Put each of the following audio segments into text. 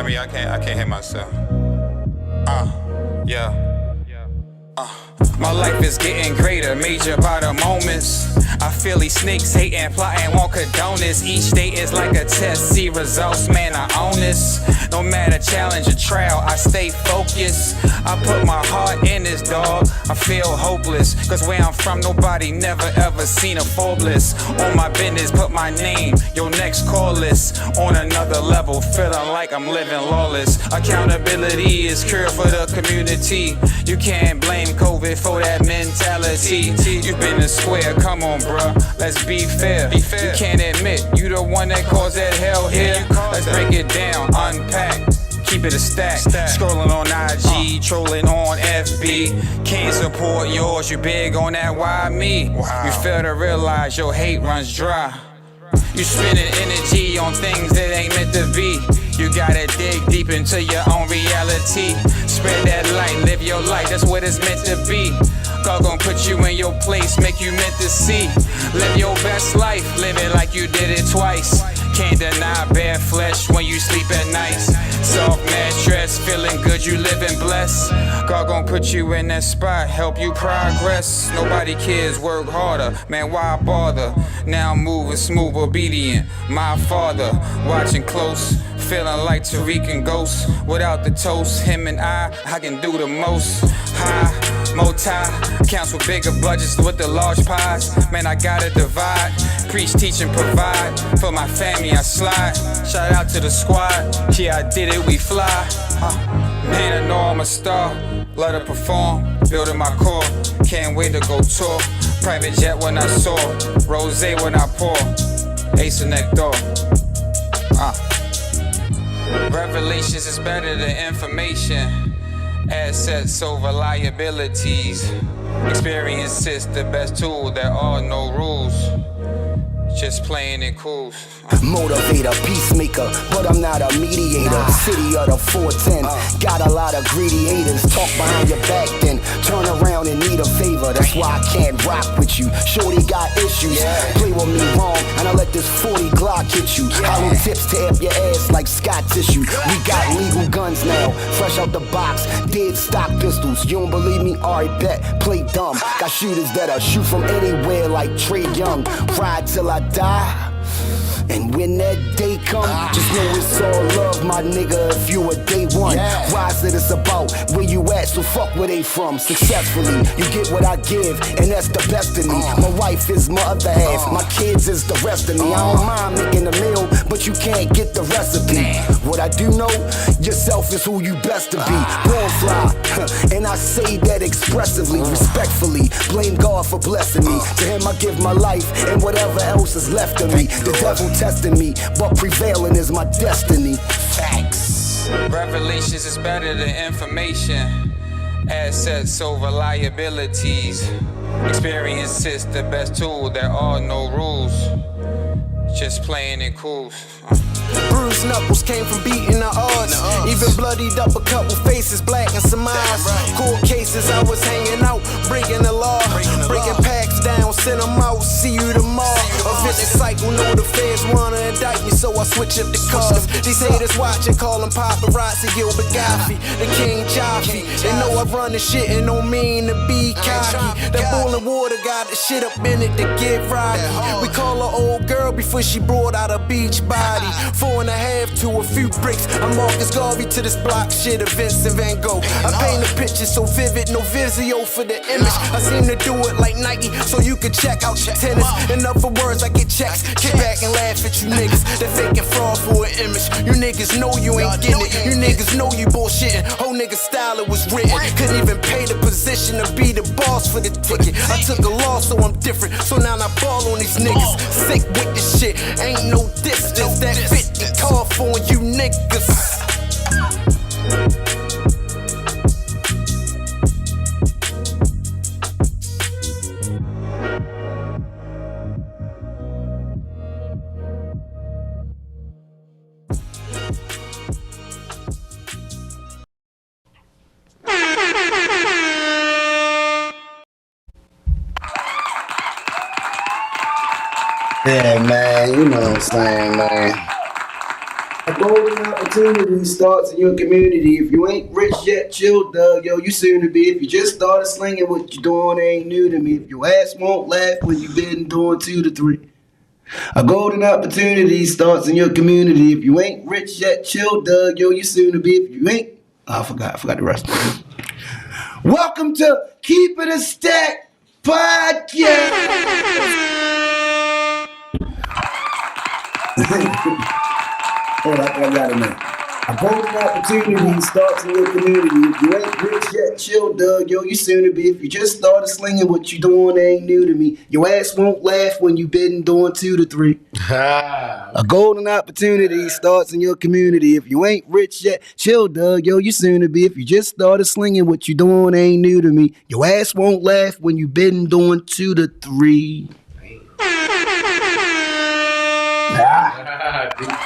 me? I can't hear myself. Yeah. My life is getting greater, major by the moments. I feel these snakes hating, plotting, won't condone this. Each day is like a test, see results, man, I own this. No matter challenge or trial, I stay focused. I put my heart in this, dog, I feel hopeless. Cause where I'm from, nobody never ever seen a Forbes. On my business, put my name, your next call list. On another level, feeling like I'm living lawless. Accountability is cure for the community. You can't blame COVID for that mentality. You've been a square, come on bruh, let's be fair. You can't admit you the one that caused that hell here. Let's break it down, unpack, keep it a stack. Scrolling on IG, trolling on FB. Can't support yours, you big on that why me? You fail to realize your hate runs dry. You spending energy on things that ain't meant to be. You gotta dig deep into your own reality. Spread that light, live your life, that's what it's meant to be. God gon' put you in your place, make you meant to see. Live your best life, live it like you did it twice. Can't deny bare flesh when you sleep at night. Soft mattress, feeling good, you living blessed. God gon' put you in that spot, help you progress. Nobody cares, work harder, man, why bother? Now I'm moving smooth, obedient, my father. Watching close, feeling like Tariq and Ghost. Without the toast, him and I can do the most. High, multi, council bigger budgets with the large pies. Man, I gotta divide, preach, teach, and provide. For my family, I slide. Shout out to the squad, yeah, I did it, we fly. Man, I know I'm a star, love to perform, building my core. Can't wait to go tour. Private jet when I soar, rosé when I pour. Ace of Nectar. Revelations is better than information. Assets over liabilities. Experience is the best tool, there are no rules. Just playing it cool. Motivator, peacemaker, but I'm not a mediator. City of the 410, got a lot of greedy haters. Talk behind your back, then turn around and need a favor. That's why I can't rock with you. Shorty got issues, play with me wrong, and I let this 40 Glock hit you. Hollow tips tear up your ass like Scott tissue. We got legal guns now, fresh out the box, dead stock pistols. You don't believe me? Alright, bet, play dumb. Got shooters that'll shoot from anywhere like Trey Young. Ride till I die. And when that day come, just know it's all love, my nigga, if you a day one. Rise that it's about where you at, so fuck where they from. Successfully, you get what I give, and that's the best of me. My wife is my other half, my kids is the rest of me. I don't mind making a meal, but you can't get the recipe. What I do know, yourself is who you best to be. Born fly, and I say that expressively, respectfully. Blame God for blessing me. To him I give my life, and whatever else is left of me. The devil testing me, but prevailing is my destiny. Facts. Revelations is better than information. Assets over liabilities. Experience is the best tool, there are no rules. Just playing it cool. Bruised knuckles came from beating the odds. Even bloodied up a couple faces, black and some eyes. Court cases, I was hanging out, breaking the law. Breaking packs down, send them out, see you tomorrow. A vicious cycle, know the feds wanna indict me, so I switch up the cars. These haters watching, call them paparazzi, Gilbert Gottfried, the King Joffrey. They know I run the shit and don't mean to be cocky. That boiling water got the shit up in it to get rocky. We call her old girl before she brought out a beach body. 4.5 to a few bricks. I'm Marcus Garvey to this block shit of Vincent Van Gogh. I paint a picture so vivid, no Vizio for the image. I seem to do it like Nike, so you can check out your tennis. In other words, I get checks, kick back and laugh at you niggas that faking fraud for an image. You niggas know you ain't getting it. You niggas know you bullshitting. Whole nigga style it was written. Couldn't even pay the position to be the boss for the ticket. I took a loss, so I'm different. So now I ball on these niggas. Sick with this shit, ain't no distance that 50 call for you niggas. Yeah, man, you know what I'm saying, man. A golden opportunity starts in your community. If you ain't rich yet, chill, Doug. Yo, you soon to be. If you just started slinging, what you doing ain't new to me. If your ass won't laugh when you been doing 2 to 3. A golden opportunity starts in your community. If you ain't rich yet, chill, Doug. Yo, you soon to be. If you ain't, I forgot the rest. Welcome to Keep It a Stack Podcast. Hold up, I got it now. A golden opportunity starts in your community. If you ain't rich yet, chill, Doug. Yo, you soon to be. If you just started slinging, what you doing ain't new to me. Your ass won't laugh when you been doing 2 to 3. A golden opportunity starts in your community. If you ain't rich yet, chill, Doug. Yo, you soon to be. If you just started slinging, what you doing ain't new to me. Your ass won't laugh when you been doing 2 to 3.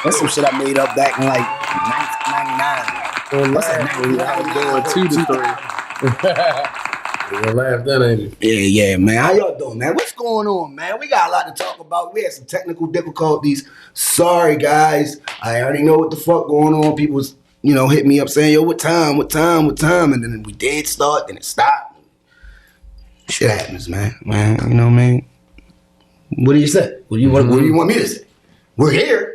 That's some shit I made up back in like 1999. What's that? Doing 2 to 3. You're gonna laugh then, ain't you? Yeah, man. How y'all doing, man? What's going on, man? We got a lot to talk about. We had some technical difficulties. Sorry, guys. I already know what the fuck going on. People was, hit me up saying, yo, what time? And then we did start, then it stopped. Shit happens, man. You know what I mean? What do you say? What do you want me to say? We're here.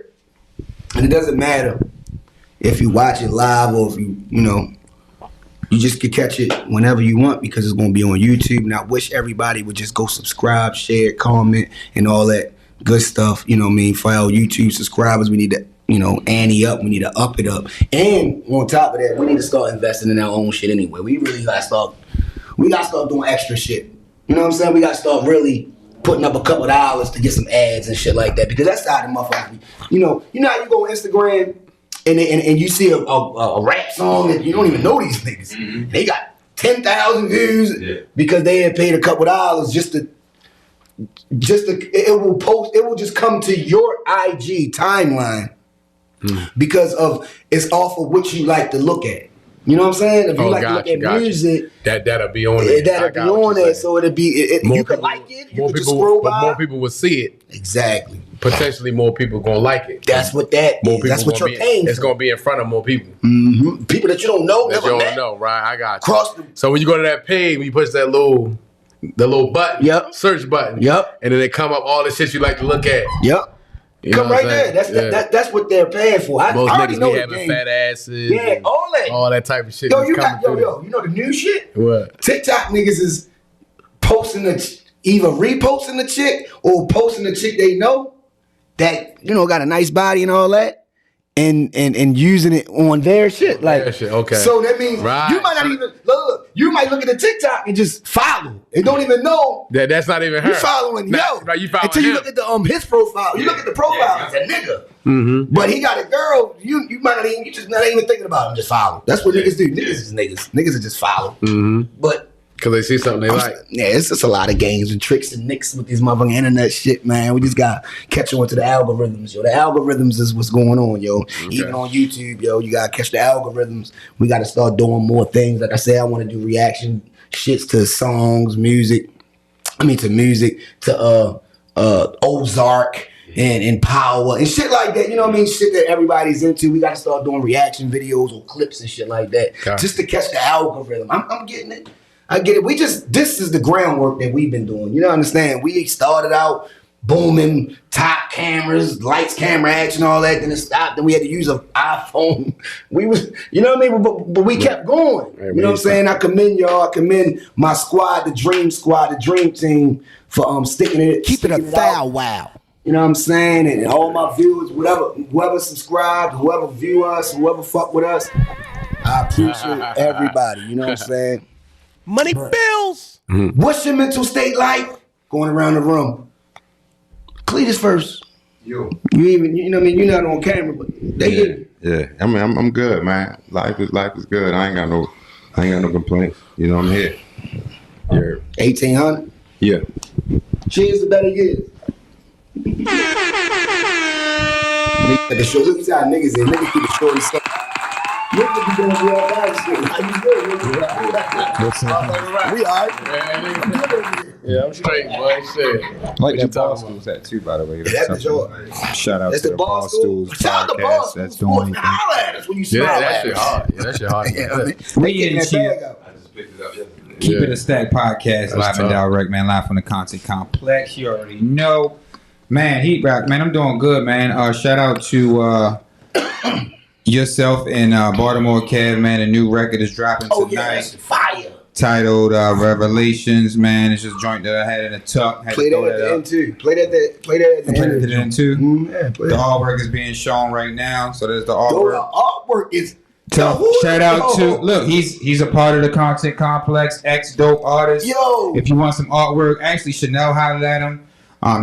And it doesn't matter if you watch it live or if you just can catch it whenever you want because it's going to be on YouTube. And I wish everybody would just go subscribe, share, comment, and all that good stuff. You know what I mean? For our YouTube subscribers, we need to, ante up. We need to up it up. And on top of that, we need to start investing in our own shit anyway. We really got to start doing extra shit. You know what I'm saying? We got to start really putting up a couple of dollars to get some ads and shit like that because that's how the motherfuckers. You know how you go on Instagram and you see a rap song and you don't even know these niggas. Mm-hmm. They got 10,000 views because they had paid a couple of dollars just to it will just come to your IG timeline because of it's off of what you like to look at. You know what I'm saying? If you like to look at music, that'll be on there. That'll be on there, so it'll be. You can like it. You can just scroll by. More people will see it. Exactly. Potentially, more people gonna like it. That's what that is. That's what you're paying. It's gonna be in front of more people. Mm-hmm. People that you don't know, that you don't know, right? I got you. So when you go to that page, when you push that little button, search button, and then they come up all the shit you like to look at. Yep. Come right there. That's what they're paying for. Most I already niggas know be the having game. fat asses. Yeah, all that type of shit. Yo, you know the new shit? What? TikTok niggas is posting either reposting the chick or posting the chick they know that got a nice body and all that. And using it on their shit, their shit, okay. So that means you might not even look. You might look at the TikTok and just follow and don't even know that's not even her. You following right? You following until him. You look at the his profile. You look at the profile. It's a nigga, but he got a girl. You might not even. You just not even thinking about him. Just follow. That's what niggas do. Niggas is niggas. Niggas are just follow. But. Because they see something they like. Yeah, it's just a lot of games and tricks and nicks with these motherfucking internet shit, man. We just got to catch on to the algorithms, yo. The algorithms is what's going on, yo. Okay. Even on YouTube, yo, you got to catch the algorithms. We got to start doing more things. Like I said, I want to do reaction shits to songs, to music, to Ozark and Power and shit like that. You know what I mean? Shit that everybody's into. We got to start doing reaction videos or clips and shit like that just to catch the algorithm. I'm getting it. I get it. This is the groundwork that we've been doing. You know what I understand? We started out booming, top cameras, lights, camera action, all that. Then it stopped. Then we had to use an iPhone. We was, you know what I mean? But we kept going. You know what I'm saying? I commend y'all. I commend my squad, the Dream Team, for sticking it. Keeping a foul wow. You know what I'm saying? And all my viewers, whoever subscribed, whoever view us, whoever fuck with us, I appreciate everybody. You know what I'm saying? Money bills. What's your mental state like? Going around the room. Cletus first. Yo. You know what I mean? You're not on camera, but they hear. Yeah. I mean, I'm good, man. Life is good. I ain't got no complaints. You know, I'm here. Yeah. 1800. Yeah. Cheers to better years. Niggas at the show. Look at how niggas is. Niggas keep the shorty stuff. Niggas be doing all kinds of shit. How you doing? We are. Yeah, I'm straight, boy. Shit. I like What you that Ball talking Stools that too, by the way. That's the joy. Shout out That's to the the Ball Ball Stools. Stools Shout out to Ball podcast Stools. that's doing anything. Holla at us when you smile Yeah, that at shit us. hard. Yeah, that shit hard. Yeah, I mean, We they getting in that cheer. bag out. Keep Yeah. it a stack podcast, live tough. and direct, man. Live from the Content Complex. You already know, man. Heat Rock, man. I'm doing good, man. Shout out to yourself and Baltimore Kev, man. A new record is dropping Oh, yeah, tonight, that's fire. titled Revelations. Man, it's just a joint that I had in a tuck. Had Play to that throw at the up. end, too. Play that at the Play end. it in too. Yeah, play The that. artwork is being shown right now, so there's the Yo, artwork. the artwork is... So, Yo, shout out to yo. look, he's a part of the Content Complex, ex dope artist. Yo. If you want some artwork, actually Chanel hollered at him.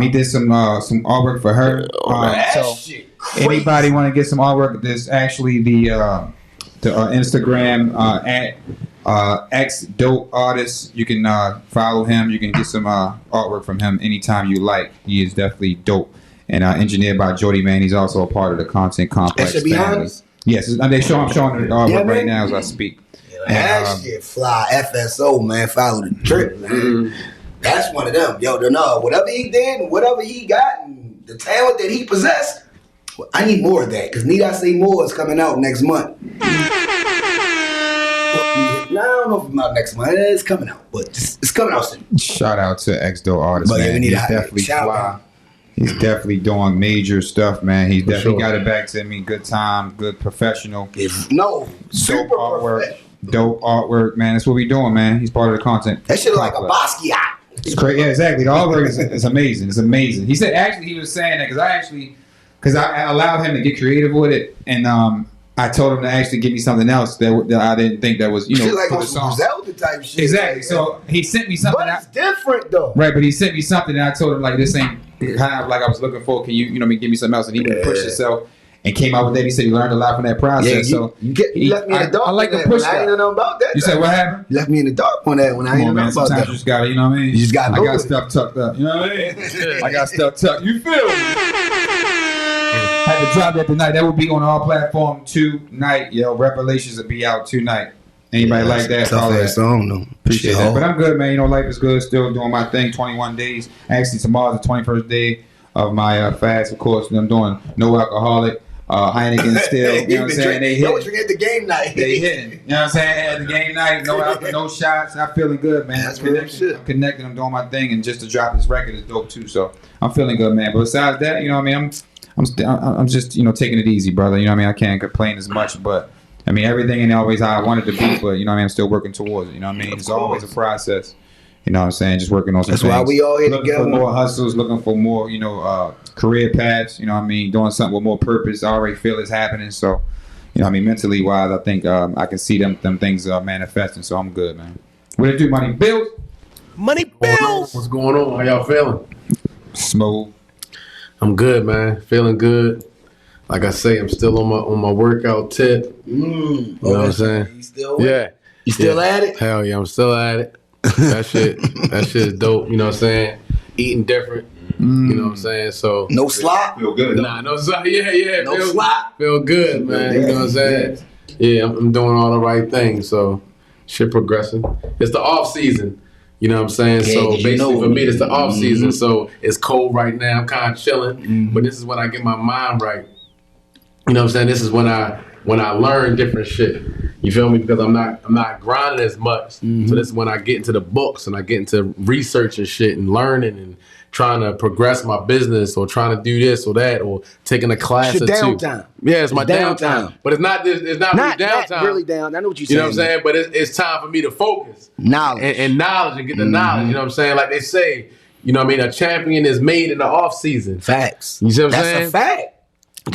He did some artwork for her. That So shit crazy. anybody want to get some artwork? There's actually the Instagram at ex dope artist. You can follow him. You can get some artwork from him anytime you like. He is definitely dope and engineered by Jody, man. He's also a part of the Content Complex That should be family. honest. Yes, I'm showing the artwork Yeah, right man. now as I speak. That And, shit fly. FSO, man. Follow the drip, man. Mm-hmm. That's one of them. Yo, no, whatever he did and whatever he got and the talent that he possessed, well, I need more of that because Need I Say More is coming out next month. Well, I don't know if it's out next month. It's coming out, but it's coming out soon. Shout out to ex dope artist, But yeah, man. we need He's to definitely shout fly. out. He's definitely doing major stuff, man. He's definitely sure. got it back to me. Good time, good professional. No, Dope super artwork. professional. Dope artwork, man. That's what we doing, man. He's part of the content. That shit look like a complex. Basquiat. It's crazy. Yeah, exactly. The artwork is amazing. It's amazing. He said actually he was saying that because I allowed him to get creative with it, and I told him to actually give me something else that I didn't think that was Shit like for on the some song. Zelda type shit. Exactly. So he sent me something. But it's different though. Right, but he sent me something, and I told him like this ain't kind of like I was looking for. Can you give me something else? And he went and pushed himself and came out with that. He said he learned a lot from that process. Yeah, So you left me in the dark. I like on the that push. when I ain't know nothing about that. You said what happened? You left me in the dark on that when I Come ain't on, know man. nothing about Sometimes that. you just gotta, you know what I mean? You just gotta I go got with it. stuff tucked up. You know what I mean? I got stuff tucked. You feel me? Had to drop that tonight. That will be on all platforms tonight. Yo, Revelations will be out tonight. Anybody like that? Tough Follow ass that. song though. Appreciate Shit that. hard. But I'm good, man. You know, life is good. Still doing my thing. 21 days. Actually, tomorrow's the 21st day of my fast. Of course, I'm doing no alcoholic. Heineken still. You know what I'm saying? They Yo, hit. drink at the game night. They hitting. You know what I'm saying? At the game night, no alcohol, no shots. I'm feeling good, man. That's real shit. I'm connected. I'm doing my thing, and just to drop this record is dope too. So I'm feeling good, man. But besides that, you know what I mean? I'm just taking it easy, brother. You know what I mean? I can't complain as much, but I mean everything ain't always how I wanted to be. But you know what I mean? I'm still working towards it. You know what I mean? It's always a process. You know what I'm saying? Just working on some That's things. why we all here looking together. for more hustles, looking for more, career paths. You know what I mean? Doing something with more purpose. I already feel it's happening. So, you know what I mean? Mentally wise, I think I can see them things manifesting. So I'm good, man. What it do, money? Bills? Money bills. What's going on? How y'all feeling? Smooth. I'm good, man. Feeling good. Like I say, I'm still on my workout tip. You know what I'm saying? You still Yeah. You still Yeah. at it? Hell yeah, I'm still at it. That shit is dope. You know what I'm saying? Eating different. You know what I'm saying? So No slop? Feel good. nah, no slop. Yeah. No feel, slop? Feel good, man. You know what I'm saying? Yeah, I'm doing all the right things. So shit progressing. It's the off season. You know what I'm saying? Yeah, So 'cause you basically know- for me, it's the off season. So it's cold right now. I'm kind of chilling, but this is when I get my mind right. You know what I'm saying? This is when I learn different shit. You feel me? Because I'm not grinding as much. So this is when I get into the books and I get into research and shit and learning and trying to progress my business or trying to do this or that or taking a class It's or your two. downtime. Yeah, it's my It's downtime. downtime. But it's not really downtime. Not really down. I know what you're You saying. know what I'm saying? But it's time for me to focus Knowledge. and knowledge and get the knowledge. You know what I'm saying? Like they say, you know what I mean? A champion is made in the off season. Facts. You see what I'm That's saying? a fact.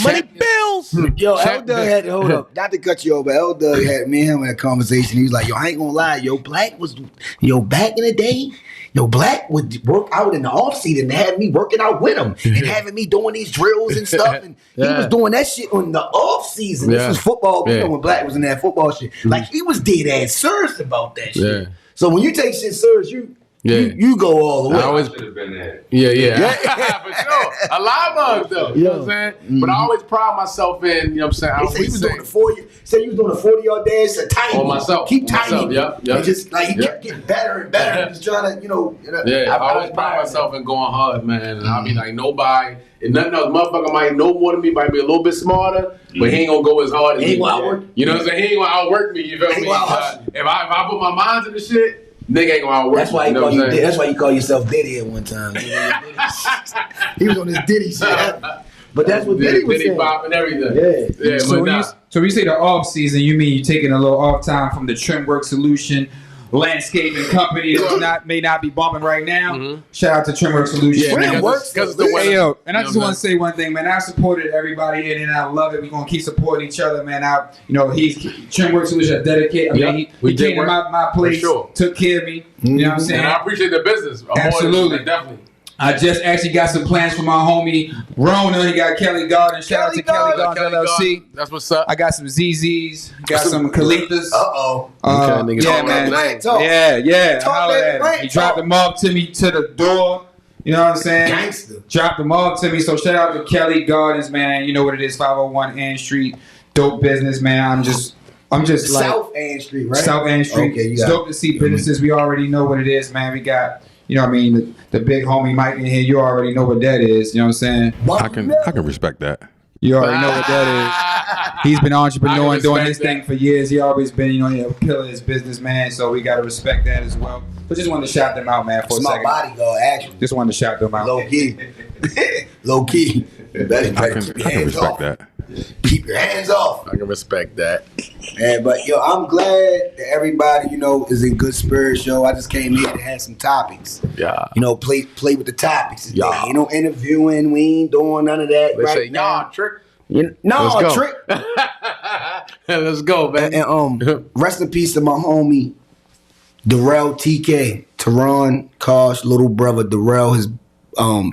Money bills. Yo, L Check Doug had to hold up. Not to cut you over, but L Doug had me and him in a conversation. He was like, yo, I ain't gonna lie, back in the day, Black would work out in the off season and had me working out with him and having me doing these drills and stuff. And he was doing that shit on the off season. This Yeah. was football, you Yeah. know, when Black was in that football shit. Like he was dead ass serious about that shit. Yeah. So when you take shit serious, You go all the way. I always should have been there. Yeah. For sure. A lot of us though. You know what I'm saying? But I always pride myself in, you know what I'm saying? I He said he always was say doing the 40. Say you was doing a 40-yard dash. Said tiny. On myself. Keep On tiny. myself, yep. And just like he kept getting better and better. Just trying to, I always pride myself in going hard, man. And I'll be like, nobody, and nothing else, motherfucker might know more than me, might be a little bit smarter, but he ain't gonna go as hard as me. He ain't gonna outwork. You know what I'm saying? He ain't gonna outwork me, you feel me? If I put my mind to the shit, nigga ain't gonna outwork That's why me. he You know call what you. I'm saying? That's why you call yourself Diddy at one time. He was on his Diddy shit. But that's what Diddy was saying. Pop and everything. Yeah. So when you say the off season, you mean you taking a little off time from the Trimwork Solution landscaping company that may not be bumping right now. Shout out to Trimwork Solution. Because the way. Hey, yo, and I just want to say one thing, man. I supported everybody here, and I love it. We're gonna keep supporting each other, man. He's Trimwork Solution dedicated. I mean, he came to my place, took care of me. You know what I'm saying? And I appreciate the business. Absolutely, definitely. I just actually got some plans for my homie Rona. He got Kelly Garden. Shout out to Kelly Garden LLC. That's what's up. I got some ZZs. Got some Khalifa's. Okay, yeah, man. Yeah. Holla at him. He dropped them off to me to the door. You know what I'm saying? Gangster. Dropped them off to me. So shout out to Kelly Gardens, man. You know what it is, 501 Ann Street. Dope business, man. I'm just like South Ann Street, right? South Ann Street. Okay, it's dope to see businesses. We already know what it is, man. We got, you know what I mean, the big homie Mike in here. You already know what that is. You know what I'm saying? I can respect that. You already know what that is. He's been entrepreneur doing his thing for years. He always been, a killer his businessman. So we got to respect that as well. But just wanted to shout them out, man, for a second. my bodyguard, actually. Just wanted to shout them out. Low key. Low key. I can respect that. Keep your hands off. I can respect that. Man, but I'm glad that everybody, is in good spirits, yo. I just came here to have some topics. Yeah. Play with the topics today. Yeah. Ain't no interviewing. We ain't doing none of that. They right say, now. nah, Trick. No, Trick. Let's go, man. And rest in peace to my homie Darrell TK, Teron Kosh, little brother Darrell. His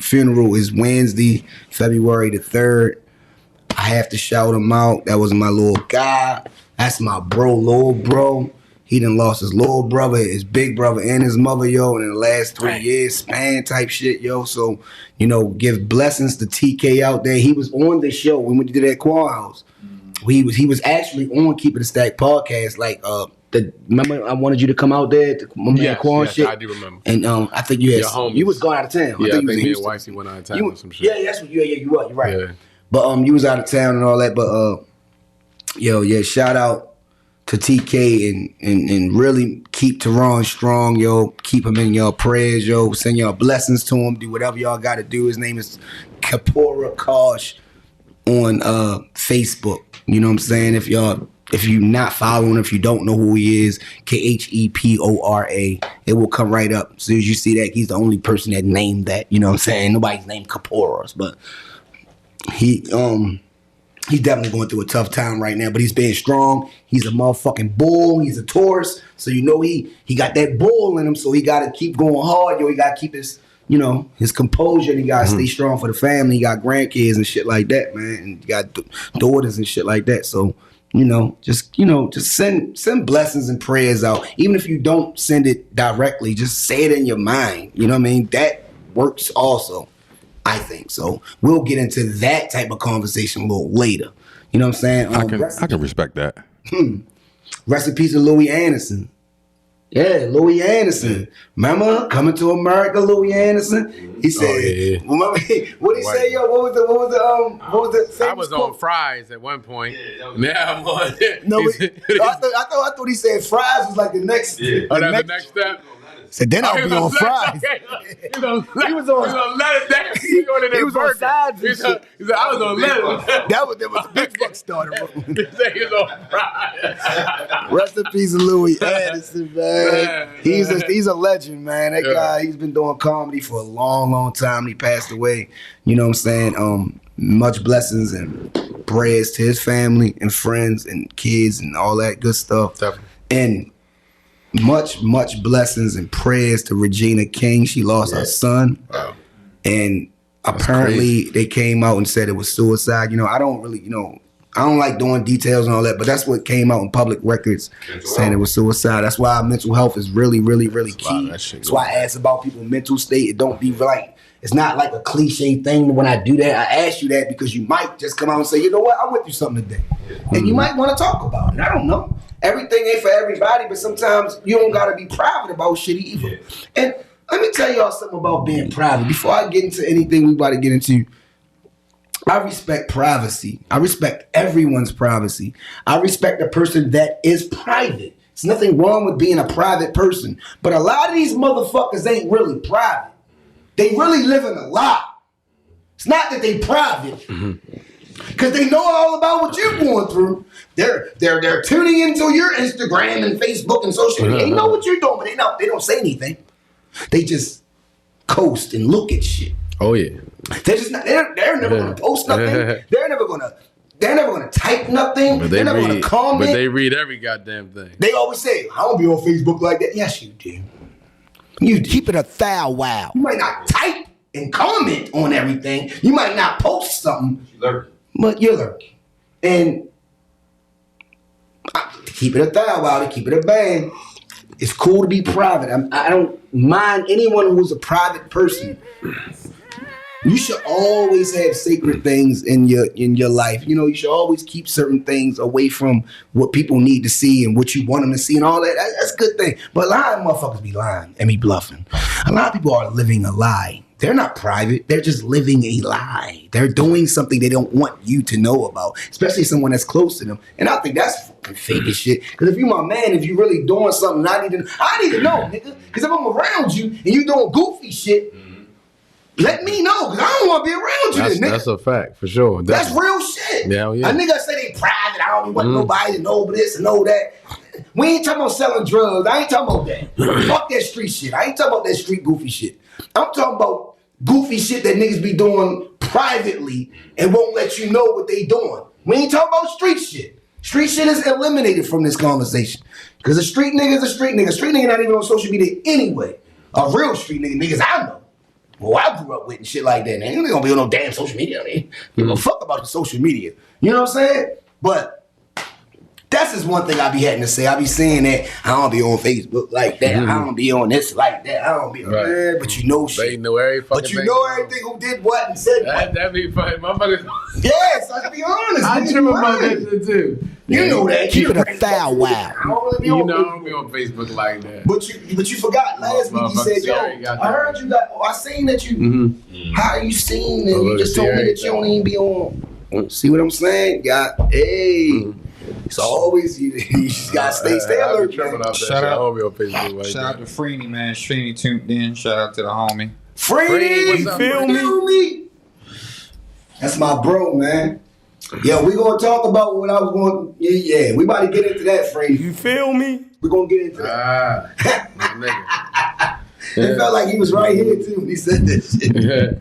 funeral is Wednesday, February the 3rd. I have to shout him out. That was my little guy. That's my little bro. He done lost his little brother, his big brother, and his mother, yo, in the last 3 years, span type shit, yo. So, give blessings to TK out there. He was on the show when we did that Quan House. He was actually on Keep It a Stack podcast. Like, remember I wanted you to come out there to my man Quan shit. I do remember. And I think you was going out of town. Yeah, I think me and Houston. Wifey went out of town or some shit. Yeah, that's what you were. You're right. Yeah. But you was out of town and all that. But shout out to TK and really keep Teron strong, yo. Keep him in your prayers, yo. Send y'all blessings to him. Do whatever y'all got to do. His name is Kapora Kosh on Facebook. You know what I'm saying? If you're not following, if you don't know who he is, KHEPORA, it will come right up. As soon as you see that, he's the only person that named that. You know what I'm saying? Nobody's named Kaporas, but he's definitely going through a tough time right now, but he's being strong. He's a motherfucking bull. He's a Taurus. So he got that bull in him, so he got to keep going hard. Yo, he got to keep his composure, and he got to stay strong for the family. He got grandkids and shit like that, man. And he got daughters and shit like that. So, just send blessings and prayers out. Even if you don't send it directly, just say it in your mind. You know what I mean? That works also. I think so. We'll get into that type of conversation a little later. You know what I'm saying? I can respect that. Rest in peace to Louis Anderson. Yeah, Louis Anderson. Remember Coming to America, Louis Anderson? He said, remember, what did he say, yo? What was the I was on fries at one point. Yeah, I'm on. No, I thought he said fries was like the next. That's the next step. Said then I'll be on fries. He was on lettuce. He was on sides. He said, I was on lettuce. That was the big fuck started. He said he was on fries. Rest in peace of Louis Anderson, man. He's a legend, man. That guy, he's been doing comedy for a long, long time. He passed away. You know what I'm saying? Much blessings and prayers to his family and friends and kids and all that good stuff. Definitely. And much blessings and prayers to Regina King. She lost her son. Wow. And apparently they came out and said it was suicide. I don't really, I don't like doing details and all that, but that's what came out in public records saying it was suicide. That's why mental health is really, really, really key. That's why I ask about people's mental state. It don't be like, it's not like a cliche thing when I do that. I ask you that because you might just come out and say, you know what, I went through something today. And you might want to talk about it. I don't know. Everything ain't for everybody, but sometimes you don't got to be private about shit either. And let me tell y'all something about being private. Before I get into anything we about to get into, I respect privacy. I respect everyone's privacy. I respect a person that is private. There's nothing wrong with being a private person. But a lot of these motherfuckers ain't really private. They really living a lie. It's not that they private. Because they know all about what you're going through. They're tuning into your Instagram and Facebook and social media. They know what you're doing, but they don't say anything. They just coast and look at shit. Oh yeah. They're just not. They're never gonna post nothing. They're never gonna type nothing. They're never gonna comment. But they read every goddamn thing. They always say, "I don't be on Facebook like that." Yes, you do. You keep it a thou wow. You might not type and comment on everything. You might not post something, but you're lurking. And to keep it a thou wow, to keep it a bang. It's cool to be private. I don't mind anyone who's a private person. You should always have sacred things in your life. You know, you should always keep certain things away from what people need to see and what you want them to see and all that. That's a good thing. But a lot of motherfuckers be lying and be bluffing. A lot of people are living a lie. They're not private. They're just living a lie. They're doing something they don't want you to know about, especially someone that's close to them. And I think that's fucking fake as shit. Because if you my man, if you really doing something, I need to know, nigga. Because if I'm around you and you doing goofy shit, let me know, because I don't want to be around you, nigga. That's a fact, for sure. That's real shit. Yeah. A nigga say they private, I don't want nobody to know this and know that. We ain't talking about selling drugs. I ain't talking about that. Fuck that street shit. I ain't talking about that street goofy shit. I'm talking about goofy shit that niggas be doing privately and won't let you know what they doing. We ain't talking about street shit. Street shit is eliminated from this conversation. Because a street nigga is a street nigga. A street nigga not even on social media anyway. A real street nigga, niggas I know. Well, I grew up with and shit like that. Man, you ain't gonna be on no damn social media. Man. Give a fuck about the social media. You know what I'm saying? But that's just one thing I be having to say. I be saying that I don't be on Facebook like that. I don't be on this like that. I don't be on there, but you know shit. They know every fucking But you know everything who did what and said what. That be funny. Motherfuckers. Yes, I be honest. I trip about that shit too. You know that. Keep it a thou wow. I don't really be on I don't be on Facebook like that. But you forgot last week you said, yo, I heard you got, I seen that you, how you seen and you just told me that you don't even be on. See what I'm saying? It's always, you just gotta stay alert, man. Shout out to Freeney, man. Freeney tuned in. Shout out to the homie. Freeney, you feel me? That's my bro, man. Yeah, we gonna talk about what I was going. Yeah, we about to get into that, Freeney. You feel me? We gonna get into that. It felt like he was right here too when he said this shit.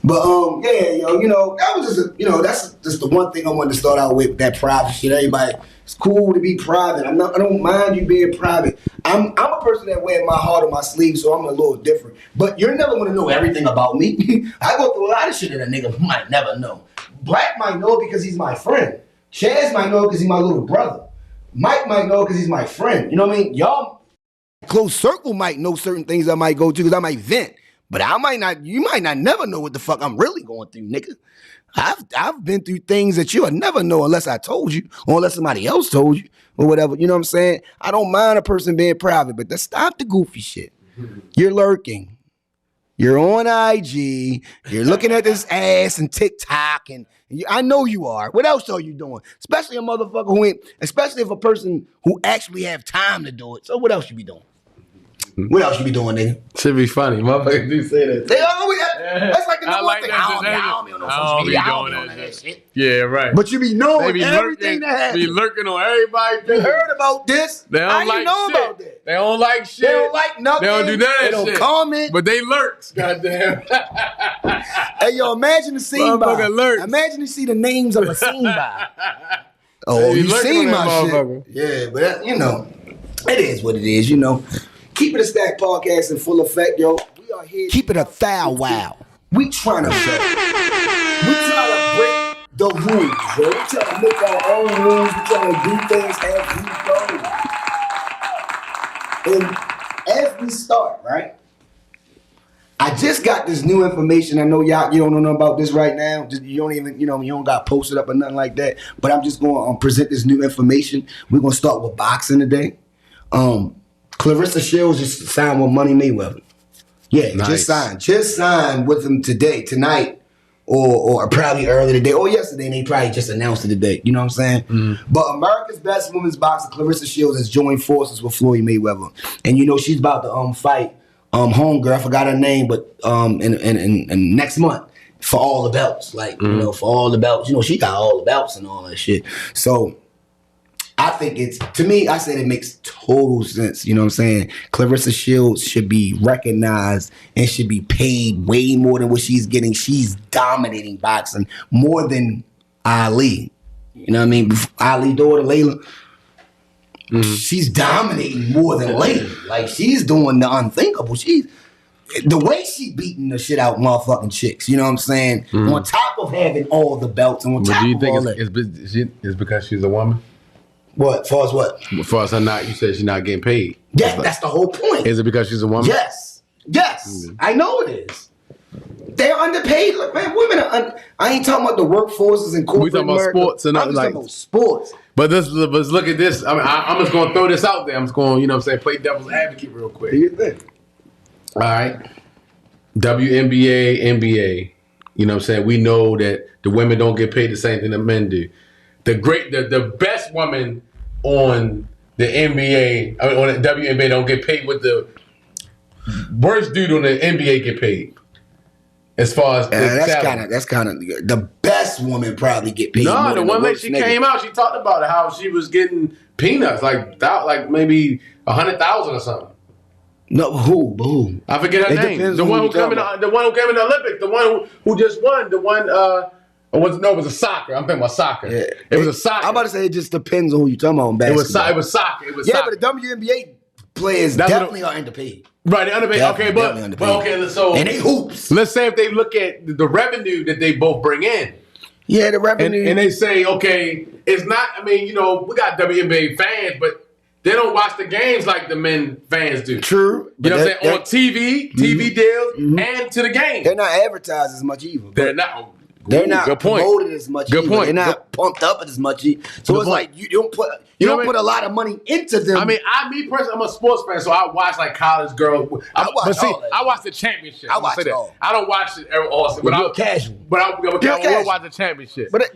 But you know, that was just that's just the one thing I wanted to start out with, that private shit. Everybody, it's cool to be private. I don't mind you being private. I'm a person that wears my heart on my sleeve, so I'm a little different. But you're never gonna know everything about me. I go through a lot of shit that a nigga might never know. Black might know because he's my friend. Chaz might know because he's my little brother. Mike might know because he's my friend. You know what I mean? Y'all close circle might know certain things I might go to because I might vent. But I might not, you might not never know what the fuck I'm really going through, nigga. I've been through things that you'll never know unless I told you or unless somebody else told you or whatever. You know what I'm saying? I don't mind a person being private, but stop the goofy shit. You're lurking. You're on IG. You're looking at this ass and TikTok, and I know you are. What else are you doing? Especially a motherfucker who ain't, especially if a person who actually have time to do it. So what else you be doing? What else you be doing, nigga? Should be funny. Motherfuckers do say that. They always, that's like the number one thing. I don't be on no social media. I don't be on that shit. Yeah, right. But you be knowing everything that happens. Be lurking on everybody. They heard about this. They don't like shit. About that? They don't like shit. They don't like nothing. They don't do none of that shit. They don't comment. But they lurks, goddamn. Hey, yo, imagine the scene by. Lurks. Imagine to see the names of a scene by. Oh, you seen my shit. Yeah, but that, you know, it is what it is, you know. Keep it a Stack podcast in full effect, yo. We are here. Keep it a thou wow. We trying to break the rules, bro. We trying to make our own rules. We trying to do things as we go. And as we start, right? I just got this new information. I know y'all, you don't know nothing about this right now. You don't even, you don't got posted up or nothing like that. But I'm just going to present this new information. We're going to start with boxing today. Clarissa Shields just signed with Money Mayweather. Yeah, Nice. Just signed with him tonight, or probably early today, or yesterday, and they probably just announced it today. You know what I'm saying? But America's Best Women's Boxer, Clarissa Shields, has joined forces with Floyd Mayweather. And she's about to fight homegirl, I forgot her name, but in next month for all the belts. For all the belts. She got all the belts and all that shit. So I think I said it makes total sense. You know what I'm saying? Clarissa Shields should be recognized and should be paid way more than what she's getting. She's dominating boxing more than Ali. You know what I mean? Ali daughter, Layla. She's dominating more than Layla. Like, she's doing the unthinkable. The way she beating the shit out motherfucking chicks, you know what I'm saying? On top of having all the belts and on top But do you of all think that. it's because she's a woman? What? Far as what? As far as you said she's not getting paid. That's the whole point. Is it because she's a woman? Yes. I know it is. They're underpaid. Look, man, women are I ain't talking about the workforces in corporate We talking about America. sports and I'm just talking about sports. But let's look at this. I mean, I'm just going to throw this out there. I'm just going, play devil's advocate real quick. Do you think? All right. WNBA, NBA. You know what I'm saying? We know that the women don't get paid the same thing that men do. The best woman on the NBA, on the WNBA don't get paid what the worst dude on the NBA get paid. As far as that's kind of the best woman probably get paid. No, more the than one lady worst she nigga. came out, she talked about how she was getting peanuts, like maybe 100,000 or something. No, who? I forget her It name. depends The on one who who you came in talking the one who came in the Olympics, the one who just won, the one it was a soccer. I'm thinking about soccer. Yeah. It was a soccer. I'm about to say it just depends on who you talking about in basketball. It was soccer. It was yeah, soccer. but the WNBA players That's definitely are underpaid. Right, they're underpaid. Okay, Definitely but underpaid. okay, so and they hoops. let's say if they look at the revenue that they both bring in. Yeah, the revenue. And they say, okay, it's not, we got WNBA fans, but they don't watch the games like the men fans do. True. You know what I'm saying? On TV deals, and to the game. They're not advertised as much either. They're not. They're not good point. promoted as much. Good either. point. They're not pumped up as much. So Good it's point. like you don't put a lot of money into them. Me personally, I'm a sports fan, so I watch like college girls. I watch the championship. I watch say that. all. I don't watch it every awesome, but I'm casual. But I will casual. watch the championship. But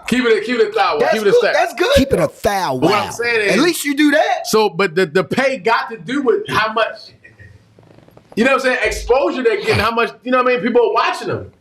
keep it thou. that's Keep it good. a stack. That's good. Keep it a thou. What I'm saying is, at least you do that. So, but the pay got to do with how much, you know what I'm saying, exposure they're getting, how much, you know what I mean, people are watching them.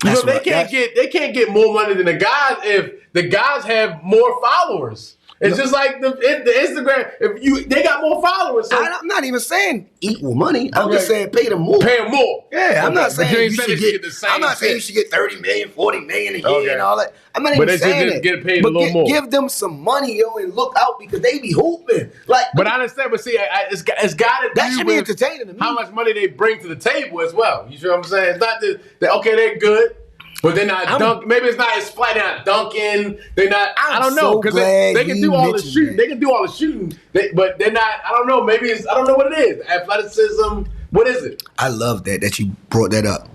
They can't get more money than the guys if the guys have more followers. It's just like the Instagram. They got more followers. So I'm not even saying equal money. I'm just saying pay them more. pay them more. Yeah, I'm not But saying you you ain't should saying get the same. I'm not saying you should get 30 million, 40 million a year and all that. I'm not But even they should saying just that. get paid a But little more. Give them some money, and look out because they be hooping. Like, But I understand. But see, it's got to that do should be with entertaining to me. how much money they bring to the table as well. You feel what I'm saying? It's not that okay, they're good. But they're not dunk. Maybe it's not as flat. They're not dunking. They're not. I don't know because they can do all the shooting. They can do all the shooting. But they're not. I don't know. Maybe it's. I don't know what it is. Athleticism. What is it? I love that you brought that up.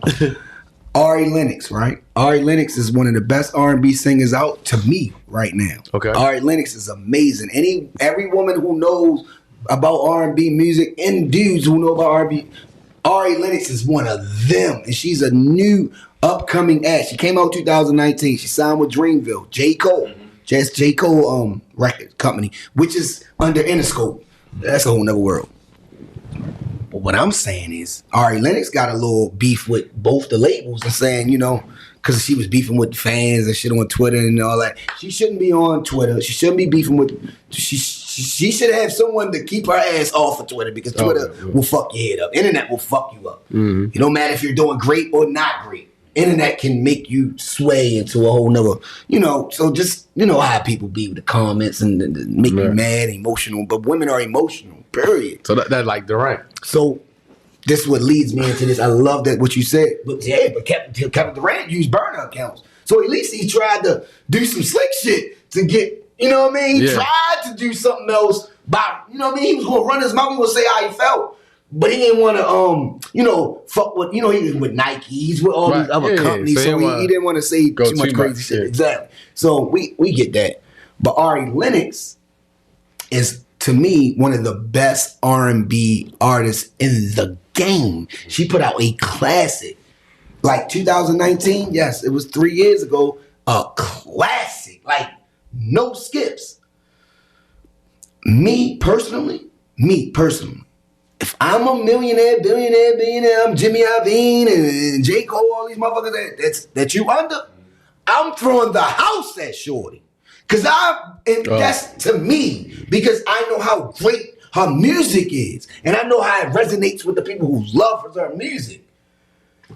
Ari Lennox, right? Ari Lennox is one of the best R&B singers out to me right now. Okay. Ari Lennox is amazing. Every woman who knows about R&B music and dudes who know about R&B, Ari Lennox is one of them, and she's a new upcoming act. She came out 2019. She signed with Dreamville, J. Cole. Just J. Cole record company, which is under Interscope. That's a whole nother world. But what I'm saying is, Ari Lennox got a little beef with both the labels and saying, because she was beefing with fans and shit on Twitter and all that. She shouldn't be on Twitter. She shouldn't be beefing with. She should have someone to keep her ass off of Twitter because Twitter will fuck your head up. Internet will fuck you up. It don't matter if you're doing great or not great. Internet can make you sway into a whole nother, so just, how people be with the comments and make you mad, emotional. But women are emotional, period. So that's like Durant. So this what leads me into this. I love that what you said. But yeah, but Kevin Durant used burner accounts. So at least he tried to do some slick shit to get, you know what I mean? He tried to do something else by, you know what I mean? He was going to run his mouth. He was going to say how he felt. But he didn't want to, you know, fuck with, you know, he was with Nike. He's with all these other companies. So he didn't want to say too much crazy shit. Exactly. So we get that. But Ari Lennox is, to me, one of the best R&B artists in the game. She put out a classic. Like 2019, yes, it was 3 years ago. A classic. Like, no skips. Me personally, if I'm a millionaire, billionaire, I'm Jimmy Iovine and J. Cole, all these motherfuckers that you under, I'm throwing the house at Shorty. That's to me, because I know how great her music is. And I know how it resonates with the people who love her music.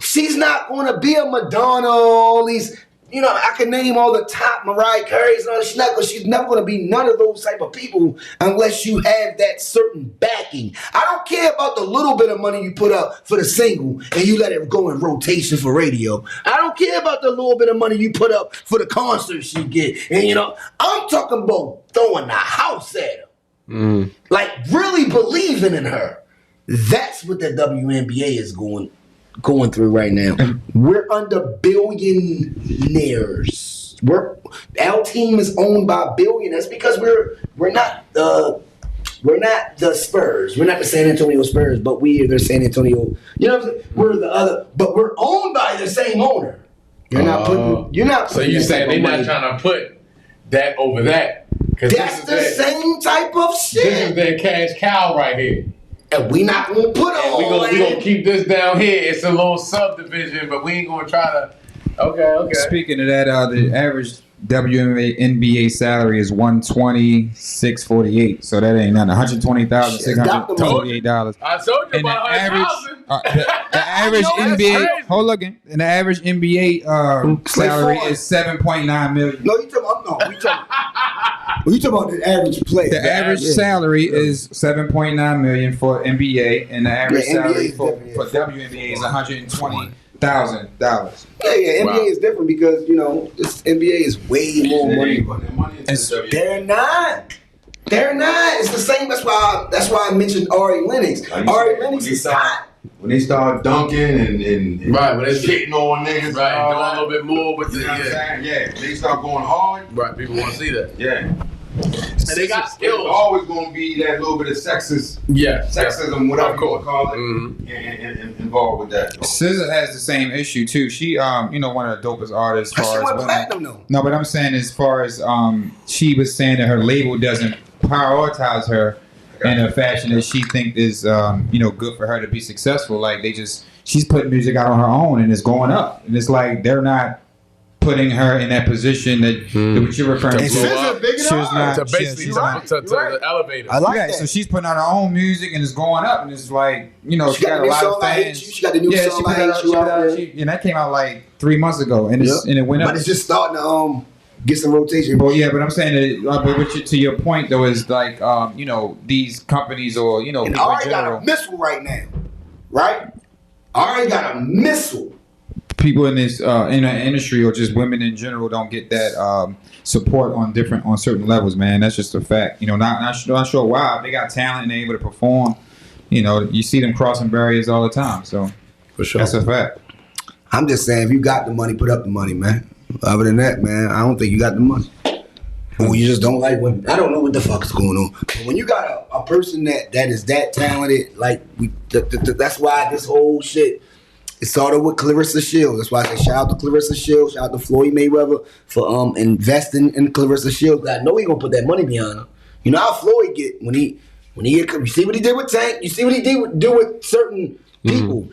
She's not going to be a Madonna, all these, you know, I can name all the top Mariah Carey's and all that. She's never going to be none of those type of people unless you have that certain backing. I don't care about the little bit of money you put up for the single and you let it go in rotation for radio. I don't care about the little bit of money you put up for the concerts you get. And, you know, I'm talking about throwing the house at her. Like, really believing in her. That's what the WNBA is going through right now. We're under billionaires. Our team is owned by billionaires because we're not the Spurs. We're not the San Antonio Spurs, but we are the San Antonio. You know what I'm saying? We're the other, but we're owned by the same owner. You're not putting. So you're saying they're not trying to put that over that? That's the same type of shit. This is their cash cow right here. And we not gonna put on. We gonna keep this down here. It's a little subdivision, but we ain't gonna try to. Okay. Speaking of that, the average WNBA salary is $126.48. So that ain't nothing. $120,648. I told you about $100,000. The average NBA. Hold on again. And the average NBA salary is $7.9 million. No, you talking about the average player. The average salary is $7.9 million for NBA, and the average salary for WNBA is $120,000. Yeah, NBA is different because, you know, this NBA is way more money. They're not. It's the same. That's why I mentioned Ari Lennox. Ari Lennox is hot. When they start dunking and right, when it's hitting on niggas, right, doing a little bit more with they start going hard. Right, people want to see that. Yeah. And they got skills. There's always going to be that little bit of sexism, whatever you want to call it, involved with that. SZA has the same issue too. She, you know, one of the dopest artists. As far as platinum, though. No, but I'm saying as far as she was saying that her label doesn't prioritize her in a fashion that she thinks is, you know, good for her to be successful. Like she's putting music out on her own and it's going up, and it's like they're not putting her in that position that what you're referring to. She's not to basically to elevate her. I like that. So she's putting out her own music and it's going up, and it's like, you know, she got a lot of fans. She got the new song I Hate You out there. And that came out like 3 months ago, and and it went up. But it's just starting to get some rotation. Well, yeah, but I'm saying that, to your point though, is like, you know, these companies or, you know, and Ari got a missile right now, right? Ari got a missile. People in this in the industry or just women in general don't get that support on certain levels, man. That's just a fact. You know, not sure why. They got talent and they're able to perform. You know, you see them crossing barriers all the time. So for sure, that's a fact. I'm just saying, if you got the money, put up the money, man. Other than that, man, I don't think you got the money. Or you just don't like women. I don't know what the fuck is going on. But when you got a person that is that talented, like that's why this whole shit. It started with Clarissa Shields. That's why I say shout out to Clarissa Shields, shout out to Floyd Mayweather for investing in Clarissa Shields. I know he gonna put that money behind her. You know how Floyd get when he get, you see what he did with Tank. You see what he do with certain people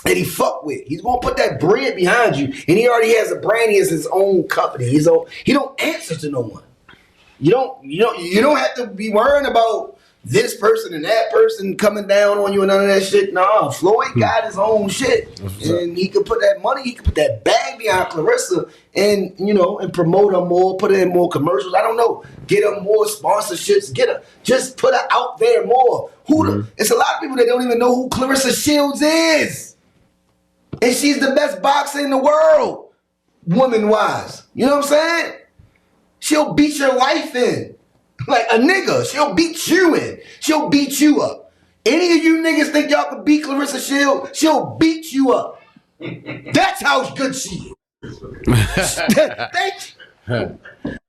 that he fuck with. He's gonna put that bread behind you, and he already has a brand. He has his own company. He don't answer to no one. You don't have to be worrying about this person and that person coming down on you and none of that shit. Nah, Floyd got his own shit. And he could put that money, he could put that bag behind Clarissa and, you know, and promote her more, put her in more commercials. I don't know. Get her more sponsorships. Get her. Just put her out there more. It's a lot of people that don't even know who Clarissa Shields is. And she's the best boxer in the world, woman-wise. You know what I'm saying? She'll beat your life in. Like a nigga, she'll beat you in. She'll beat you up. Any of you niggas think y'all can beat Clarissa Shields? She'll beat you up. That's how good she is. Thank you.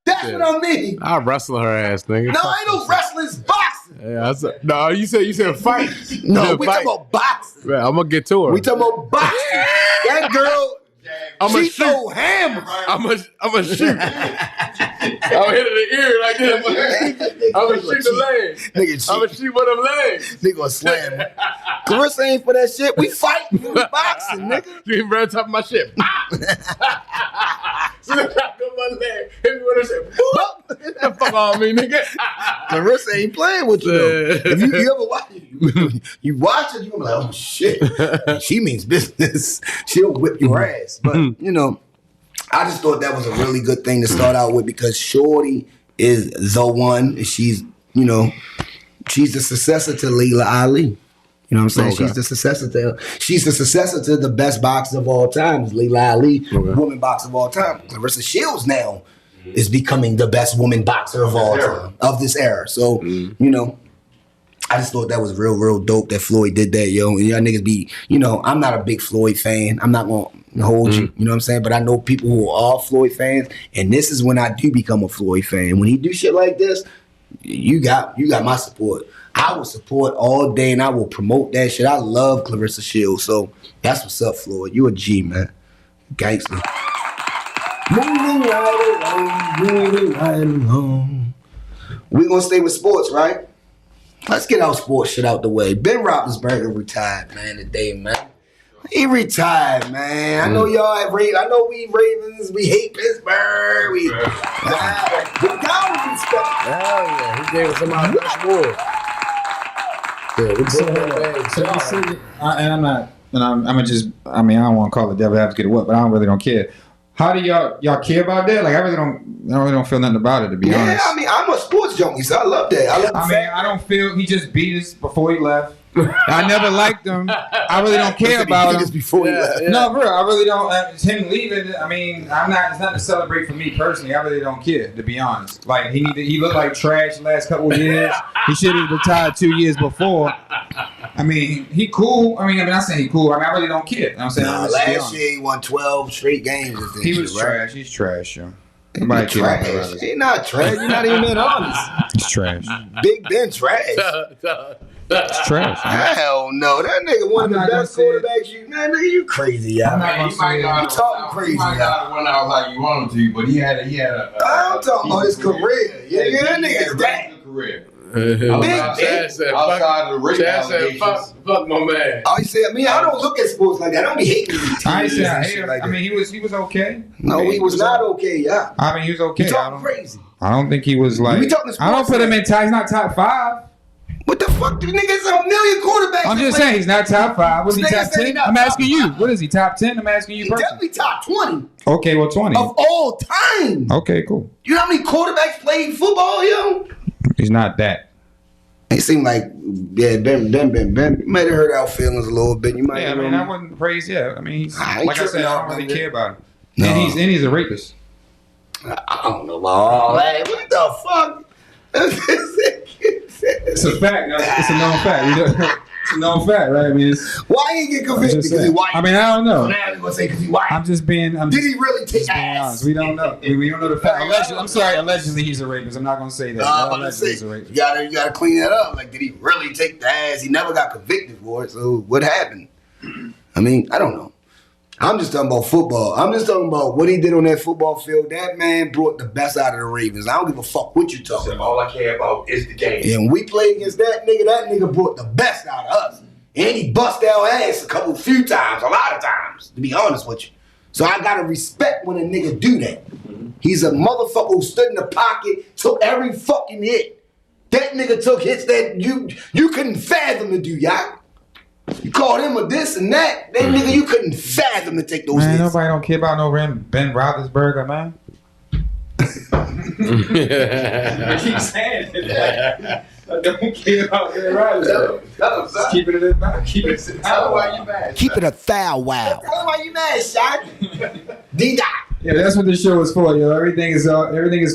That's what I mean. I'll wrestle her ass, nigga. No, ain't no wrestling's boxing. Yeah, no, you said fight. No, we talking about boxing. Man, I'm gonna get to her. We talking about boxing. That girl, she so hammered. I'm gonna shoot. I'm hitting the ear like this. I'm gonna shoot the leg. Nigga, I'm gonna shoot one of them legs. Nigga gonna slam her. Clarissa ain't for that shit. We fighting. We boxing, nigga. You ain't right on top of my shit. She look like my leg. Hit me with her shit. Get the fuck on me, nigga. Clarissa ain't playing with you though. If you ever watch it, you watch it, you gonna be like, oh shit. She means business. She'll whip your ass. But you know, I just thought that was a really good thing to start out with because Shorty is the one. She's, you know, she's the successor to Layla Ali. You know what I'm saying? Okay. She's the successor to the best boxer of all time, Layla Ali, woman boxer of all time. Clarissa Shields now is becoming the best woman boxer of all time, of this era. So, you know, I just thought that was real dope that Floyd did that, yo. And y'all niggas be, you know, I'm not a big Floyd fan. I'm not gonna hold you, you know what I'm saying? But I know people who are Floyd fans, and this is when I do become a Floyd fan. When he do shit like this, you got my support. I will support all day and I will promote that shit. I love Clarissa Shields. So that's what's up, Floyd. You a G, man. Gangster. Moving right along. We're gonna stay with sports, right? Let's get our sports shit out the way. Ben Roethlisberger retired, man, today, man. He retired, man. I know y'all have I know we Ravens, we hate Pittsburgh. We down with respect. Hell yeah, he gave us some of our best war. Yeah, I'm gonna just, I mean, I don't want to call it devil advocate or what, but I really don't care. How do y'all care about that? Like, I really don't feel nothing about it, to be honest. Yeah, I mean, I'm a sports junkie, so I love that. I don't feel he just beat us before he left. I never liked him. I really don't care about him. Before he left. No, bro, I really don't. It's him leaving. I mean, it's not to celebrate for me personally. I really don't care, to be honest. Like he looked like trash the last couple of years. He should have retired 2 years before. I mean, he cool. I mean, I'm not saying he cool. I mean, I really don't care. You know what I'm saying? Last year he won 12 straight games. He was trash. He's trash, yo. He's trash. He's not trash. You're not even being honest. He's trash. Big Ben trash. It's trash. Hell no. That nigga one of the best quarterbacks. Man, nigga, you crazy, y'all. He might not have went out like you want him to, but he had a I'm talking about his career. Yeah, that nigga's that. Career. Outside of the rape allegations. Fuck my man. Oh, you said, I mean, I don't look at sports like that. I don't be hating these I teams said, and hey, shit like I mean, that. he was okay. No, he was not okay, yeah. I mean, he was okay. You talking crazy. I don't think he was like. We talking I don't sports, put him man. in top. He's not top 5. What the fuck? The nigga's a million quarterbacks. I'm just saying he's not top 5. Was he This nigga top said he 10? not I'm top asking you. 5. What is he, top 10? I'm asking you He's personally. definitely top 20 Okay, well, 20. of all time. Okay, cool. You know how many quarterbacks played football, yo? He's not that. It seemed like, yeah, Ben. You might have hurt our feelings a little bit. You might. Yeah, I mean, I wouldn't praise. Yeah, I mean, he's I ain't like I said, tripping I out, don't really man. care about him. No. And he's a rapist. I don't know about all that. What the fuck? It's a fact. It's a known fact. It's a known fact, right? I mean, it's. Why he get I'm convicted? just Because he saying. white. I mean, I don't know. Now you gonna say because he white? I'm just being. Did he really take Just being ass? honest. We don't know. We don't know the fact. Allegedly, I'm sorry. Allegedly, he's a rapist. I'm not gonna say that. I'm gonna Allegedly, say he's a rapist. you gotta clean that up. Like, did he really take the ass? He never got convicted for it. So what happened? I mean, I don't know. I'm just talking about football. I'm just talking about what he did on that football field. That man brought the best out of the Ravens. I don't give a fuck what you talking about. All I care about is the game. And when we played against that nigga brought the best out of us. And he bust our ass a few times, a lot of times, to be honest with you. So I gotta respect when a nigga do that. He's a motherfucker who stood in the pocket, took every fucking hit. That nigga took hits that you couldn't fathom to do, y'all. You called him a this and that. That nigga you couldn't fathom to take those Man, hits. nobody don't care about no Ben Roethlisberger, man. I keep saying it. I don't care about Ben Roethlisberger. Just keep it in the keep it. Tell him why you mad. Keep it a foul wow. Tell him why you mad, shot. D-Dot. Yeah, that's what this show is for, yo. Everything is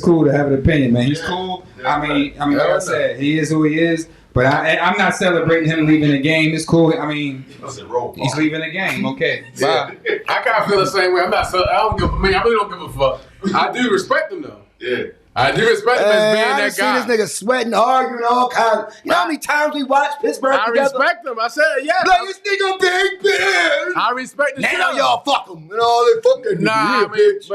cool to have an opinion, man. He's cool. I mean, like I said, he is who he is. But I'm not celebrating him leaving the game. It's cool. I mean, he's leaving the game. Okay, bye. I kind of feel the same way. I really don't give a fuck. I do respect him though. Yeah. I do respect him as being that guy. I seen this nigga sweating, arguing, all kinds. You know how many times we watched Pittsburgh together? I respect him. I said, yeah. Like, this nigga Big Ben. I respect the shit. Now y'all fuck him and all that fucking Nah, I mean, bitch.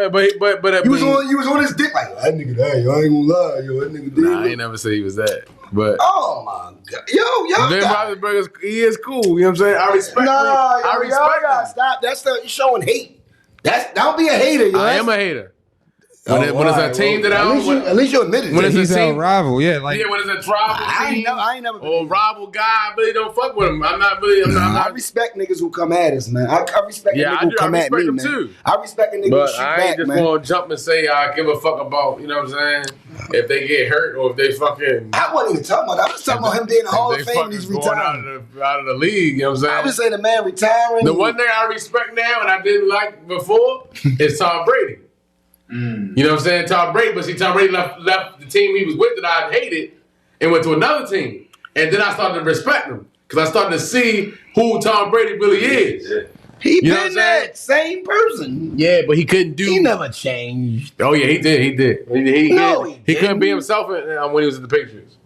You was on his dick like, that nigga that, yo, I ain't gonna lie, yo, that nigga did. Nah, I ain't never said he was that. But oh my god. Yo, Ben Roethlisberger, he is cool. You know what I'm saying? I respect him. I respect him. Stop. That's you showing hate. Don't be a hater, yo. I am a hater. When it's a team that I don't... At least you admit it. When it's a rival, yeah. Like, yeah, when it's a rival team I ain't never or rival guy, I really don't fuck with him. I respect niggas who come at us, man. I respect niggas who come at me, man. Too. I respect a nigga who shoot back, man. But I ain't just gonna jump and say I give a fuck about, you know what I'm saying? If they get hurt or if they fucking... I wasn't even talking about that. I was talking about him being in the Hall of Fame and he's retiring. Out of the league, you know what I'm saying? I would say the man retiring. The one thing I respect now and I didn't like before is Tom Brady. You know what I'm saying? Tom Brady, but see, Tom Brady left the team he was with that I hated and went to another team. And then I started to respect him because I started to see who Tom Brady really is. Yeah. He been that same person. Yeah, but he couldn't do... He never changed. Oh, yeah, he did. He couldn't be himself when he was in the Patriots.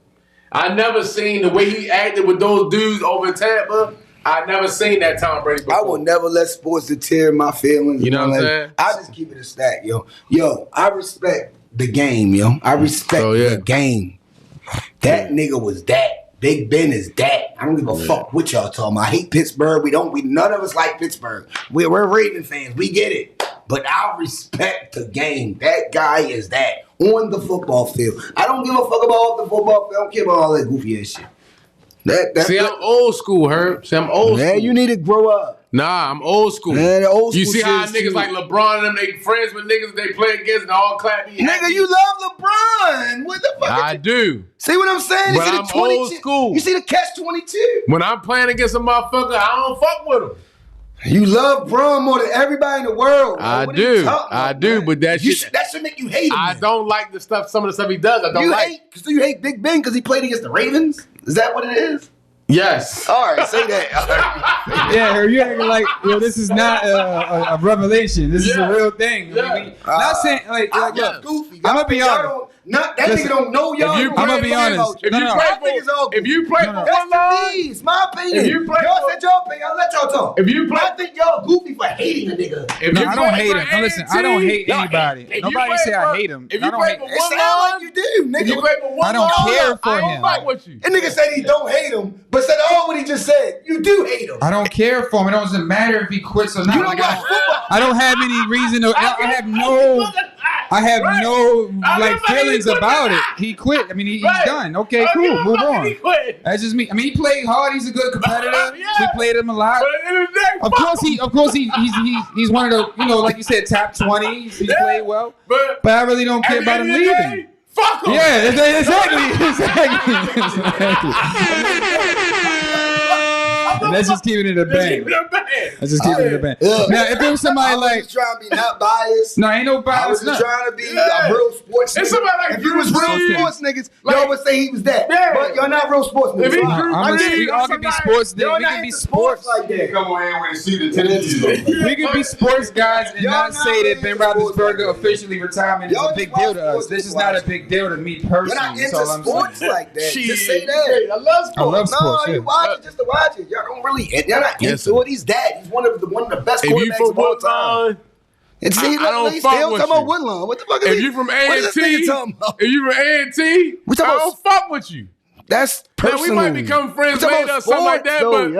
I never seen the way he acted with those dudes over in Tampa. I never seen that Tom Brady before. I will never let sports deter my feelings. You know what I'm saying? I just keep it a stack, yo. Yo, I respect the game, yo. I respect the game. That nigga was that. Big Ben is that. I don't give a fuck what y'all talking about. I hate Pittsburgh. None of us like Pittsburgh. We're Raven fans. We get it. But I respect the game. That guy is that on the football field. I don't give a fuck about off the football field. I don't care about all that goofy ass shit. I'm old school, Herb. I'm old school. Man, you need to grow up. Nah, I'm old school. Man, old school. You see how niggas like LeBron and them, they friends with niggas they play against and all clap. Nigga, you love LeBron. What the fuck? I do. See what I'm saying? But I'm old school. You see the catch-22? When I'm playing against a motherfucker, I don't fuck with him. You love Braun more than everybody in the world. I do, but that shit should make you hate him. I don't like some of the stuff he does. I don't like. You hate Big Ben because he played against the Ravens? Is that what it is? Yes. All right, say that. Yeah, you acting like this is not a revelation. This is a real thing. Yeah. Not saying like goofy. I'm gonna be honest. That nigga don't know y'all. I'm gonna be honest. If you play for one line, my opinion. Y'all said y'all opinion. I'll let y'all talk. I think y'all goofy for hating a nigga. I don't hate him. Now listen, I don't hate anybody. Nobody say I hate him. If you play for one line, you do, nigga. If you play for one I don't care for him. I don't fight with you. And nigga said he don't hate him, but said all what he just said. You do hate him. I don't care for him. It doesn't matter if he quits or not. You don't watch football. I don't have any reason to. I have no feelings about it. He quit. I mean, he's done. Okay, cool. Move on. That's just me. I mean, he played hard. He's a good competitor. We played him a lot. Of course, he's one of the, like you said, top 20. He played well. But I really don't care about him leaving. Fuck him. Yeah, exactly. And let's just keep it in the bank. Let's just keep it in the bank. Now, if there was somebody I was trying to be not biased. No, ain't no bias. I was just trying to be a real sports nigga. Somebody like if you was real sports niggas, y'all would say he was that. But y'all not real sports niggas. We all can be sports. We can be sports like that. Come on in when you see the tendencies. We can be sports guys and not say that Ben Roethlisberger officially retirement is a big deal to us. This is not a big deal to me personally. You're not into sports like that. Just say that. I love sports. I love sports. No, you watch it just to watch it. Y'all don't really. You're not into it. He's that. He's one of the best quarterbacks of all time. And see, I don't he's fuck still with talking you. about Woodlawn. What the fuck is If you from A&T, I don't fuck with you. That's personal. Man, we might become friends later or something like that, but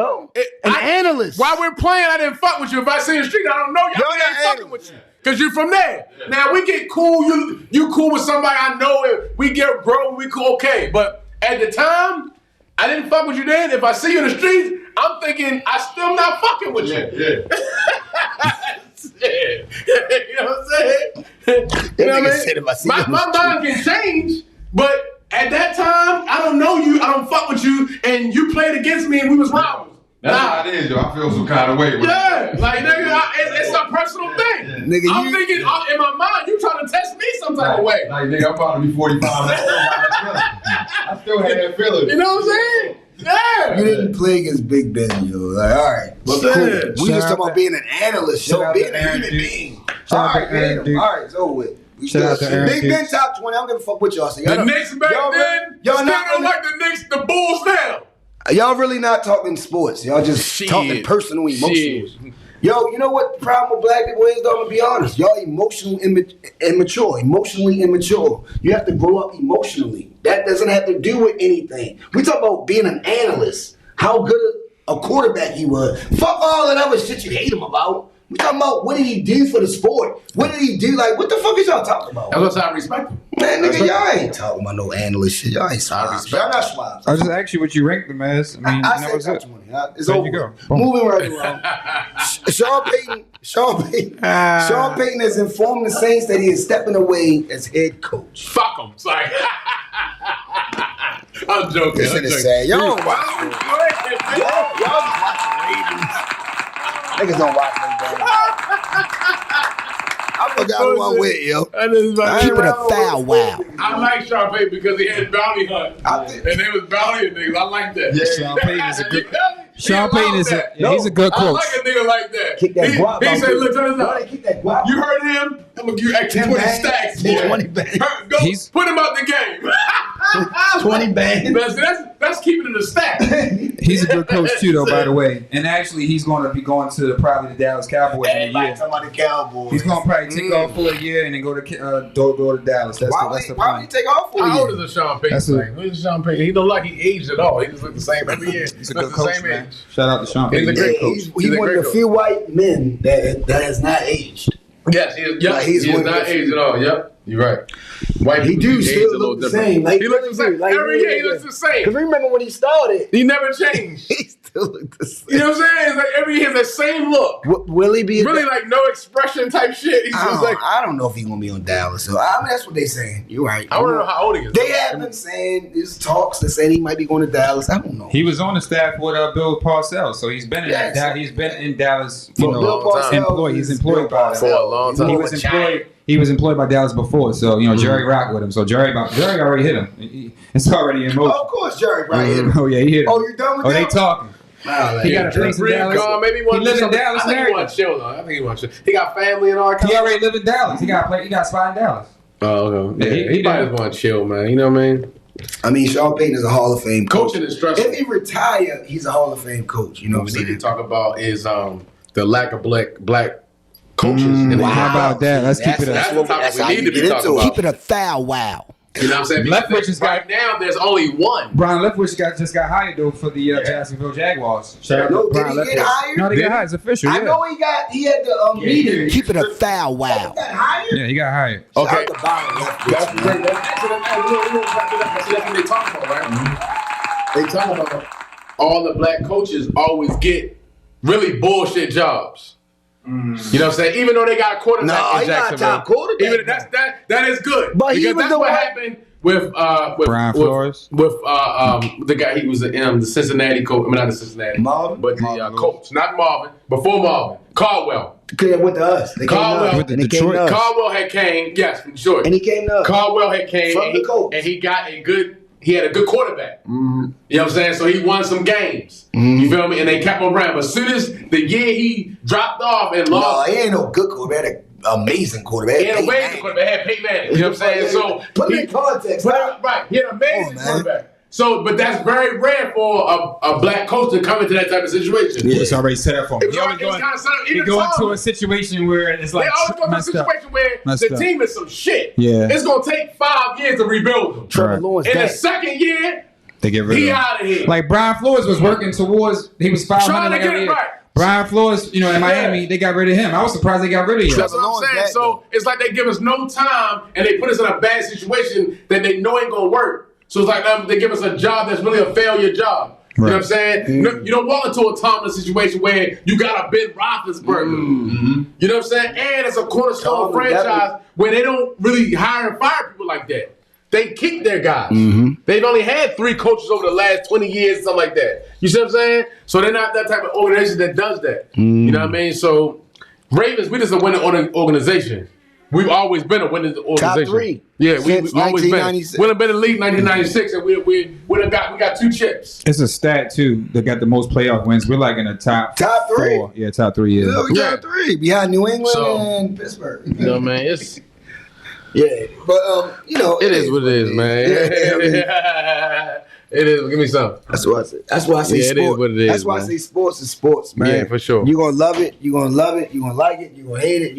an analyst. While we're playing, I didn't fuck with you. If I see you in the street, I don't know y'all. I ain't fucking with you. Cause you're from there. Now we get cool. You cool with somebody I know. And we get grow. We cool. Okay, but at the time, I didn't fuck with you then. If I see you in the streets, I'm thinking I still not fucking with you. You know what I'm saying? You know what I mean? My mind can change, but at that time, I don't know you, I don't fuck with you, and you played against me and we was rivals. That's how it is, yo. I feel some kind of way. Yeah, like nigga, it's a personal thing. Nigga, I'm thinking in my mind, you trying to test me some type of way. Like, nigga, I'm about to be 45. I still had that feeling. You know what I'm saying? Yeah. You didn't play against Big Ben, yo. Like, all right. But cool. We just talking about being an analyst, yo. Being a human being. All right, man. All right, it's over with. Shout out to Aaron Big Ben top 20. I don't give a fuck what y'all say. The Knicks back then, y'all still not don't like the Knicks, the Bulls now. Y'all really not talking sports. Y'all just talking personal, emotional. Yo, you know what the problem with black people is, though? I'm going to be honest. Y'all emotionally immature. You have to grow up emotionally. That doesn't have to do with anything. We talk about being an analyst, how good a quarterback he was. Fuck all that other shit you hate him about. We talking about what did he do for the sport? What did he do? Like, what the fuck is y'all talking about? That's what I respect him. Man, nigga, y'all ain't talking about no analyst shit. Y'all ain't swabs. Y'all not swabs. I just asked you what you ranked them as. I mean, I that said was top it. 20. It's There over. you go. Moving right along. Sean Payton has informed the Saints that he is stepping away as head coach. Fuck him. Sorry. I'm joking. This shit is sad. Y'all don't watch Ravens. Y'all just watch the Ravens. Niggas don't watch no damn. I forgot who I'm with, yo. Keep it a foul wow. I like Sean Payton because he had bounty hunt. And they was bounty niggas. I like that. Yeah. Sean Payton is a good. He Sean Payton allowed is that. he's a good I coach. like a nigga like that. Kick that guap He out said, there. look, turn this Why up. they keep that guap? You heard him? I'm going to give you extra 20 bands. stacks. Yeah, boy. 20 bands. Go, He's- put him out the game. 20 bands. That's keeping it a stack. He's a good coach too, though. By the way, and actually, he's going to be going to probably the Dallas Cowboys in a Everybody year. talking about the Cowboys. He's going to probably take off for a year and then go to Dallas. That's Why the would he plan. take off for How you? old is a Sean Payton? That's a- thing? Who's Sean Payton? He don't look like he aged at all. He just look the same every year. He's a Looks good the coach, same man. age. Shout out to Sean He's a Payton. great Yeah, coach. he's He's a one of great the coach. few white men that has not aged. Yes, he is. Yep, Like, he he's is one of not the- aged at all. Yep, you're right. White He people do age still a little look the different. same. Like, He looks the same. like, Every year he looks the same. Because remember when he started, He never changed. he still looked the same. You know what I'm saying? It's like every year the same look. Will he be? Really like no expression type shit. He's just like, I don't know if he's gonna be on Dallas. So I mean, that's what they saying. You're right. I want to know how old he is. They have been saying there's talks that saying he might be going to Dallas. I don't know. He was on the staff with Bill Parcells, so he's been in Yes. He's been in Dallas. For Bill Parcells employed. He's employed by For a long time. He was employed. He was employed by Dallas before, so Jerry rocked with him. So Jerry already hit him. It's already in motion. Oh, of course, Jerry right here. Oh yeah, he hit him. Oh, you done with Oh, that? they talking. Wow, He got a place in Dallas. Maybe He lives in Dallas, I think he married. wants to chill though. I think he wants to. He got family and all that. He already lived in Dallas. He got a spot in Dallas. Oh, okay. Yeah, He he might did. just want to chill, man. You know what I mean? I mean, Sean Payton is a Hall of Fame coach. Coaching is stressful. If he retire, he's a Hall of Fame coach. You know what What we I'm need to saying? talk about is the lack of black coaches. in the Wow. game. How about that? Let's keep it That's up. the topic we need to be talking about. Keep it a foul wow. You know what I'm saying? Leftwich Because has right now, there's only one. Brian Leftwich just got hired though for the Jacksonville Jaguars. Shout out No, to did Brian he get Leftwich. hired? No, they got hired. It's official. I Yeah. know he had the meeting. Keep it a foul wow. He got hired? Yeah, he got hired. Okay. Shout out to Brian Leftwich, That's man. great. That's what they talk about, right? They talk about all the black coaches always get really bullshit jobs. You know what I'm saying? Even though they got a quarterback No, in he not a Jacksonville, top quarterback. even that is good. But he because was that's the what one- happened with Brian Flores? with the guy he was the Cincinnati coach. I mean, not the Cincinnati, Marvin? but the coach, not Marvin, before Marvin, Caldwell. Because they went to us. They came Caldwell to us. with And he came Detroit. to us. Caldwell had came, yes, from Detroit. And he came to us. Caldwell had came From and the coach. he got he had a good quarterback. Mm-hmm. You know what I'm saying? So he won some games. You feel me? And they kept him around. But as soon as the year he dropped off and No, lost, he ain't no good quarterback. He had an amazing quarterback. he had a Peyton amazing Manning. quarterback. He had Peyton Manning. You know what I'm saying? So Put it he- in context. right. He had an amazing man. quarterback. So, but that's very rare for a black coach to come into that type of situation. It's already set up for him. It was already kind of set up. He Even go into Tom- a situation where it's like They always go to a messed up. situation where Messed the up. team is some shit. Yeah. It's going to take 5 years to rebuild them. Trevor Right. Lawrence In the back. second year, They get rid he of him. out of here. Like Brian Flores was working towards. He was 500 Trying to like get every it year. right. Brian Flores, in Miami, they got rid of him. I was surprised they got rid of him. That's what I'm Lawrence saying. back, So it's like they give us no time and they put us in a bad situation that they know ain't gonna work. So it's like they give us a job that's really a failure job. You know what I'm saying? You don't walk into a Tomlin situation where you got a Ben Roethlisberger. You know what I'm saying? And it's a cornerstone franchise where they don't really hire and fire people like that. They keep their guys. They've only had 3 coaches over the last 20 years, something like that. You see what I'm saying? So they're not that type of organization that does that. You know what I mean? So Ravens, we just a winning organization. We've always been a winning organization. Top 3. Yeah, we've always been. 1996. We've been in the league 1996, and we got 2 chips. It's a stat too. They got the most playoff wins. We're like in the top 3. 4. Yeah, top 3. Yeah. Yeah, we got 3 behind New England So, and Pittsburgh. You know what I mean? It's but you know, it is what it is, man. Yeah, I mean, it is. Give me some. That's what I say. That's why I say Yeah, it is sports. what it is, That's why man. I say sports is sports, man. Yeah, for sure. You're gonna love it. You're gonna love it. You're gonna like it. You're gonna hate it.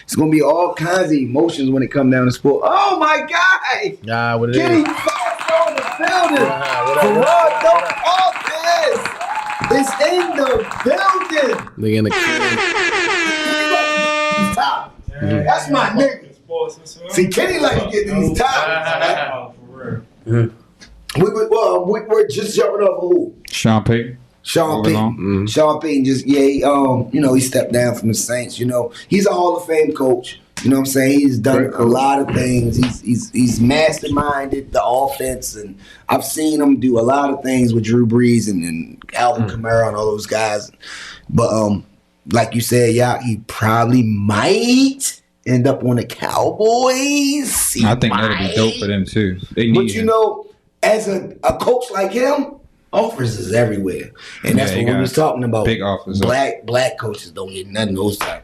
It's gonna be all kinds of emotions when it comes down to sport. Oh my God! Nah, what it Kenny is. Foster in the building. What up? Gerard, don't office. It's in the building. They in the He's top. That's my nigga. See, Kenny like to get these topics. We're just jumping off of who? Sean Payton. Sean Payton. Sean Payton he stepped down from the Saints. You know, he's a Hall of Fame coach. You know what I'm saying? He's done a lot of things. He's masterminded the offense, and I've seen him do a lot of things with Drew Brees and Alvin Kamara and all those guys. But like you said, he probably might end up on the Cowboys. I think that'd be dope for them too. They need him. As a coach like him, offers is everywhere, and that's what we was talking about. Big offers. Black coaches don't get none of those type.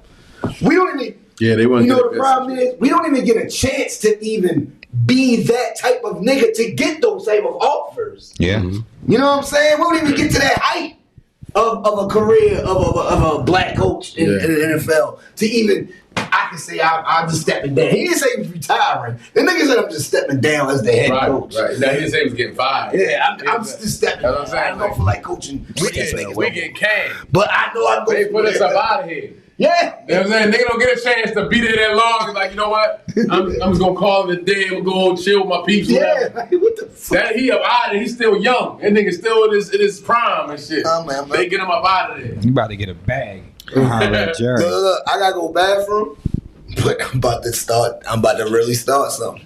We don't even. Yeah, they want. You know the problem is we don't even get a chance to even be that type of nigga to get those type of offers. Yeah. You know what I'm saying? We don't even get to that height of a career of a black coach in the NFL to even. I can say I'm just stepping down. He didn't say he was retiring. The nigga said I'm just stepping down as the head coach. Right. Now he didn't say he was getting fired. Yeah, I'm just stepping down. That's what I'm saying. I don't feel like coaching. We get canned. But I know I'm going They put us up out of here. Yeah. You know what I'm saying? Nigga don't get a chance to be there that long. It's like, you know what? I'm just going to call it a day. We'll go chill with my peeps. Yeah. Like, what the fuck? That he up out of there. He's still young. That nigga still in his prime and shit. Man. They get him up out of there. You about to get a bag. Jerry. Look, I gotta go bathroom, but I'm about to really start something.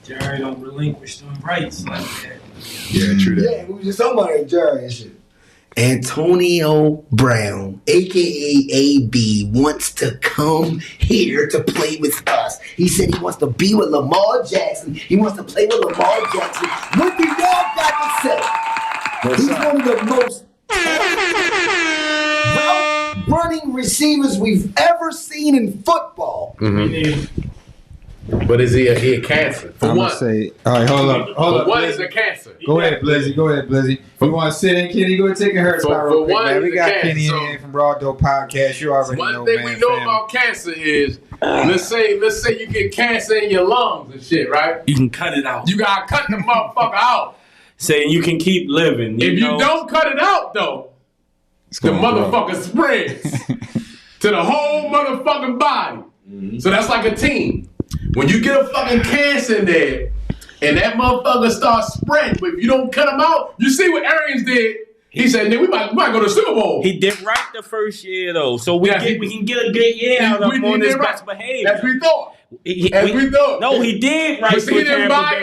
Jerry don't relinquish them rights like that. Yeah, true that. Yeah, we were just talking about that Jerry and shit. Antonio Brown, aka AB, wants to come here to play with us. He said he wants to be with Lamar Jackson. He wants to play with Lamar Jackson. What do y'all got to say? He's one of the most route-running receivers we've ever seen in football. But is he a cancer? For I'm one. gonna say, all right, hold up. What is a cancer? Go ahead, Blizzy. You want to sit in, Kenny? Go ahead, take a hurt spot real quick, man. We got Kenny in here from Raw Dope Podcast. You already know, man. One thing we know about cancer is, let's say you get cancer in your lungs and shit, right? You can cut it out. You gotta cut the motherfucker out. Saying you can keep living. If you don't cut it out, though, the motherfucker spreads to the whole motherfucking body. So that's like a team. When you get a fucking cancer in there, and that motherfucker starts spreading, but if you don't cut him out, you see what Arians did. He said, "Nigga, we might go to the Super Bowl." He did right the first year though, so we can get a good year out of him on his best behavior. As we thought. We thought. No, he did right. But he didn't buy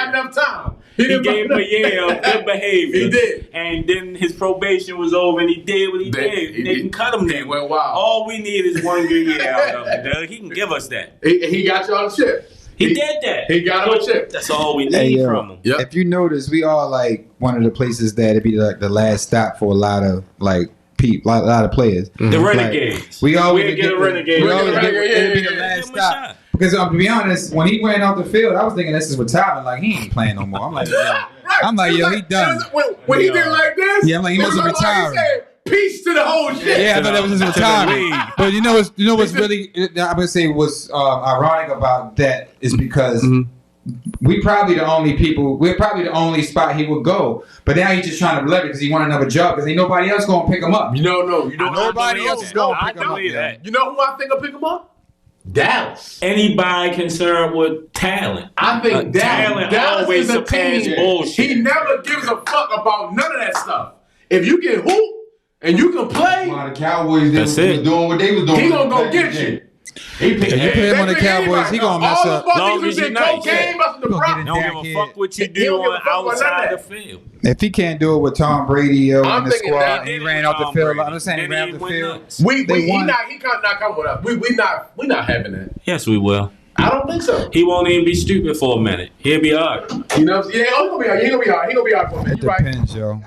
enough time. He gave him a year of good behavior. He did. And then his probation was over and he did what he did. He didn't cut him there. Went wild. All we need is one good year out of him, Doug. He can give us that. He got you on the chip. He did that. He got him a chip. That's all we need from him. Yep. If you notice, we are like one of the places that it'd be like the last stop for a lot of like people, a lot of players. The Renegades. Like, we always get a Renegade. We always get the last stop. Because to be honest, when he went off the field, I was thinking this is retirement. Like he ain't playing no more. I'm like, yo, he done. When he did like this, yeah, I'm like, he must have retired. Peace to the whole shit. Yeah, I thought that was his retirement. But you know what's really I would say was ironic about that is because we're probably the only spot he would go. But now he's just trying to leverage because he want another job because ain't nobody else gonna pick him up. You don't know. Nobody else is gonna pick him up. You know who I think will pick him up? Dallas. Anybody concerned with talent? I think talent Dallas always is a surpass team. bullshit. He never gives a fuck about none of that stuff. If you can hoop and you can play, While the Cowboys That's was it. doing what they was doing. he gonna go back get in the day. you. He If you put him on the Cowboys, he gonna mess up. Long as you nice. Cocaine, busting the Gonna rock. get Don't give a Dak fuck what you He do don't give a on fuck about none outside the of that. field. If he can't do it with Tom Brady I'm in the thinking squad, that and he did it ran with off the Tom field. Brady. I'm saying he Then ran he off the went field. nuts. He won. not coming with us. We not having that. Yes, we will. I don't think so. He won't even be stupid for a minute. He'll be all right. You know, yeah, he gonna be out. He gonna be out. He gonna be out for a minute. It You right. depends, yo.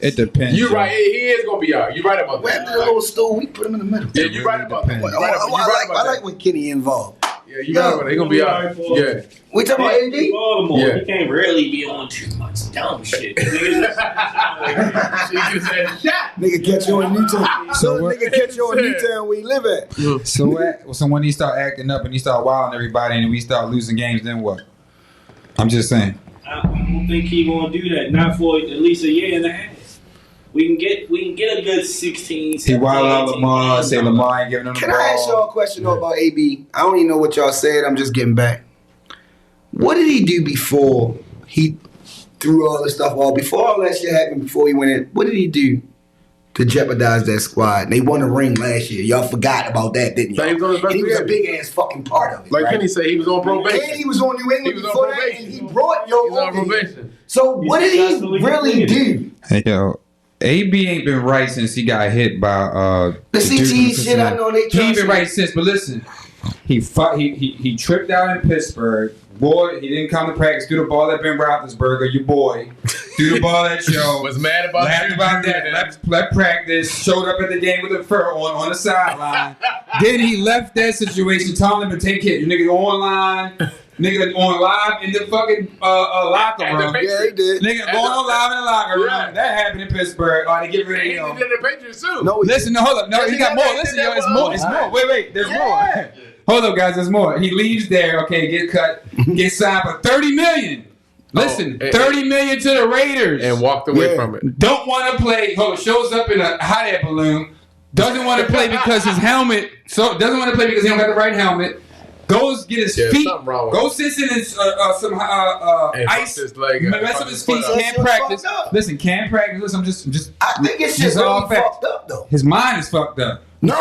It depends. You yo. right. He is gonna be out. You right about Where that. the little stool, we put him in the middle. Yeah, you right about that. You depends. right about- you right I about like that. when Kenny involved. Yeah, you right about that. He gonna be out. Yeah. We talking about AD? Baltimore, Yeah. he can't really be on too much dumb shit. She just had a shot. Nigga catch you in Newtown. So what- Nigga catch you in Newtown where you live at. So when he start acting up and he start wilding everybody and we start losing games, then what? I'm just saying. I don't think he gonna do that. Not for at least a year and a half. We can get a good 16. He 17, wild out 18 Lamar, games say out of Lamar ain't giving him the Can I ask y'all ball. a question though about AB? I don't even know what y'all said. I'm just getting back. What did he do before he threw all this stuff off? Before all that shit happened, before he went in, what did he do to jeopardize that squad? And they won a ring last year. Y'all forgot about that, didn't Like, he was on his y'all? And he was a best big ass fucking part of it. Like right? Kenny said, he was on probation. And he was on New England He was on before that, probation. and he brought yo He was on over here. probation. So what did he successfully really completed. do? Hey, yo, AB ain't been right since he got hit by The dude from CTE shit, I Cincinnati. know they He trying ain't been to- right since, but listen, he tripped out in Pittsburgh. Boy, he didn't come to practice. Threw the ball at Ben Roethlisberger, your boy. Threw the ball at Joe. Was mad about Laughed about that. Left practice. Showed up at the game with a fur on the sideline. Then he left that situation. Telling him to take it. You nigga online. Nigga on live in the fucking locker room. Yeah, he did. Nigga going on live in the locker room. Yeah. That happened in Pittsburgh. Oh, they get rid of He him. did the Patriots too. No, he Listen, no, hold up. No, he got more. Listen, yo, it's more. It's more. Wait, there's more. Hold up, guys, there's more. He leaves there, okay, get cut, get signed for $30 million. Listen, $30 million to the Raiders. And walked away from it. Don't want to play. Shows up in a hot air balloon. Doesn't want to play because his helmet. Doesn't want to play because he don't got the right helmet. Goes get his Yeah, feet. something wrong with Goes sits in his some And ice. fucked his leg up. Mess up Fucked his his feet. foot up. Can't That's practice. fucked up. Listen, can't practice. Listen, I'm just. I think his shit Just all really facts. fucked up though. His mind is fucked up. No,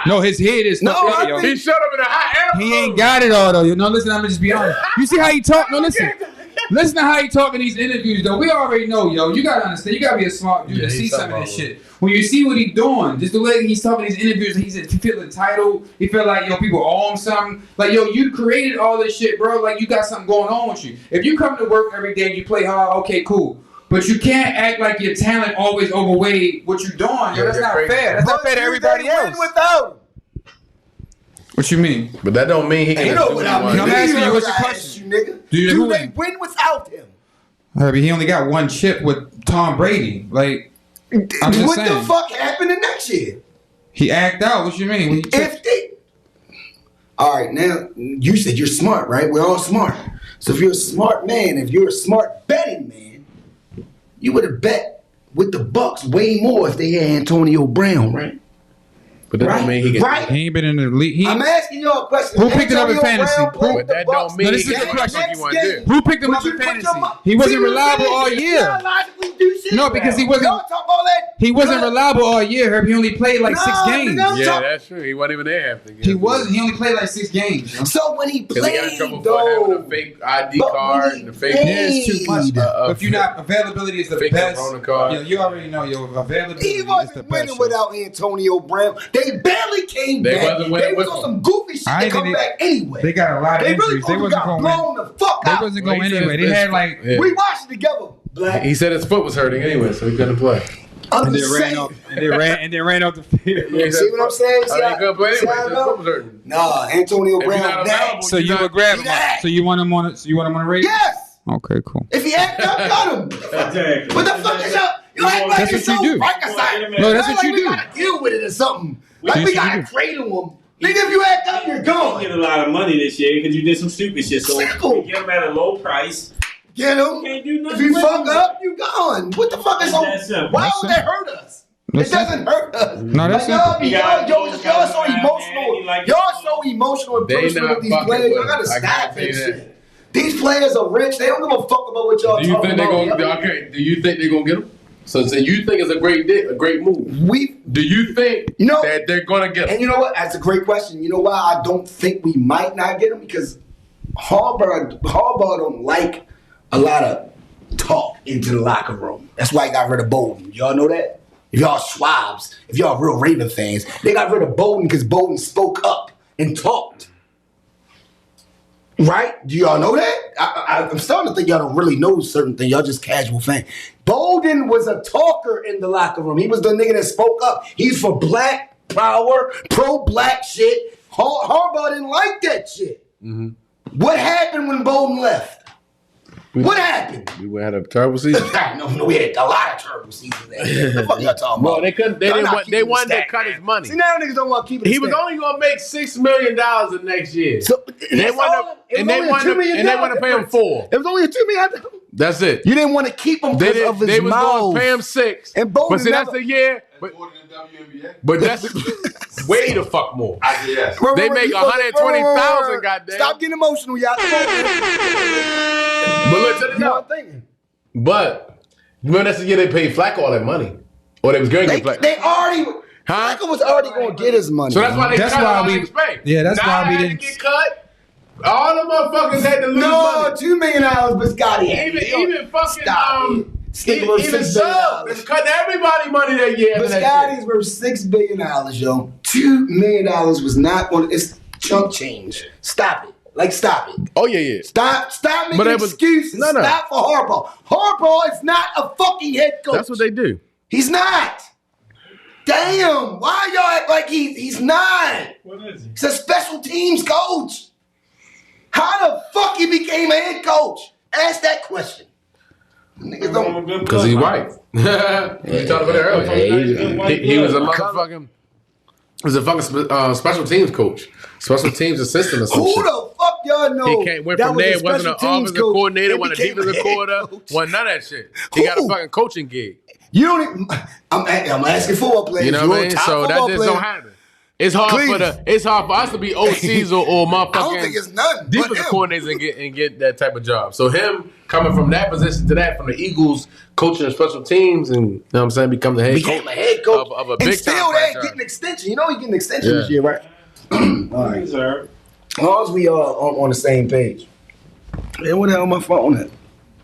No, his head is No, fucked up, I yo. think- He shut up in a hot air He balloon. ain't got it all though. You know, listen, I'm gonna just be honest. You see how he talk? No, listen to how he talk in these interviews though. We already know, yo. You gotta understand. You gotta be a smart dude Yeah, to see he's some of talking this about shit. When you see what he's doing, just the way he's talking in these interviews, he feel entitled. He feel like yo, people owe him something. Like yo, you created all this shit, bro. Like you got something going on with you. If you come to work every day and you play hard, okay, cool. But you can't act like your talent always overweigh what you're doing. Yo, that's you're not crazy. fair. That's not fair to everybody They else. win without him. What you mean? But that don't mean he can Ain't no do what he without wants. him. I'm asking you, what's your I question? asked you, nigga. Do Do who they win? win without him? Herbie, he only got one chip with Tom Brady. Like, I'm just What saying. the fuck happened the next year? He act out. What you mean? When he If they, all right, now you said you're smart, right? We're all smart. So if you're a smart man, if you're a smart betting man, you would have bet with the Bucks way more if they had Antonio Brown, right? But that don't mean he can. Right? He ain't been in the league. I'm asking y'all a question. Who picked it up in Antonio fantasy? Brown played But with the that Bucks. don't mean No, this he is can the do question. what he want to do. Who picked him Would up you in put fantasy? your mo- He wasn't See what I'm reliable saying? all You year. gotta logically do shit No, now. because he wasn't- Y'all talk all that. He wasn't Good. reliable all year, Herb. He only played like 6 No, games. nigga. Yeah, Talk- that's true. He wasn't even there half the game. He wasn't. He only played like 6 games. yo. So when he Because he got in played, trouble for having though, a fake ID But card when he and the fake. played- Yeah, it's too much. Uh, But if you're not, availability is the fake best. Corona card. You already know your availability he is the wasn't best. winning yo. without Antonio Brown. They barely came They back. wasn't winning They was with on him. some goofy shit I to ain't come think back anyway. They got a lot of They really injuries. They got wasn't going to blown the fuck They out. wasn't Well, going he said anyway. They his had best- like. Yeah. We watched it together, Black. He said his foot was hurting anyway, so he couldn't play. I'm And just then ran saying. off. And then ran off the field. Yeah, he See said- what I'm saying? I mean, he couldn't play See anyway. how I His know? foot was hurting. Nah, Antonio If you're Brown not back. available, So you would grab him. He So you want him on it? So you want him on the Raiders? Yes. Okay, cool. If he act up, got him. Exactly. What the fuck is up? You act like That's it's what so you do. Frankenstein. No, that's Act what like you we do. gotta deal with it or something. Like That's we what you gotta do. cradle him. Nigga, if you act up, you're You gone. get a lot of money this year because you did some stupid shit. So Simple. you get them at a low price. Get You him. can't do If nothing. you with fuck them. up, you gone. What the fuck is That's on? that simple. Why That's would that hurt us? That's It doesn't hurt us. No, that's like, y'all, simple. y'all so emotional. Like Y'all so emotional and They personal not with these fucking players. with Y'all gotta them. I stop that guarantee that. shit. These players are rich. They don't give a fuck about what y'all Do you talking think they're about. gonna? Okay. Do you think they're gonna get him? So you think it's a great move? Do you think that they're gonna get him? And you know what? That's a great question. You know why I don't think we might not get him? Because Harbaugh don't like a lot of talk into the locker room. That's why he got rid of Bolden. Y'all know that? If y'all Schwabs, if y'all real Raven fans, they got rid of Bolden because Bolden spoke up and talked. Right? Do y'all know that? I'm starting to think y'all don't really know certain things. Y'all just casual fans. Bolden was a talker in the locker room. He was the nigga that spoke up. He's for black power, pro-black shit. Harbaugh didn't like that shit. Mm-hmm. What happened when Bolden left? What happened? We had a terrible season. No, we had a lot of terrible seasons. What the fuck y'all talking Well, about? they couldn't. They Y'all didn't not want. They keeping the wanted to stack, cut man. his money. See, now niggas don't want to keep it. He was only gonna make $6 million the next year. So they wanted to pay him $4 million. It was only a $2 million. That's it. You didn't want to keep him because of his They was mouth. going to pay him $6 And Bolden but see, that's never- a year. But that's way the fuck more. They make 120,000. Goddamn. Stop getting emotional, y'all. Come on, man. But look, check this out. But remember that's the year they paid Flacco all that money, or they was going to get Flacco. They already. Flacco was already going to get his money. So that's why they cut all his pay. Yeah, that's Now why we had didn't to get cut. All the motherfuckers had to lose No, money. $2 million, Biscotti. Even fucking Stick worth even $6 so, billion. they cut everybody money that year. after that Biscotti's worth $6 billion, yo. $2 million was not on. It's chunk change. Stop it. Stop it. Oh yeah. Stop making But it was- excuses. No. Stop for Harbaugh. Harbaugh is not a fucking head coach. That's what they do. He's not. Damn. Why y'all act like he's not? What is he? He's a special teams coach. How the fuck he became a head coach? Ask that question. Niggas don't. Because he's white. We talked about that earlier. He was a motherfucking. He was a fucking special teams coach, special teams assistant or some Who shit. the fuck y'all know? He went that from was a there, wasn't an special teams offensive coach coordinator, and wasn't a became defensive head coordinator, coach? wasn't none of that shit. He got a Who? fucking coaching gig. You don't even, I'm asking football players. You know what I mean? Top So that football just player. don't happen. It's hard Cleveland. it's hard for us to be OCs or motherfucking. I don't think it's none but defensive him. coordinators and get that type of job. So him coming from that position to that, from the Eagles coaching special teams, and you know what I'm saying, become the head Became coach a head coach of a and big still time there franchise. getting an extension. You know he getting an extension this Yeah. year, right? All right. Sir. As long as we are on the same page. Hey, what the hell my phone at?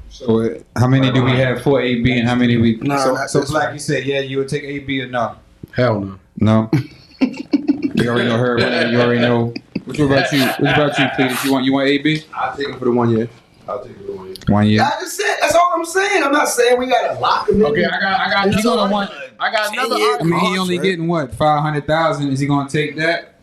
So how many do we have for AB and how many we? Nah, so not so this Black, one. you said you would take AB or no? Hell no. No. You already know her. You already know. What about you? What about you, Cletus? You want AB? I'll take him for the 1 year. I'll take it for the 1 year. 1 year. I just said that's all I'm saying. I'm not saying we gotta lock him in. Okay, I got He's another gonna one. I got another 10 year I mean, he only contract. getting what, 500,000? Is he gonna take that?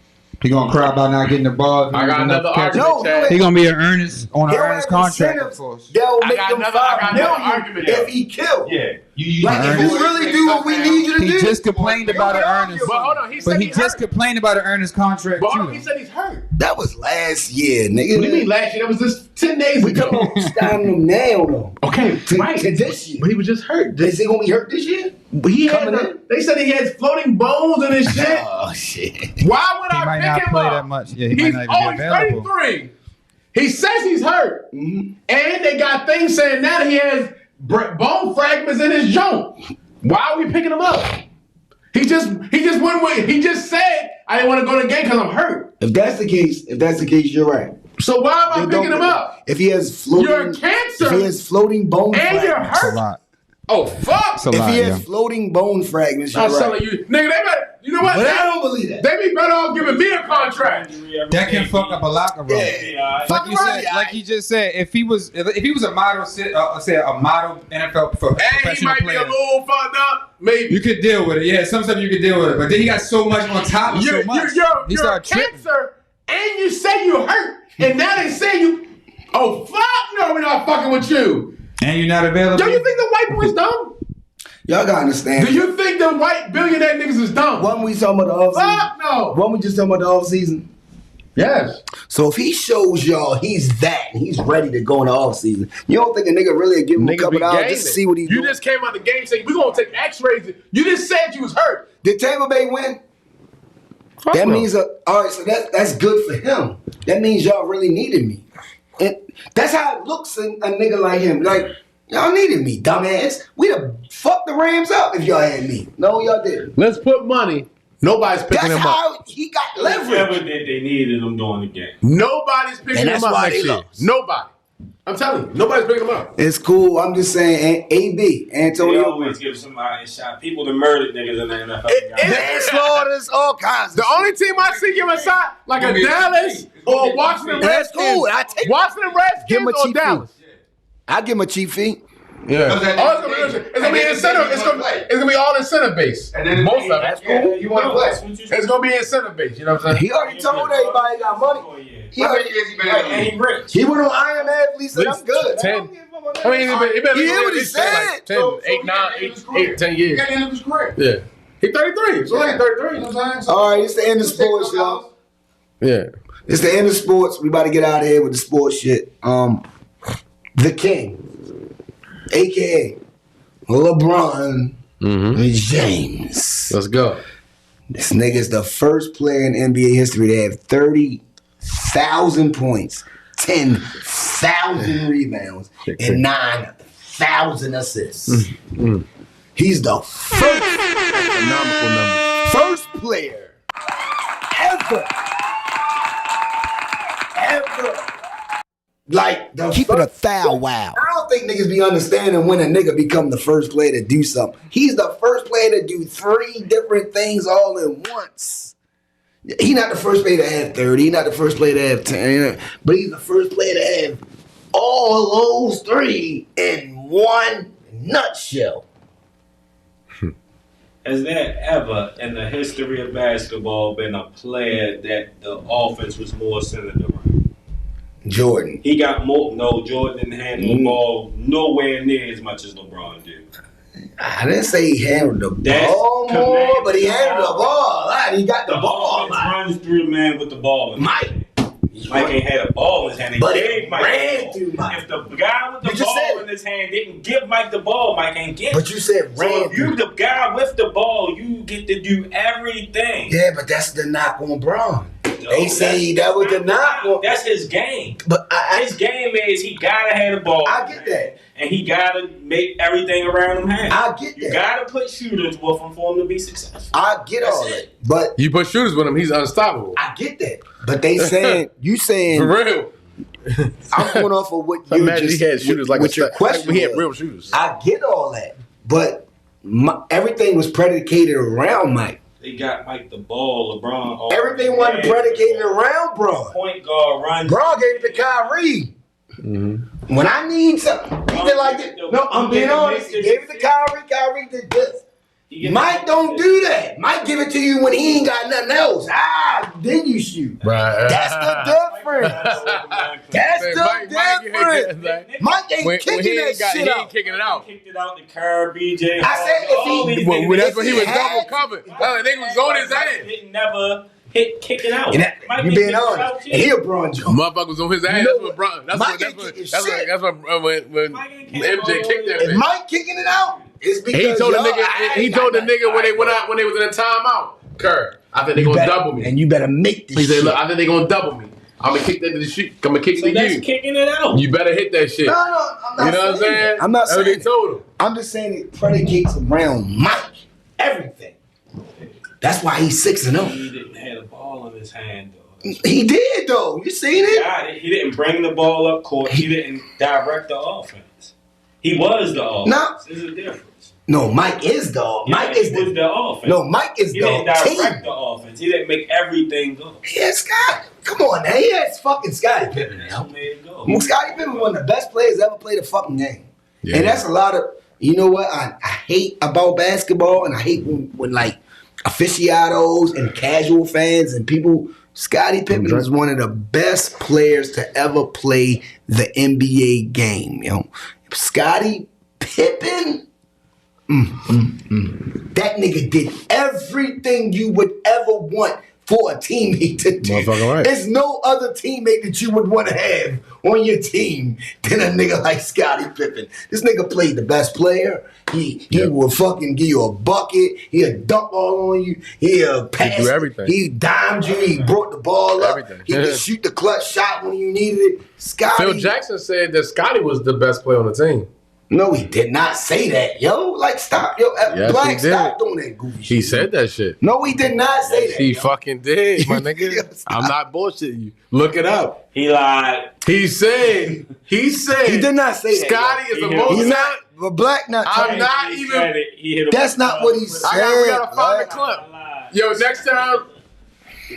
He gonna cry about not getting the ball? I got another argument, No, Chad. He gonna be an earnest on an He'll earnest have contract, of incentives. course. They'll I make got him another- I got $5 another million argument, if though. he killed. Yeah. You Like if you really do what we need you to He do. just complained about an earnest. But hold on, he said But he he's just hurt. complained about an earnest contract But hold on, too. he said he's hurt. That was last year, nigga. What do you mean last year? That was just 10 days ago. Starting him now though. Okay, right. To this year. But he was just hurt. Is he gonna be hurt this year? But he had Coming in? they said he has floating bones in his shit. Oh shit. Why would He I might pick not him play up? that much. Yeah, he He's might not even be available. 33. He says he's hurt. Mm-hmm. And they got things saying now that he has bone fragments in his joint. Why are we picking him up? He just went with. He just said I didn't want to go to the game because I'm hurt. If that's the case, you're right. So why am I Then picking don't him up? If he has floating, You're a cancer. If he has floating bone And you're fragments, It's a hurt. lot. Oh fuck! It's a if lot, he yeah. has floating bone fragments, you're I'm right. telling you, nigga. They better. You know what? But I don't believe that. They be better off giving me a contract. That can fuck up a locker room. Yeah. Like you said, like he just said, if he was a model, say a model NFL And he professional might be player, a little fucked up. Maybe. you could deal with it. Yeah, some stuff you could deal with it, but then he got so much on top of so much. He You're a started tripping. cancer, and you say you hurt, and now they say you. Oh fuck no, we're not fucking with you. And you're not available. Yo, you think the white boys dumb? Y'all gotta understand. Do you think the white billionaire niggas is dumb? When we talking about the offseason? Fuck no. When we just talking about the offseason? Yes. So if he shows y'all he's that, and he's ready to go in the offseason, you don't think a nigga really would give him a Niggas couple be hours gaming. just to see what he's You doing? just came out the game saying we're gonna take X-rays. You just said you was hurt. Did Tampa Bay win? That means all right. So that's good for him. That means y'all really needed me, and that's how it looks in a nigga like him. Like y'all needed me, dumbass. We'd have fucked the Rams up if y'all had me. No, y'all didn't. Let's put money. Nobody's picking That's him up. how he got Whoever leverage. did they needed him during the game. Nobody's picking And him that's up why next they year. lost. Nobody. I'm telling you, nobody's picking him up. It's cool. I'm just saying, AB They Antonio. always give somebody a shot. People that murdered niggas in the NFL. Manslaughters, all kinds. Of The only team I see give a shot, like a Dallas or Washington That's Redskins. cool. I take. Washington Give him Redskins a or cheap Dallas. fee. I give him a cheap fee. Yeah. It's gonna be incentive. It's gonna be all incentive based. And then Most of That's it. cool. You want to play? It's gonna be incentive based. You know what I'm saying? He already told everybody he got money. He How many already. years he been in the And league? he rich. He went on I Am Athlete. Said I'm good. 10. I mean, he been You hear what he said? like 10, 8, 9, 8, 10 He years. got the end of his career. Yeah. He 33. So he's 33. You know what I'm saying? All right, it's the end of sports, y'all. Yeah. It's the end of sports. We about to get out of here with the sports shit. The King, aka LeBron James. Let's go. This nigga's the first player in NBA history to have 30,000 points, 10,000 rebounds, and 9,000 assists. He's the first player ever. Like the keep it a thou wow. I don't think niggas be understanding when a nigga become the first player to do something. He's the first player to do 3 different things all at once. He not the first player to have 30. He not the first player to have 10. But he's the first player to have all those 3 in one nutshell. Has there ever in the history of basketball been a player that the offense was more centered around? Jordan. He got more. No, Jordan didn't handle the ball nowhere near as much as LeBron did. I didn't say he handled the That's ball more, command but he handled the ball. He got the ball. offense runs through the man with the ball. Mike. Mike ain't had a ball in his hand. He But gave it Mike ran the ball. through Mike. If the guy with You the just said ball it. in his hand didn't give Mike the ball, Mike ain't get it. But you said So ran if you through. the guy with the ball, you get to do everything. Yeah, but that's the knock on Braun. They say that was the knock on. That's his game. But His game is he gotta have the ball. I get that. And he gotta make everything around him happen. I get You that. gotta put shooters with him for him to be successful. I get That's all it. that. But You put shooters with him, he's unstoppable. I get that. But they saying you saying For real. I'm going off of what you Imagine just he had shooters like what a your stud- question like he had was. real shooters. I get all that, but everything was predicated around Mike. They got Mike the ball, LeBron. all Everything wasn't had predicated the ball. around Braun. Point guard runs. Braun gave it to Kyrie. When I need something, he did like this. No, I'm being honest. He gave it to Kyrie. Kyrie did this. Mike don't do that. Mike give it to you when he ain't got nothing else. Then you shoot. Right. That's the difference. That's the difference. Mike ain't kicking that shit He out. ain't kicking it out. Kicked it out to Kerr, BJ. I said if he- all these Well, niggas- that's when he was If he had- double covered. They was on his ass. Didn't never kick it out. And that, Mike you didn't being kick it out, honest. too. And he a Braun jump. Motherfucker was on his ass. You know That's what? what Bron. That's Mike what. That's ain't what. kicking That's what. shit. That's what. When Mike ain't MJ kicking kicked that If bitch. Mike kicking it out, it's because He told the y'all- nigga. He told the nigga when they went out when they was in a timeout. Kerr, I think they gonna double me. And you better make this He shit. said, "Look, I think they gonna double me. I'm gonna kick that to the shit. I'm gonna kick it So to that's you. kicking it out. You better hit that shit. No, I'm not You know what I'm saying? that. I'm not That's what saying they told him. I'm just saying it predicates around Mike. Everything. That's why he's 6-0. He didn't have the ball in his hand, though. He did though. You seen it? Got it. He didn't bring the ball up court. He didn't direct the offense. He was the offense. No. There's a difference. No, Mike is the. Mike is he was the. the offense. No, Mike is He the didn't direct team. the offense. He didn't make everything go. He had Scott. Come on now. He has fucking Scottie Pippen That's now. what made it go. Well, Scottie Pippen was one of the best players ever played a fucking game. Yeah. And that's a lot of, you know what I hate about basketball, and I hate when like aficionados and casual fans and people, Scottie Pippen was one of the best players to ever play the NBA game, you know. Scottie Pippen, that nigga did everything you would ever want for a teammate to do. Motherfucker right. There's no other teammate that you would want to have on your team than a nigga like Scottie Pippen. This nigga played the best player. He will fucking give you a bucket. He'll dunk all on you. He'll pass. He do everything. He dimed you. He brought the ball up. Everything. He could shoot the clutch shot when you needed it. Scottie. Phil Jackson said that Scottie was the best player on the team. No, he did not say that, yo. Like, stop, yo. Yes, Black, he did. stop doing that goofy shit. He said that shit. No, he did not say that. He yo. fucking did, my nigga. Yo, stop. I'm not bullshitting you. Look it up. He lied. He said. He did not say that. Scottie is He the hit most. He's not, but Black not I'm talking. not He even. said it. He hit him That's with not the- what he said. We gotta find the Black. clip. Yo, next time.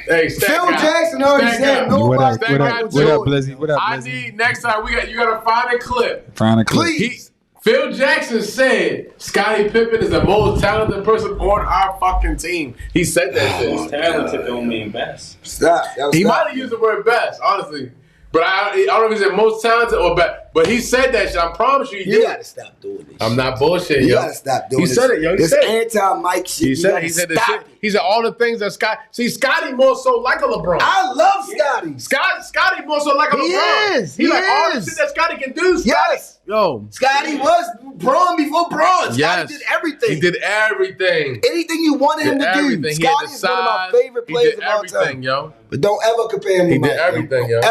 Hey, Stat Phil guy. Jackson already Stat said guy. no. What up? Nobody What got up? Jordan. What up, Blizzy? What up, I Blizzy? need next time you gotta find a clip. Find a clip. Please. Phil Jackson said Scottie Pippen is the most talented person on our fucking team. He said that shit. Talented don't mean best. Stop. Yo, He stop. might have used the word best, honestly. But I don't know if he said most talented or best. But he said that shit. I promise you he You did. gotta stop doing this. I'm not bullshitting, You yo. gotta stop doing He this. said it, yo. He This said it. anti-Mike shit. He You said gotta he said the stop shit. it. He said all the things that Scottie. See, Scottie more so like a LeBron. I love Scotty. Scottie more so like a He LeBron. is. He He like all the is. shit that Scottie can do. Scottie. Yes. Yo. Scotty was Braun before Braun. Scotty Yes. did everything. He did everything. Anything you wanted him Did to do. everything. He had Scotty the is one of my size. favorite He players did of all everything, time. yo. But don't ever compare him He to Mike. did everything, yo.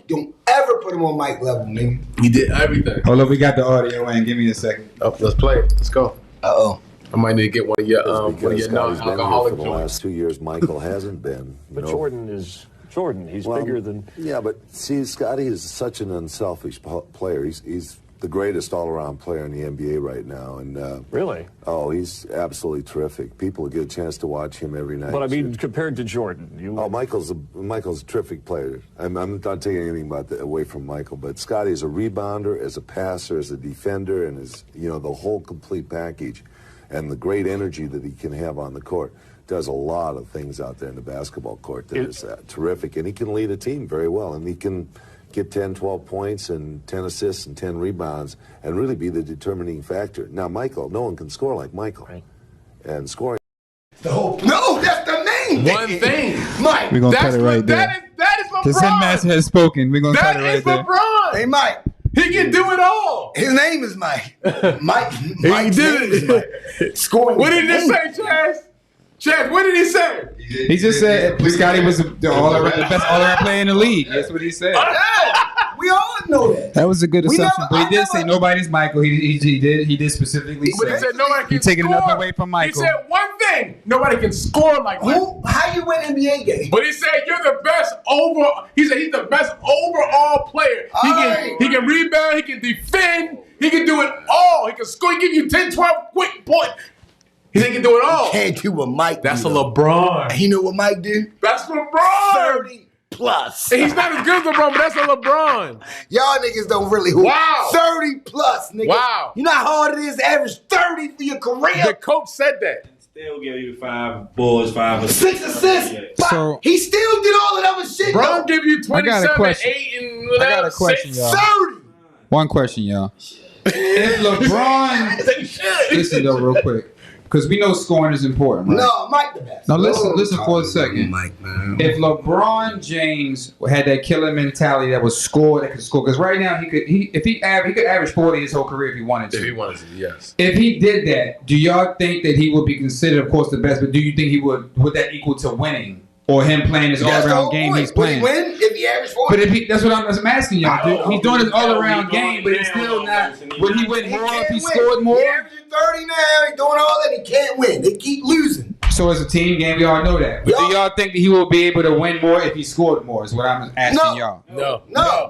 Don't ever put him on Mike level, nigga. He did everything. Hold up, we got the audio in. Give me a second. Oh, let's play it. Let's go. Uh-oh. I might need to get one of your Because Scotty's been here non-alcoholic for the joints. last 2 years. Michael hasn't been. But Jordan is Jordan. He's Well, bigger than. Yeah, but see, Scotty is such an unselfish player. He's the greatest all-around player in the NBA right now, and Really? oh, he's absolutely terrific. People get a chance to watch him every night. But I mean, compared to Jordan, Oh, Michael's a terrific player. I'm not taking anything away from Michael, but Scotty is a rebounder, as a passer, as a defender, and as the whole complete package, and the great energy that he can have on the court. Does a lot of things out there in the basketball court that is terrific, and he can lead a team very well, and he can get 10, 12 points and 10 assists and 10 rebounds and really be the determining factor. Now, Michael, no one can score like Michael. Right. And scoring. No, that's the main One thing. Mike. We're going to cut That's it right there. that is LeBron. The Zen Master has spoken. We're going to cut That it right is there. LeBron. Hey, Mike. He can do it all. His name is Mike. Mike's He name did is it. Mike. Scoring. What did he say, Chaz? Chaz, what did he say? He just said Scotty was the best all-around player in the league. That's what he said. Yeah, we all know that. That was a good We assumption, never- but he I did never- say nobody's Michael. He did specifically But he say said nobody can you're taking score. nothing away from Michael. He said one thing. Nobody can score like Michael. How you win NBA game? But he said you're the best he said he's the best overall player. He can rebound, he can defend, he can do it all. He can score, he give you 10, 12 quick points. He said he can do it all. Can't do what Mike That's do, a though. LeBron. You know what Mike did? That's LeBron. 30 plus. And he's not as good as LeBron, but that's a LeBron. Y'all niggas don't really hoop. Wow. 30 plus, nigga. Wow. You know how hard it is to average 30 for your career? The coach said that. Still give you 5 boards, 5 6 assists. So- He still did all of that other shit. Bron though. give you I got a 27, question. 8, and whatever. I got a question, 6. y'all. 30. One question, y'all. If LeBron, They should. listen though, real quick, because we know scoring is important, right? No, Mike the best. Now listen for a second. Mike, man. If LeBron James had that killer mentality that was score, that could score, because right now he could average 40 his whole career if he wanted to. If he wanted to, yes. If he did that, do y'all think that he would be considered, of course, the best? But do you think he would that equal to winning, or him playing his That's the all-around whole game point. he's playing? Would he win if he averaged 40? But if he, that's what I'm asking y'all. I don't know. He's doing his all-around He's game, but he's doing still it not. almost, Would he win He more if can't he win. scored more? He averaging 30 now. He doing all that. He can't win. They keep losing. So it's a team game. We all know that. But do y'all think that he will be able to win more if he scored more? Is what I'm asking No. y'all.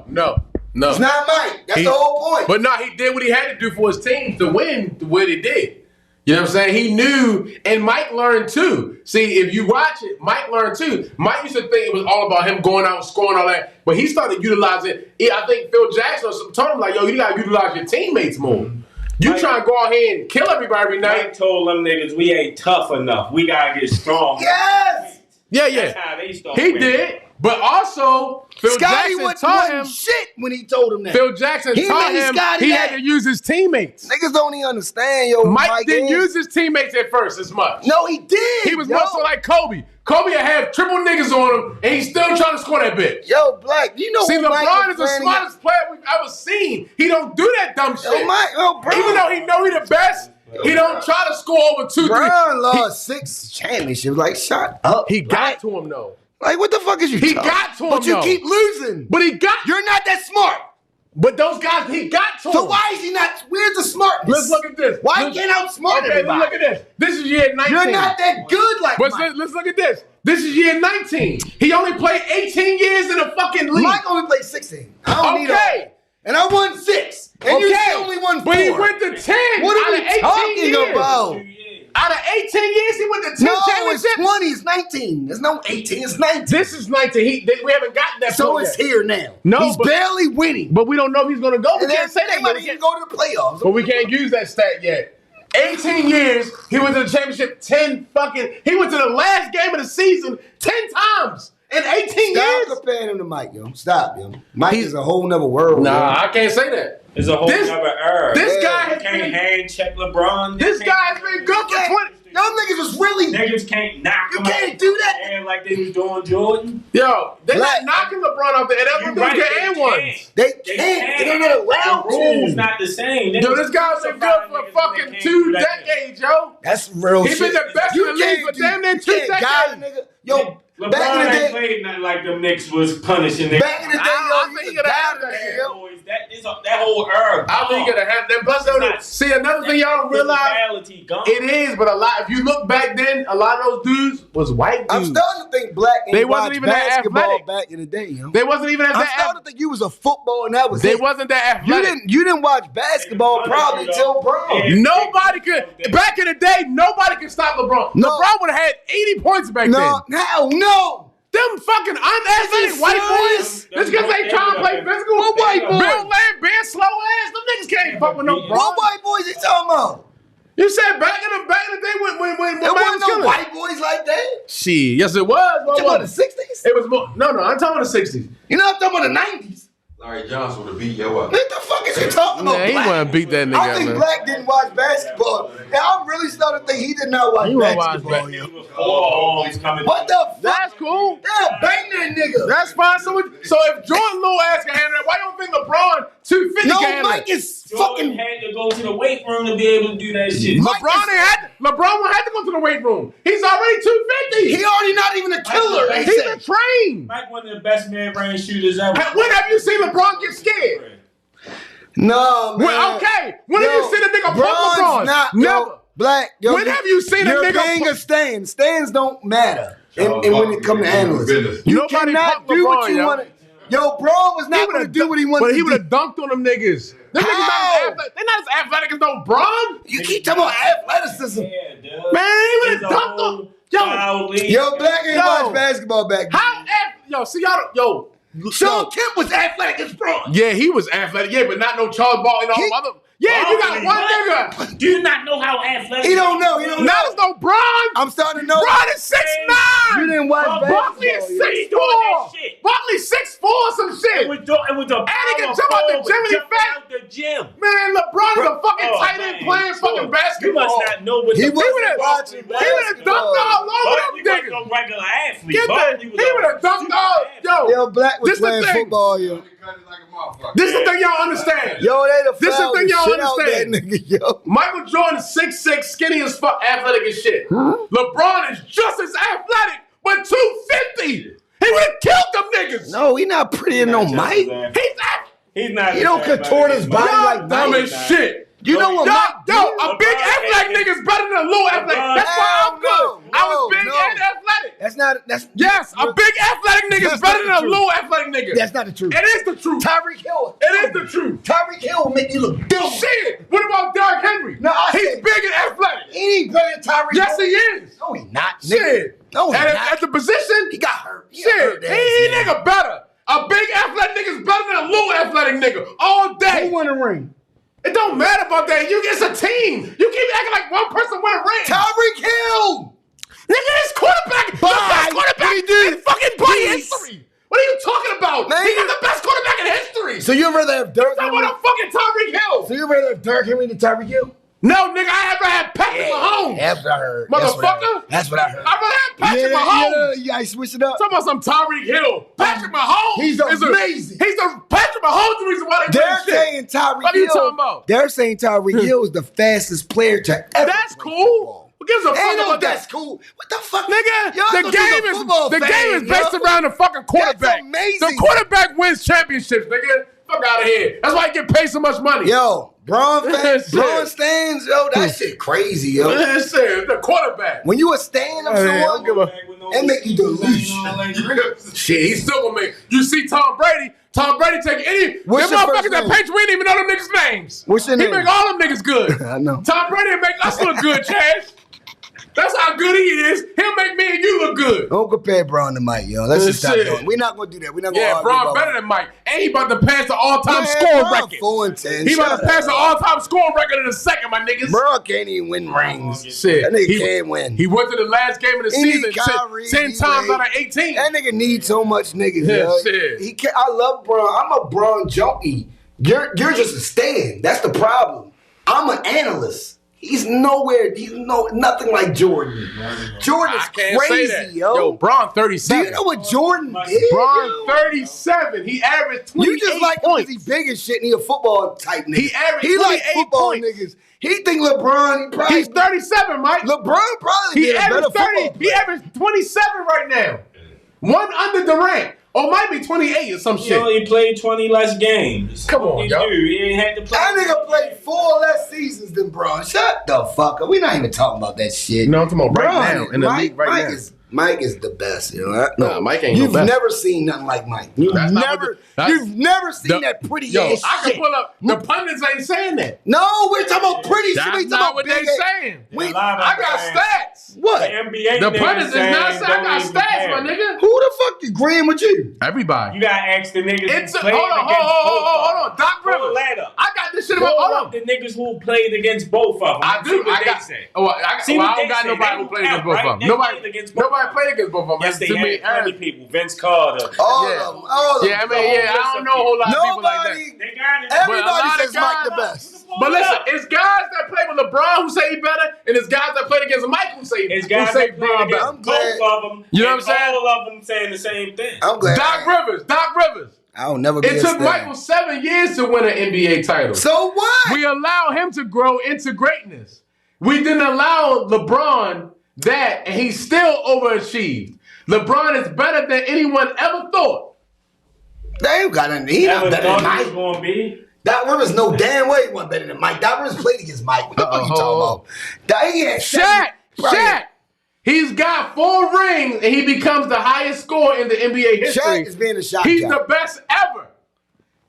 No. It's not Mike. That's the whole point. But no, he did what he had to do for his team to win what he did. You know what I'm saying? He knew, and Mike learned too. See, if you watch it, Mike learned too. Mike used to think it was all about him going out and scoring all that, but he started utilizing it. I think Phil Jackson told him, like, yo, you got to utilize your teammates more. You Mike, try and go out here and kill everybody every night. Mike told them niggas we ain't tough enough. We gotta get strong. Yes. Yeah. That's how they start He winning. did. But also, Phil Scotty Jackson taught him. shit when he told him that. Phil Jackson He taught made him Scotty he that. had to use his teammates. Niggas don't even understand, yo. Mike didn't is. use his teammates at first as much. No, he did. He was yo. more so like Kobe. Kobe will have triple niggas on him, and he's still trying to score that bitch. Yo, Black, you know See, what LeBron is the Michael smartest player we've ever seen. He don't do that dumb shit. bro. Even though he know he the best, he don't try to score over 2, 3. Brown lost 6 championships. Like, shut up. He got to him though. Like, what the fuck is you He talking? got to him, But you though. keep losing. But he got. You're not that smart. But those guys, he got to him. So why is he not? Where's the smartness? Let's look at this. Why can't outsmart Okay, everybody? let's look at this. This is year 19. You're not that good like But Mike. let's look at this. This is year 19. He only played 18 years in the fucking league. Mike only played 16. I don't need Okay. all. And I won 6. And you still only won 4. But he went to 10 What out are of we 18 talking years. about? Out of 18 years, he went to 10 No, it's championships. 20. It's 19. There's no 18. It's 19. This is 19. We haven't gotten that So point it's yet. here now. No, he's but- barely winning. But we don't know if he's going to go. We And can't say they that. might But we even can't- go to the playoffs. But we can't use that stat yet. 18 years, he went to the championship 10 fucking. He went to the last game of the season 10 times in 18 Stop years. comparing him to Mike, yo. Stop, yo. Mike is a whole nother world. Nah, I can't say that. It's a whole This- other era. This guy You has can't been. hand check LeBron. This guy's been good for 20. Y'all niggas was really. Niggas can't knock You him can't out do that. and like they was doing Jordan. Yo, they're Black. not knocking LeBron out there. And that's You what right, those they and can't. ones. They can't. They're not allowed The rules to. not the same. Yo, this guy's been good for fucking 2 decades, yo. That's real He's shit. been the best in the league for damn near 2 you can't guide a decades. nigga. Yo, LeBron back in the ain't day. played nothing like them Knicks was punishing them. Back in the day, I yo, think you he could could guide have a that nigga, shit. yo. Boys, that whole era. I think you're gonna have them. Plus, though, see another thing y'all don't realize. Physicality gone. It is, but a lot. If you look back then, a lot of those dudes was white dudes. I'm starting to think Black ain't They wasn't watched even that basketball athletic. back in the day, yo. They wasn't even as I'm that. starting to think you was a football and that was They it. wasn't that athletic. You didn't watch basketball probably till Brown. Yeah. Nobody could. Back in the day, nobody could stop LeBron. No. LeBron would have had 80 points back No, then. hell no. Them fucking unathletic white boys. Just because they trying to play physical. What white boy? Bill Lamb, being slow ass. Them niggas can't fuck with no What Bron. white boys you talking about? You said back in the day when There man was wasn't no killing. white boys like that. Shit, yes it was. You talking about the 60s? It was more. No, I'm talking about the 60s. You know I'm talking about the 90s. Larry Johnson would have beat your up. What the fuck is you talking about, Man, he Black? wanna beat that nigga, I think man. Black didn't watch basketball. And I'm really starting to think he did not watch He won't watch basketball. basketball. yo. Forearms coming. What the fuck? That's cool. They'll bang that nigga. That's fine. So if Jordan Lil ass can handle that, why you don't think LeBron 250 No, can handle Mike it? is Jordan fucking. had to go to the weight room to be able to do that shit. LeBron won't have to go to the weight room. He's already 250. He already not even a killer. They He's say. a train. Mike one of the best mid-range shooters ever. When have you seen LeBron get scared? No, man. Well, okay. When have you seen a nigga pump Bron's LeBron? not, Never. Yo, Black. Yo, When have you seen a you're nigga paying pump- a stand. Stands don't matter. And when it comes to analysts, you Nobody cannot pumped do what LeBron, you yo. want to. Yo, Braun was not going to do what he wanted But he to would do. have dunked on them niggas. Them niggas not How? as athletic. They're not as athletic as no Bron. You keep talking about athleticism. Yeah, dude. Man, he would It's have a dunked whole on. Yo, child league. Yo, Black ain't Yo. watch basketball back then. how? Yo, see y'all. Yo, Sean Kemp was athletic as Braun. yeah, he was athletic. Yeah, but not no Charles Barkley and all He- them other. Yeah, you got one nigga. Do you not know how athletic? He don't know. He don't Not know. as no Bron. I'm starting to know. Bron is 6'9". You didn't watch Barkley is basketball. 6'4". He shit. Barkley 6'4", some shit. It was a And he can jump out the gym and he fat. out the gym. Man, LeBron is a fucking Oh, tight end man. playing fucking You basketball. must not know what He the wasn't would've- watching He would have dunked basketball. all over Barkley them wasn't niggas. no regular athlete. Get that. Barkley was He a would have dunked super all. athlete. Yo, Black was This the playing thing. football, yo. This is the thing y'all understand. Yo, they the This is the thing y'all shit out that understand. nigga, yo. Michael Jordan is 6'6", skinny as fuck, athletic as shit. LeBron is just as athletic, but 250. He would have killed them niggas. No, he not pretty in no mic. He's athletic. He's not. He don't contort his body like Dumb Mike. as shit. You know what Yo, Mike yo, a big athletic nigga is better than a little athletic. That's why I'm good. I was big and athletic. That's Yes, a big athletic nigga is That's better not than the a truth. little athletic nigga. That's not the truth. It is the truth. Tyreek Hill. It is the truth. Tyreek Hill will make you look dumb. Shit. What about Derrick Henry? No, I He's said- big and athletic. He ain't better than Tyreek Yes, Hill. he is. No, he not. Nigga. Shit. No, he at, not. at the position, He got hurt. He got shit. hurt He that nigga better. A big athletic nigga is better than a little athletic nigga all day. Who won a ring? It don't matter about that. It's a team. You keep acting like one person win a ring. Tyreek Hill. Nigga, this quarterback, the best quarterback in fucking play history. What are you talking about? Man, He's the best quarterback in history. So you'd rather have Derrick Talking Henry? about a fucking Tyreek Hill. So you'd rather have Derrick Henry than Tyreek Hill? No, nigga, I ever had Patrick Mahomes. That's what I heard. Motherfucker. That's what I heard. I've had Patrick Mahomes. Yeah, I switched it up. Talking about some Tyreek Hill. Patrick Mahomes. He's amazing. Patrick Mahomes the reason why they They're win shit. saying Tyreek What are you Hill. talking about? They're saying Tyreek Hill is the fastest player to ever. That's play cool. football. Who gives a fuck Ain't no about that's that? cool. What the fuck, Nigga, Y'all the thought game you was a football is fan, based yo. around the fucking quarterback. That's amazing. The quarterback wins championships, nigga. Fuck out of here. That's why he get paid so much money. Yo, Braun fans, Shit. Braun stands, yo, that shit crazy, yo. That's it. The quarterback. When you a stand of someone, that make you delusional. Shit, he's still gonna make. You see Tom Brady. Tom Brady take any. What's Them your motherfuckers first that name? Patriots, we didn't even know them niggas' names. What's your He name? make all them niggas good. I know. Tom Brady make us look good, Chaz. That's how good he is. He'll make me and you look good. Don't compare Braun to Mike, yo. Let's just stop Shit. doing. We're not gonna do that. We're not gonna Yeah, argue Braun about better than Mike. And he about to pass the all-time Man, scoring Braun record. 4-10. He about Shut to pass up. the all-time scoring record in a second, my niggas. Braun can't even win rings. Shit. That nigga can't win. He went to the last game of the He season need Kyrie, 10 he times Wade. out of 18. That nigga needs so much niggas, Yeah, yo. shit. He can't, I love Braun. I'm a Braun junkie. You're just a stand. That's the problem. I'm an analyst. He's nothing like Jordan. Jordan's I can't crazy, say that. yo. Braun Do 37. you know what Jordan did? Braun yo? 37. He averaged 28 You just like him points. because he big as shit and he a football type nigga. He averaged He like 28 football points. niggas. He think LeBron, he probably He's 37, Mike. LeBron probably He be a better averaged 30. football He player. averaged 27 right now. One under Durant. Or might be 28 or some He shit. only played 20 less games. Come on, What he yo. do? He ain't had to play. That nigga played 4 less seasons than Braun. Shut the fuck up. We not even talking about that shit. No, I'm talking about right Braun, now, in the league right now. Mike is the best, you know. Nah, Mike ain't no You've best. never seen nothing like Mike. You've That's not never, what the- you've never seen the- that pretty Yo, ass I can shit. pull up. The pundits ain't saying that. No, we're talking about pretty shit. That's We talking not about what they big ass- saying. We, A lot of I got fans- stats. what? The NBA The niggas pundits is saying not saying. I don't got even stats, my compare. nigga. Who the fuck agreeing with you? Everybody. You gotta ask the niggas It's who a, played hold on, against hold on. Doc Pull Rivers. that up. I got this shit about. Pull Hold up on. the niggas who played against both of them. I See do. what I they got. say. Oh, I See what don't they got say. nobody They who played count, against both right? of them. They Nobody played against both Nobody of them. played against both of them. Yes, they To me, had plenty people. Vince Carter. All Yeah. of them. All of them. Yeah, I mean, yeah, I don't know a whole lot of people like that. Nobody. They got it. But a Everybody lot of says Mike guys- the best. But listen, it's guys that play with LeBron who say he better, and it's guys that played against Mike who say It's guys who say that played LeBron against better. I'm glad- both of them. You know and what I'm saying? All of them saying the same thing. I'm glad. Doc Rivers. I'll never be It a took stand. Michael 7 years to win an NBA title. So what? We allow him to grow into greatness. We didn't allow LeBron that, and he still overachieved. LeBron is better than anyone ever thought. They ain't got nothing. He not Never better than thought he was Mike. gonna be. Doc Rivers know damn well he wasn't better than Mike. Doc Rivers played against Mike. What the fuck you talking about? Doc, he had Shaq. He's got 4 rings, and he becomes the highest scorer in the NBA history. Shaq is being a shot He's jock. the best ever.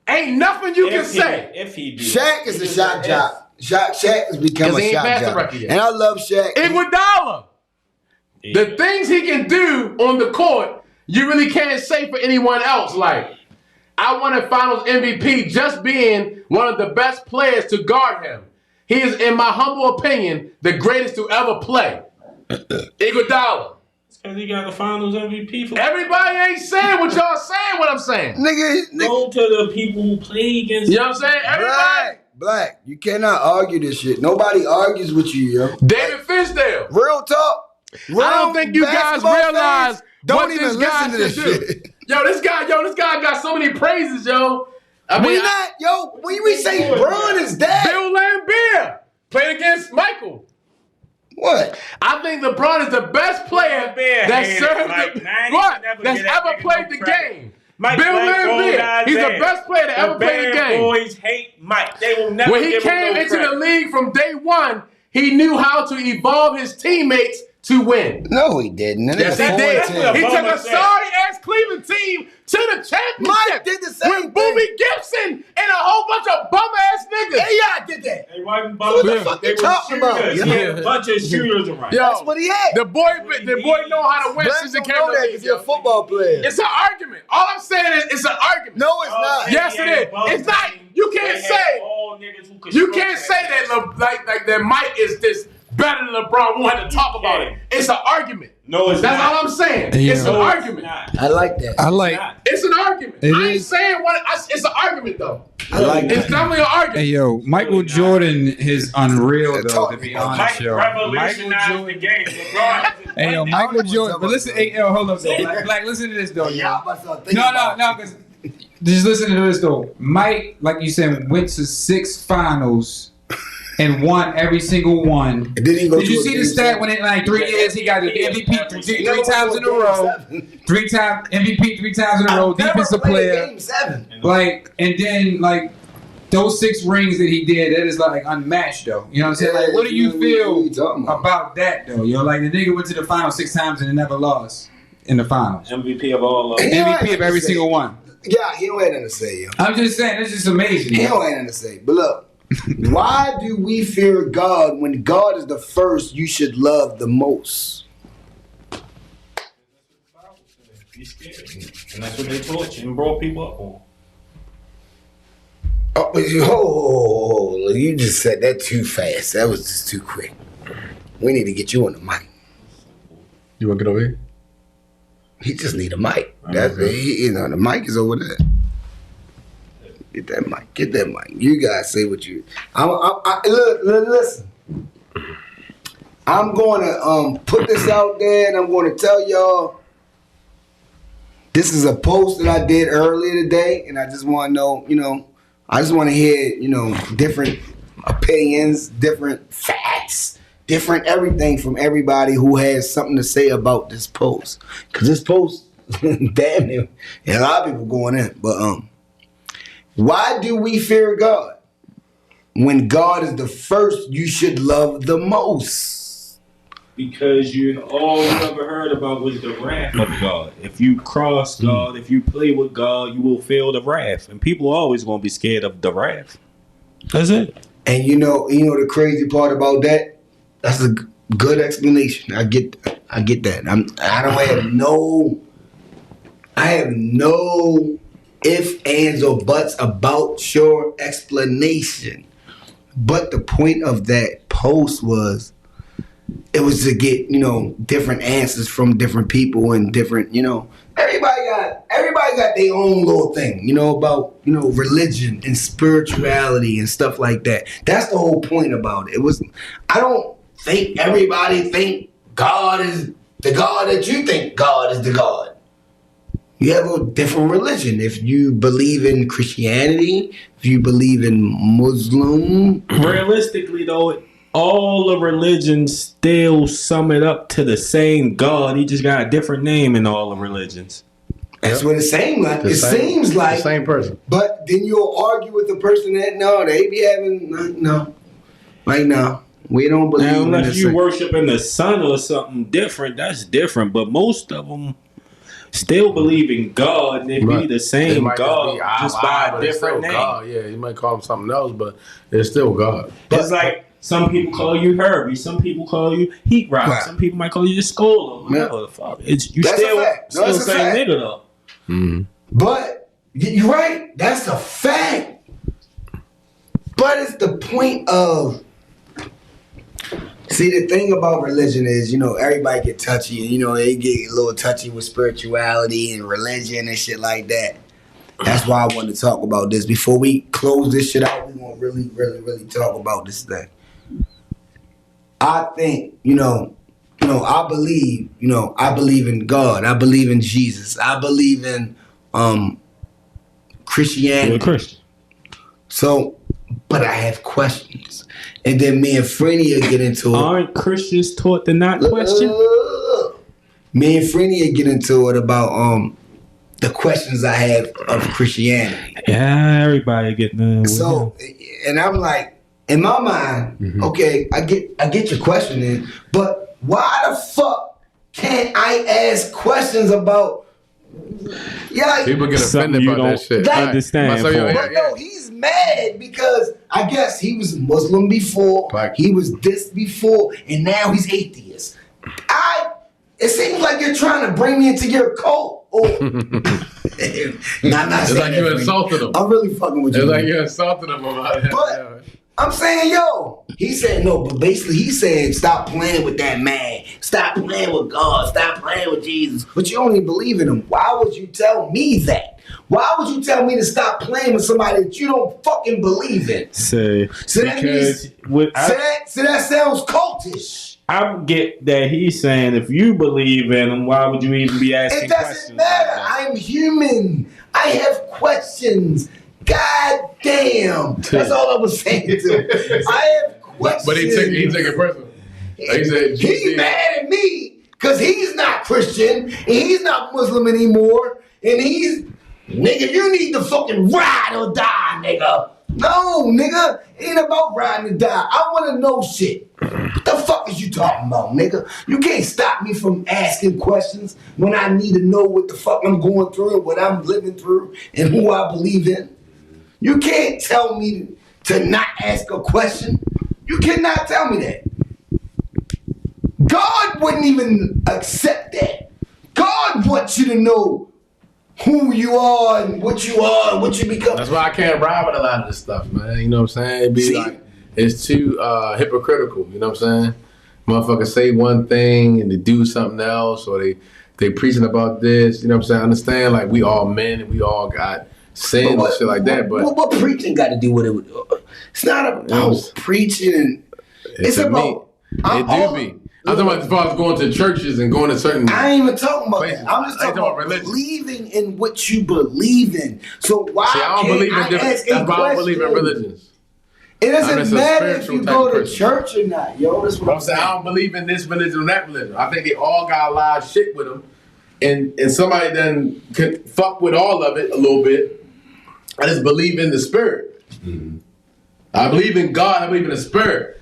Ain't nothing you can say. If he do. Shaq is the shot jock. Shaq has become 'Cause a he ain't shot passed the jock. record yet. And I love Shaq. Iguodala. The things he can do on the court, you really can't say for anyone else. Like, I won a Finals MVP just being one of the best players to guard him. He is, in my humble opinion, the greatest to ever play. Iguodala. Because he got the Finals MVP for. Everybody ain't saying what y'all saying. What I'm saying. Nigga, Go to the people who play against. You know what I'm saying? Everybody. Black. You cannot argue this shit. Nobody argues with you, yo. David Fisdale. Real talk. I don't think you guys basketball realize fans don't what even this guy listen to this should do. shit. Yo, this guy got so many praises, yo. I mean, We not, yo, when we say Braun is dead. Bill Laimbeer played against Michael. What? I think LeBron is the best player Laimbeer that hated served Mike. the, Now, I ain't what? never That's get that ever nigga played no the credit. game. Mike Bill like old Laimbeer. He's the Isaiah. best player to ever play the game. Boys hate Mike. They will never When he give him came no into credit. the league from day one, he knew how to evolve his teammates to win. No, he didn't. And Yes, he it was did. 4-10. He took Bummer a said. sorry-ass Cleveland team to the championship. Mike did the same with Boobie Gibson and a whole bunch of bum-ass niggas. Hey, y'all did that. They wasn't What the bumping. fuck They you were talking about? shooters. He had a bunch of shooters around. Yo, That's what he had. The boy know how to win Black since he don't came know to that the because league. you're a football player. It's an argument. All I'm saying is it's an argument. No, it's not. Yes, it is. It's not. You can't say. You can't say that like that Mike is this better than LeBron. We had to talk about it. It's an argument. No, it's That's not. all I'm saying. Yeah. It's an No, it's argument. not. I like that. I like. It's an argument. It I ain't is. saying what. It's an argument though. I like It's that. definitely an argument. Hey yo, Michael Jordan is unreal though. To be honest, Mike yo. revolutionized the game. LeBron Hey yo, Michael Jordan. But listen, hey yo, hold up though. Black, listen to this though. Yeah, Yo. I'm about to think about No, because just listen to this though. Mike, like you said, went to 6 finals and won every single one. And then he go Did to you a see the game stat seven. when in like 3 years he got the MVP three Never times went in a to a row? game seven. 3 times MVP 3 times in a row, Never defensive played player. Game 7. Like, and then like those 6 rings that he did, that is like unmatched though. You know what I'm saying? Like, what do you What feel you talking about? about that though? Yo, like the nigga went to the final 6 times and never lost in the finals. MVP of all of them. He don't MVP have of every to say. single one. Yeah, he don't have nothing to say, yo. I'm just saying, it's just amazing. He yo. don't have nothing to say. But look, why do we fear God when God is the first you should love the most? Be scared. And that's what they taught you and brought people up on. Oh, you just said that too fast. That was just too quick. We need to get you on the mic. You want to get over here? He just need a mic. That's the mic is over there. Get that mic. Get that mic. You guys say what you. Look, listen. I'm going to put this out there, and I'm going to tell y'all. This is a post that I did earlier today, and I just want to know, I just want to hear, different opinions, different facts, different everything from everybody who has something to say about this post. Because this post, damn near, and a lot of people going in. But why do we fear God when God is the first you should love the most? Because all you ever heard about was the wrath of God. If you cross God, if you play with God, you will feel the wrath. And people are always going to be scared of the wrath. That's it. And you know the crazy part about that? That's a good explanation. I get that. I have no ifs, ands, or buts about your explanation. But the point of that post was, it was to get, different answers from different people and different, everybody got their own little thing, about, religion and spirituality and stuff like that. That's the whole point about it. I don't think everybody think God is the God that you think God is the God. You have a different religion. If you believe in Christianity, if you believe in Muslim. Realistically, though, all the religions still sum it up to the same God. He just got a different name in all the religions. That's what it seems like. Seems the like same person. But then you'll argue with the person that they be having no. We don't believe Now, in unless this you thing. worshiping the sun or something different, that's different. But most of them still believe in God, and they be the same God, just by a different name. God. Yeah, you might call him something else, but it's still God. It's like some people call you Herbie, some people call you Heat Rock, Right. some people might call you Scholar, whatever the fuck. It's you That's a still fact. No, still that's a same fact. nigga though. But you're right. That's a fact. But it's the point of. See, the thing about religion is, everybody get touchy, and they get a little touchy with spirituality and religion and shit like that. That's why I wanted to talk about this. Before we close this shit out, we want to really, really, really talk about this thing. I think, I believe in God. I believe in Jesus. I believe in Christianity. You're a Christian. So, but I have questions. And then me and Frenia get into it. Aren't Christians taught to not question? Me and Frenia get into it about the questions I have of Christianity. Yeah, everybody getting So, and I'm like, in my mind, okay, I get your question in, but why the fuck can't I ask questions about? People get Something offended you about that don't shit. understand Right. for. But no, he's mad because I guess he was Muslim before, he was this before, and now he's atheist. It seems like you're trying to bring me into your cult. Oh, It's like you insulted him. I'm really fucking with you. It's like you insulted him about it. But I'm saying, yo. He said no, but basically he said, stop playing with that man. Stop playing with God. Stop playing with Jesus. But you don't even believe in him. Why would you tell me that? Why would you tell me to stop playing with somebody that you don't fucking believe in? So that means, that sounds cultish. I get that he's saying if you believe in him, why would you even be asking questions? It doesn't matter. I'm human. I have questions. God damn. That's all I was saying to him. I have questions. But he took it personal. He said, he's mad at me because he's not Christian and he's not Muslim anymore. And he's, nigga, you need to fucking ride or die, nigga. No, nigga, it ain't about riding or die. I want to know shit. What the fuck is you talking about, nigga? You can't stop me from asking questions when I need to know what the fuck I'm going through and what I'm living through and who I believe in. You can't tell me to not ask a question. You cannot tell me that. God wouldn't even accept that. God wants you to know who you are and what you become. That's why I can't ride with a lot of this stuff, man. You know what I'm saying? It'd be like, it's too hypocritical, you know what I'm saying? Motherfuckers say one thing and they do something else, or they preaching about this, you know what I'm saying? I understand, like, we all men and we all got sins and shit like that, but... What preaching got to do with it? It's not about preaching. It's about... It do be. I'm talking about as far as going to churches and going to certain... I ain't even talking about that. I'm just talking about believing in what you believe in. So why I don't believe in different... That's why I don't believe in religions. It doesn't matter if you go to church or not, yo. That's what I'm saying. I don't believe in this religion or that religion. I think they all got a lot of shit with them. And somebody then could fuck with all of it a little bit. I just believe in the spirit. Mm-hmm. I believe in God. I believe in the spirit.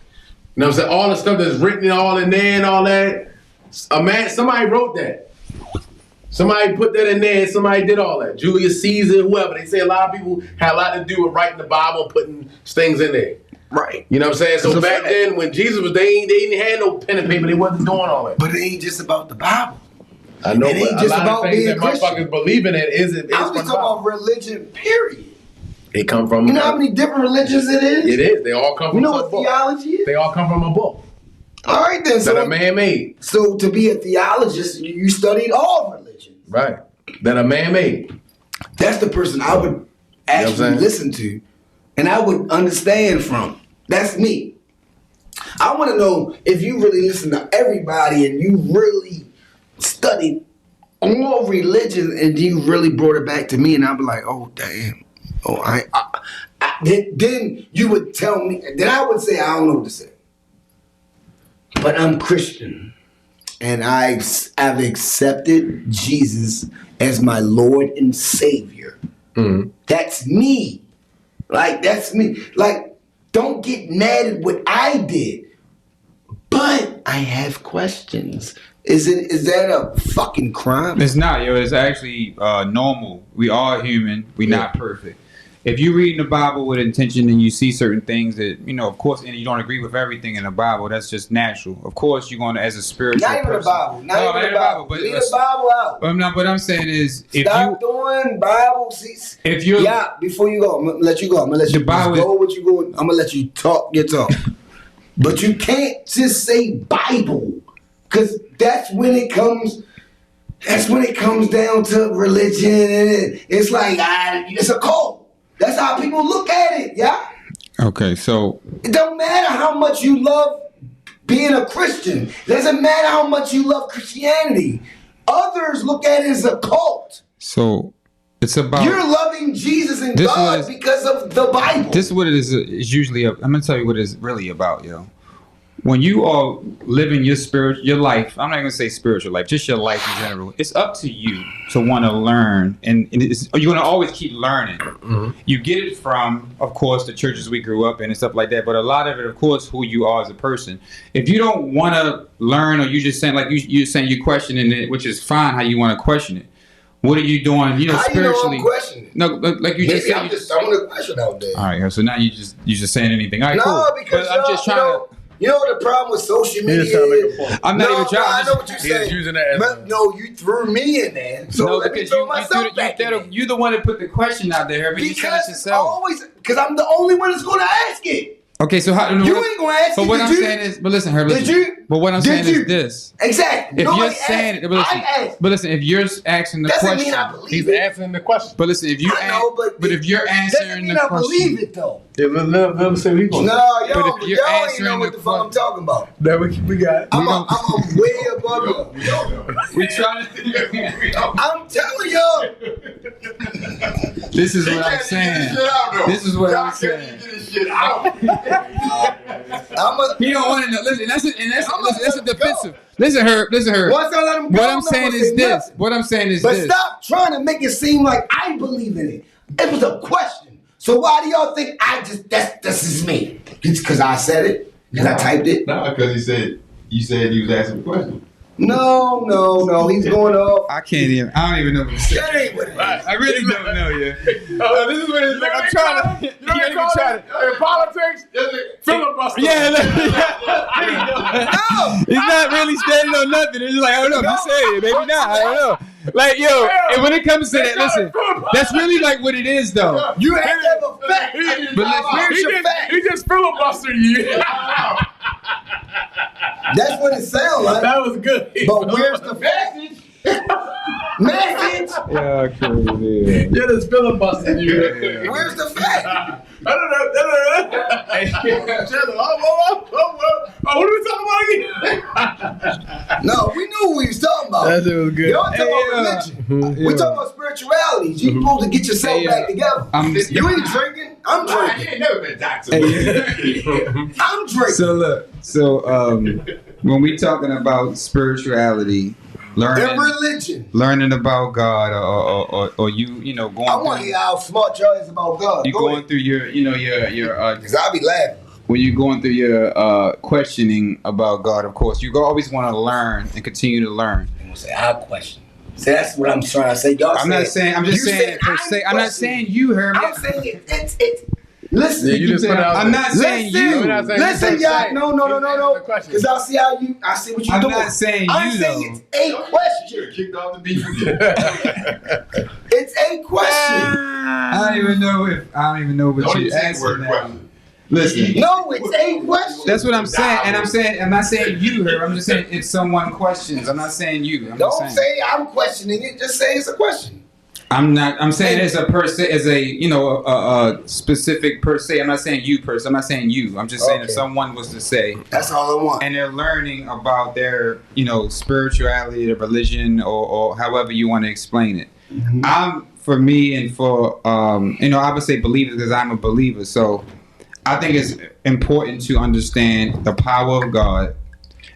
You know what I'm saying? All the stuff that's written all in there and all that. Somebody wrote that. Somebody put that in there. Somebody did all that. Julius Caesar, whoever. They say a lot of people had a lot to do with writing the Bible and putting things in there. Right. You know what I'm saying? So back then, when Jesus was, they didn't have no pen and paper. They wasn't doing all that. But it ain't just about the Bible. I know, it ain't but just a lot about of things being that Christian. motherfuckers believe in it is I'm just talking about religion, period. They come from... You know how many different religions it is? It is. They all come from... You know what theology is? They all come from a book. All right, then. That a man made. So to be a theologist, you studied all religions. Right. That a man made. That's the person I would actually listen to and I would understand from. That's me. I want to know if you really listen to everybody and you really studied all religions and you really brought it back to me and I'd be like, oh, damn. Oh, then you would tell me, then I would say, I don't know what to say. But I'm Christian, and I've accepted Jesus as my Lord and Savior. Mm-hmm. That's me. Like, that's me. Like, don't get mad at what I did. But I have questions. Is that a fucking crime? It's not, yo. It's actually normal. We are human. We're not perfect. If you read the Bible with intention and you see certain things that, you know, of course, and you don't agree with everything in the Bible, that's just natural. Of course, you're going to, as a spiritual person. Not even the Bible. Not even the Bible. But leave the Bible out. What I'm saying is, if stop doing Bible. If you before you go, I'm gonna let you go. I'm gonna let you go what you go. I'm gonna let you talk your talk. But you can't just say Bible, because that's when it comes. That's when it comes down to religion, and it's like it's a cult. That's how people look at it, yeah? Okay, so... It don't matter how much you love being a Christian. It doesn't matter how much you love Christianity. Others look at it as a cult. So, it's about... You're loving Jesus and God because of the Bible. This is what it is usually... I'm going to tell you what it's really about, yo. When you are living your life, I'm not going to say spiritual life, just your life in general, it's up to you to want to learn. And you're going to always keep learning. Mm-hmm. You get it from, of course, the churches we grew up in and stuff like that. But a lot of it, of course, who you are as a person. If you don't want to learn, or you just saying, like you're saying you're questioning it, which is fine how you want to question it. What are you doing, you know, how spiritually? You know I'm questioning? No, like you just said. I'm just throwing a question out there. All right, so now you just saying anything. All right, no, cool. Because I'm just trying to... You know what the problem with social media is? I'm not even trying. I know what you're saying. Using that as no, you threw me in there. So let me throw myself back in. You're the one that put the question out there, but you said it yourself. Because I'm the only one that's going to ask it. Okay, so how? You ain't gonna ask But me, what did I'm you? saying is, but listen, Herb. Did you? But what I'm Did saying you? is this. Exactly. If Nobody you're saying, asked. but listen, I asked. but listen, if you're asking the Doesn't question, mean I believe He's it. answering the question. but listen, if you I know, but if you're doesn't answering mean the I believe question, it though. Yeah, let him say what he wants. No, But y'all, if you're y'all ain't answering know what the the fuck I'm talking about. That we got it. I'm way above you. we trying to. I'm telling y'all. This is what I'm saying. This is what I'm saying. He don't want to know. Listen, that's a defensive. Listen, Herb. Once I let him go, What I'm saying is this. What I'm saying is But this. stop trying to make it seem like I believe in it. It was a question. So why do y'all think this is me? It's because I said it? Because I typed it? No, because you said you was asking a question. No. He's going off. I don't even know what to say. That ain't what it is. I really don't know yet. This is what it's like. I'm trying to. You don't even try to. In politics, filibuster. Yeah, No. he's not really standing on nothing. It's just like, I don't know. You say it, maybe not. I don't know. Like, yo, and when it comes to that, listen, that's really like what it is, though. You have to have a fact. But listen, Where's your fact? He just filibustered you. That's what it sounds like. That was good. But where's the message? Message? Yeah, crazy. Yeah, just filibustered you. Where's the fact? What are we talking about again? No, we knew what we was talking about. That shit was good. Y'all talking about religion. We talking about spirituality. You supposed to get yourself back together. You ain't drinking. I'm drinking. ain't never been doctor. I'm drinking. So when we talking about spirituality, And religion. learning about God, or you know, going. I want to hear how smart y'all is about God. You Go going ahead. through your Because I be laughing. when you're going through your questioning about God, of course, you always want to learn and continue to learn. I'm going to say, I'll question. See, that's what I'm trying to say. Y'all I'm not saying. I'm just saying per se. I'm not saying you, Herb. I'm saying it's. Listen, Yeah, you just put it out I'm there. not saying you. We're not saying Listen, you. y'all. No. The question. Because I see how you. I see what you're I'm doing. not saying I'm you, saying it's a question. Kicked off the beef again. It's a question. I don't even know what Don't you even say the asking word now. question. Listen. No, it's a question. That's what I'm saying, and I'm not saying you, Herb. I'm just saying if someone questions. I'm not saying you. I'm just Don't saying. say I'm questioning it. Just say it's a question. I'm saying as a per se, as a a specific per se. I'm not saying you per se. I'm not saying you. I'm just saying if Okay. someone was to say, That's all I want. and they're learning about their spirituality, their religion, or however you want to explain it. For me and for I would say believers because I'm a believer. So I think it's important to understand the power of God.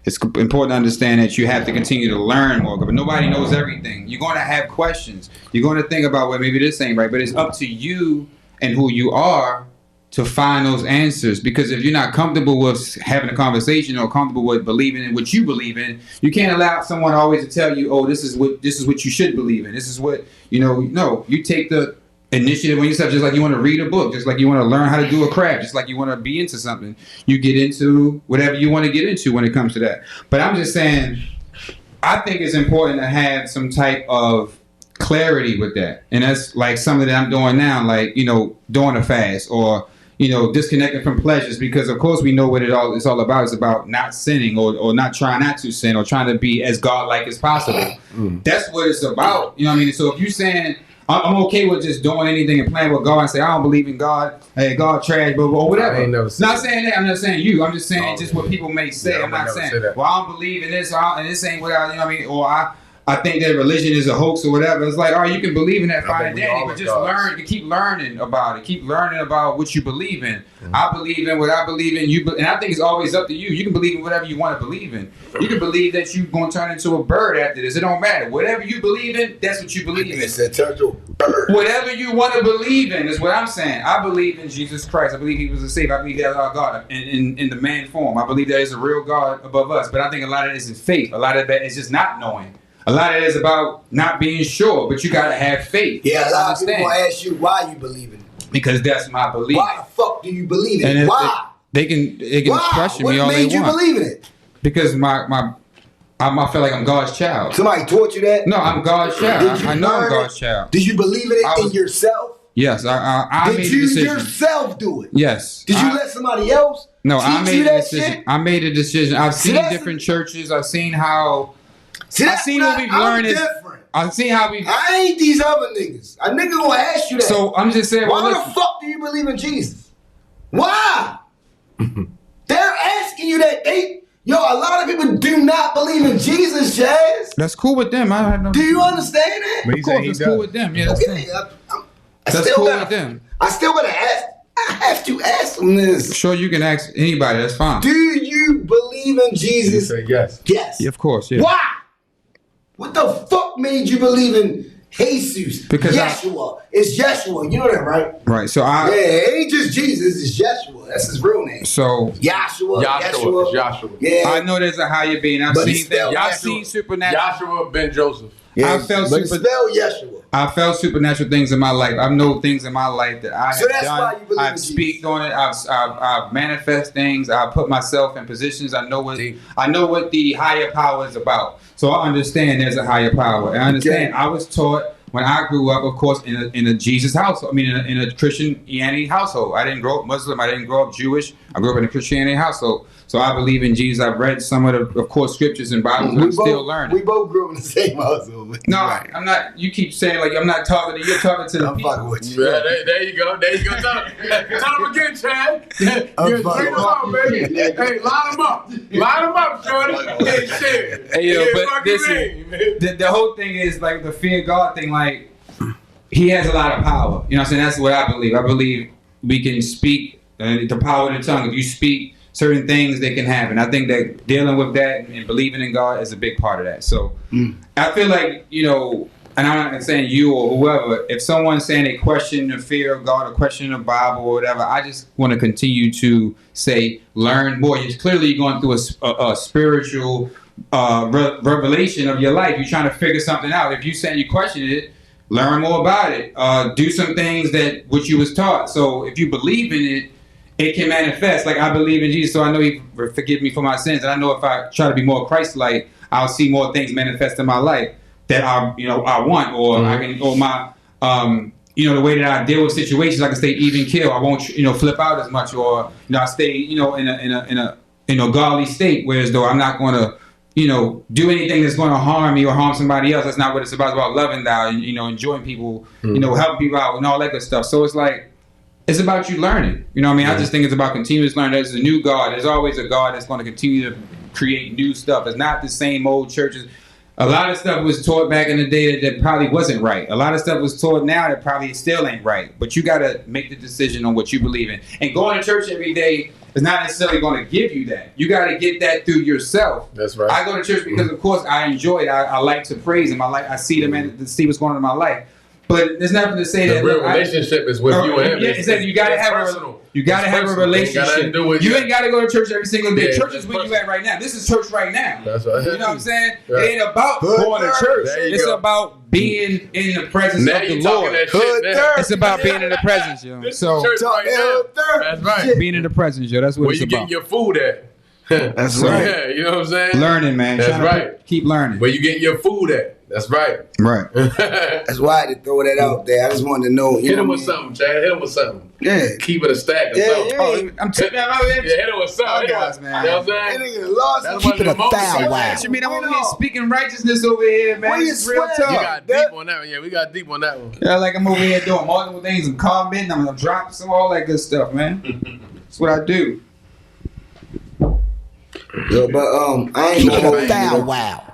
It's important to understand that you have to continue to learn more, but nobody knows everything. You're going to have questions. You're going to think about, well, maybe this ain't right, but it's up to you and who you are to find those answers. Because if you're not comfortable with having a conversation or comfortable with believing in what you believe in, you can't allow someone always to tell you, oh, this is what you should believe in. This is what, no, you take the initiative when yourself, just like you want to read a book, just like you want to learn how to do a craft, just like you want to be into something. You get into whatever you want to get into when it comes to that. But I'm just saying, I think it's important to have some type of clarity with that. And that's like something that I'm doing now, like, doing a fast or, disconnecting from pleasures, because of course we know what it's all about. It's about not sinning or not trying not to sin or trying to be as God-like as possible. That's what it's about. You know what I mean? So if you're saying, I'm okay with just doing anything and playing with God and say, I don't believe in God. Hey, God trash, but whatever. I ain't never said Not that. saying that. I'm not saying you. I'm just saying just what people may say. Yeah, I'm I not never saying, say that. well, I don't believe in this and this ain't what I, or I think that religion is a hoax or whatever. It's like, all right, you can believe in that fine and we dandy, all but are just gods. you keep learning about it. Keep learning about what you believe in. I believe in what I believe in. And I think it's always up to you. You can believe in whatever you want to believe in. You can believe that you're going to turn into a bird after this. It don't matter. Whatever you believe in, that's what you believe in. It's a turtle. Whatever you want to believe in is what I'm saying. I believe in Jesus Christ. I believe he was a savior. I believe that our God in the man form. I believe there is a real God above us. But I think a lot of it is faith. A lot of that is just not knowing. A lot of it is about not being sure, but you got to have faith. Yeah, a lot of people gonna ask you why you believe in it. Because that's my belief. Why the fuck do you believe in And it? if Why? They can Why? question What me all they made you want. believe in it? Because I feel like I'm God's child. Somebody taught you that? No, I'm God's child. I know I'm God's child. Did you believe in it in yourself? Yes, I made Did a you decision. yourself do it? Yes. Did you let somebody else No, teach I made you a that decision. shit? I made a decision. I've See, seen that's- different churches. I've seen how. See, I've that's seen what what we've I'm learned is. different. I've seen how we. I ain't these other niggas. A nigga gonna ask you that. So I'm just saying. Why Well, the listen, fuck do you believe in Jesus? Why? They're asking you that. A lot of people do not believe in Jesus, Chaz. that's cool with them. I have no. Do you understand that? Of course, that's cool with them. Yeah, that's Okay, cool. I That's still cool gotta, with them. I still gotta ask. I have to ask them this. Sure, you can ask anybody. That's fine. Do you believe in Jesus? Say yes. Yes. Yeah, of course. Yeah. Why? What the fuck made you believe in Jesus? Because Yeshua. It's Yeshua. You know that, right? Right. So Yeah, it ain't just Jesus. It's Yeshua. That's his real name. So Yeshua. Joshua. Joshua. Yeah. I know there's a higher being. I've But seen it's spelled that. I've Yeshua. seen supernatural. Joshua ben Joseph. Yeah, I felt but it's super. spelled Yeshua. I felt supernatural things in my life. I know things in my life that I So have that's done. why you believe in I've Jesus. speaked on it. I've manifest things. I've put myself in positions. I know what the higher power is about. So I understand there's a higher power. I understand. Okay. I was taught when I grew up, of course, in a Jesus household. I mean, in a Christianity household. I didn't grow up Muslim. I didn't grow up Jewish. I grew up in a Christianity household. So I believe in Jesus. I've read some of the, of course, scriptures and Bibles. And I'm still learning. We both grew up in the same household. No, I'm not. You keep saying like I'm not talking to you. You're talking to the I'm people. fucking with you. Yeah, there you go. There you go. Tell him again, Chad. I'm Bring fucking them up, baby. Hey, line them up. Line them up, shorty. Hey, shit. Hey, yo, Yeah, but fucking listen, name. the whole thing is like the fear of God thing. Like he has a lot of power. You know what I'm saying? That's what I believe. I believe we can speak the power of the tongue. If you speak certain things, they can happen. I think that dealing with that and believing in God is a big part of that. So I feel like, and I'm not saying you or whoever, if someone's saying they question the fear of God or question the Bible or whatever, I just want to continue to say, learn more. Clearly you're going through a spiritual revelation of your life. You're trying to figure something out. If you're saying you question it, learn more about it. Do some things that which you was taught. So if you believe in it, it can manifest. Like I believe in Jesus, so I know He forgive me for my sins, and I know if I try to be more Christ-like, I'll see more things manifest in my life that I want, or I can, or my, the way that I deal with situations, I can stay even keel. I won't, flip out as much, or I stay, in a godly state. Whereas though I'm not going to, do anything that's going to harm me or harm somebody else. That's not what it's about. It's about loving thou, and enjoying people, helping people out, and all that good stuff. So it's like. It's about you learning. You know what I mean? I just think it's about continuous learning. There's a new God. There's always a God that's going to continue to create new stuff. It's not the same old churches. A lot of stuff was taught back in the day that probably wasn't right. A lot of stuff was taught now that probably still ain't right. But you got to make the decision on what you believe in. And going to church every day is not necessarily going to give you that. You got to get that through yourself. That's right. I go to church because, of course, I enjoy it. I like to praise Him. I see them and see what's going on in my life. But there's nothing to say The that real relationship is with you and him. Yeah, exactly. You gotta have personal. You gotta It's have a personal. relationship. You ain't gotta go to church every single day. Yeah, Church it's is where you personal. at right now. This is church right now. That's right. You know what I'm saying? Right. It ain't about going to church. There you It's go. about being in the presence Now of the you talking Lord. that shit. Now. It's about being in the presence, yo. This So is church right now. That's right. being in the presence, yo. That's what Where it's you about. getting your food at? That's right. Yeah, you know what I'm saying? Learning, man. That's Trying to right. Keep learning. Where you getting your food at? That's right. Right. That's why I had to throw that out there. I just wanted to know. Hit him with something, Chad. Hit him with something. Yeah. Keep it a stack or Yeah, something. yeah. Oh, I'm telling you, Yeah, hit him with something. guys, man. You know what That I'm saying? nigga lost. That's Keep one it of a the moments. foul wow. I mean, I'm over here speaking righteousness over here, man. What you It's real swear? talk. You got deep on that one. Yeah, we got deep on that one. Yeah, like I'm over here doing multiple things. I'm commenting, I'm gonna drop some all that good stuff, man. That's what I do. Yo, but I ain't gonna hold you. Wow.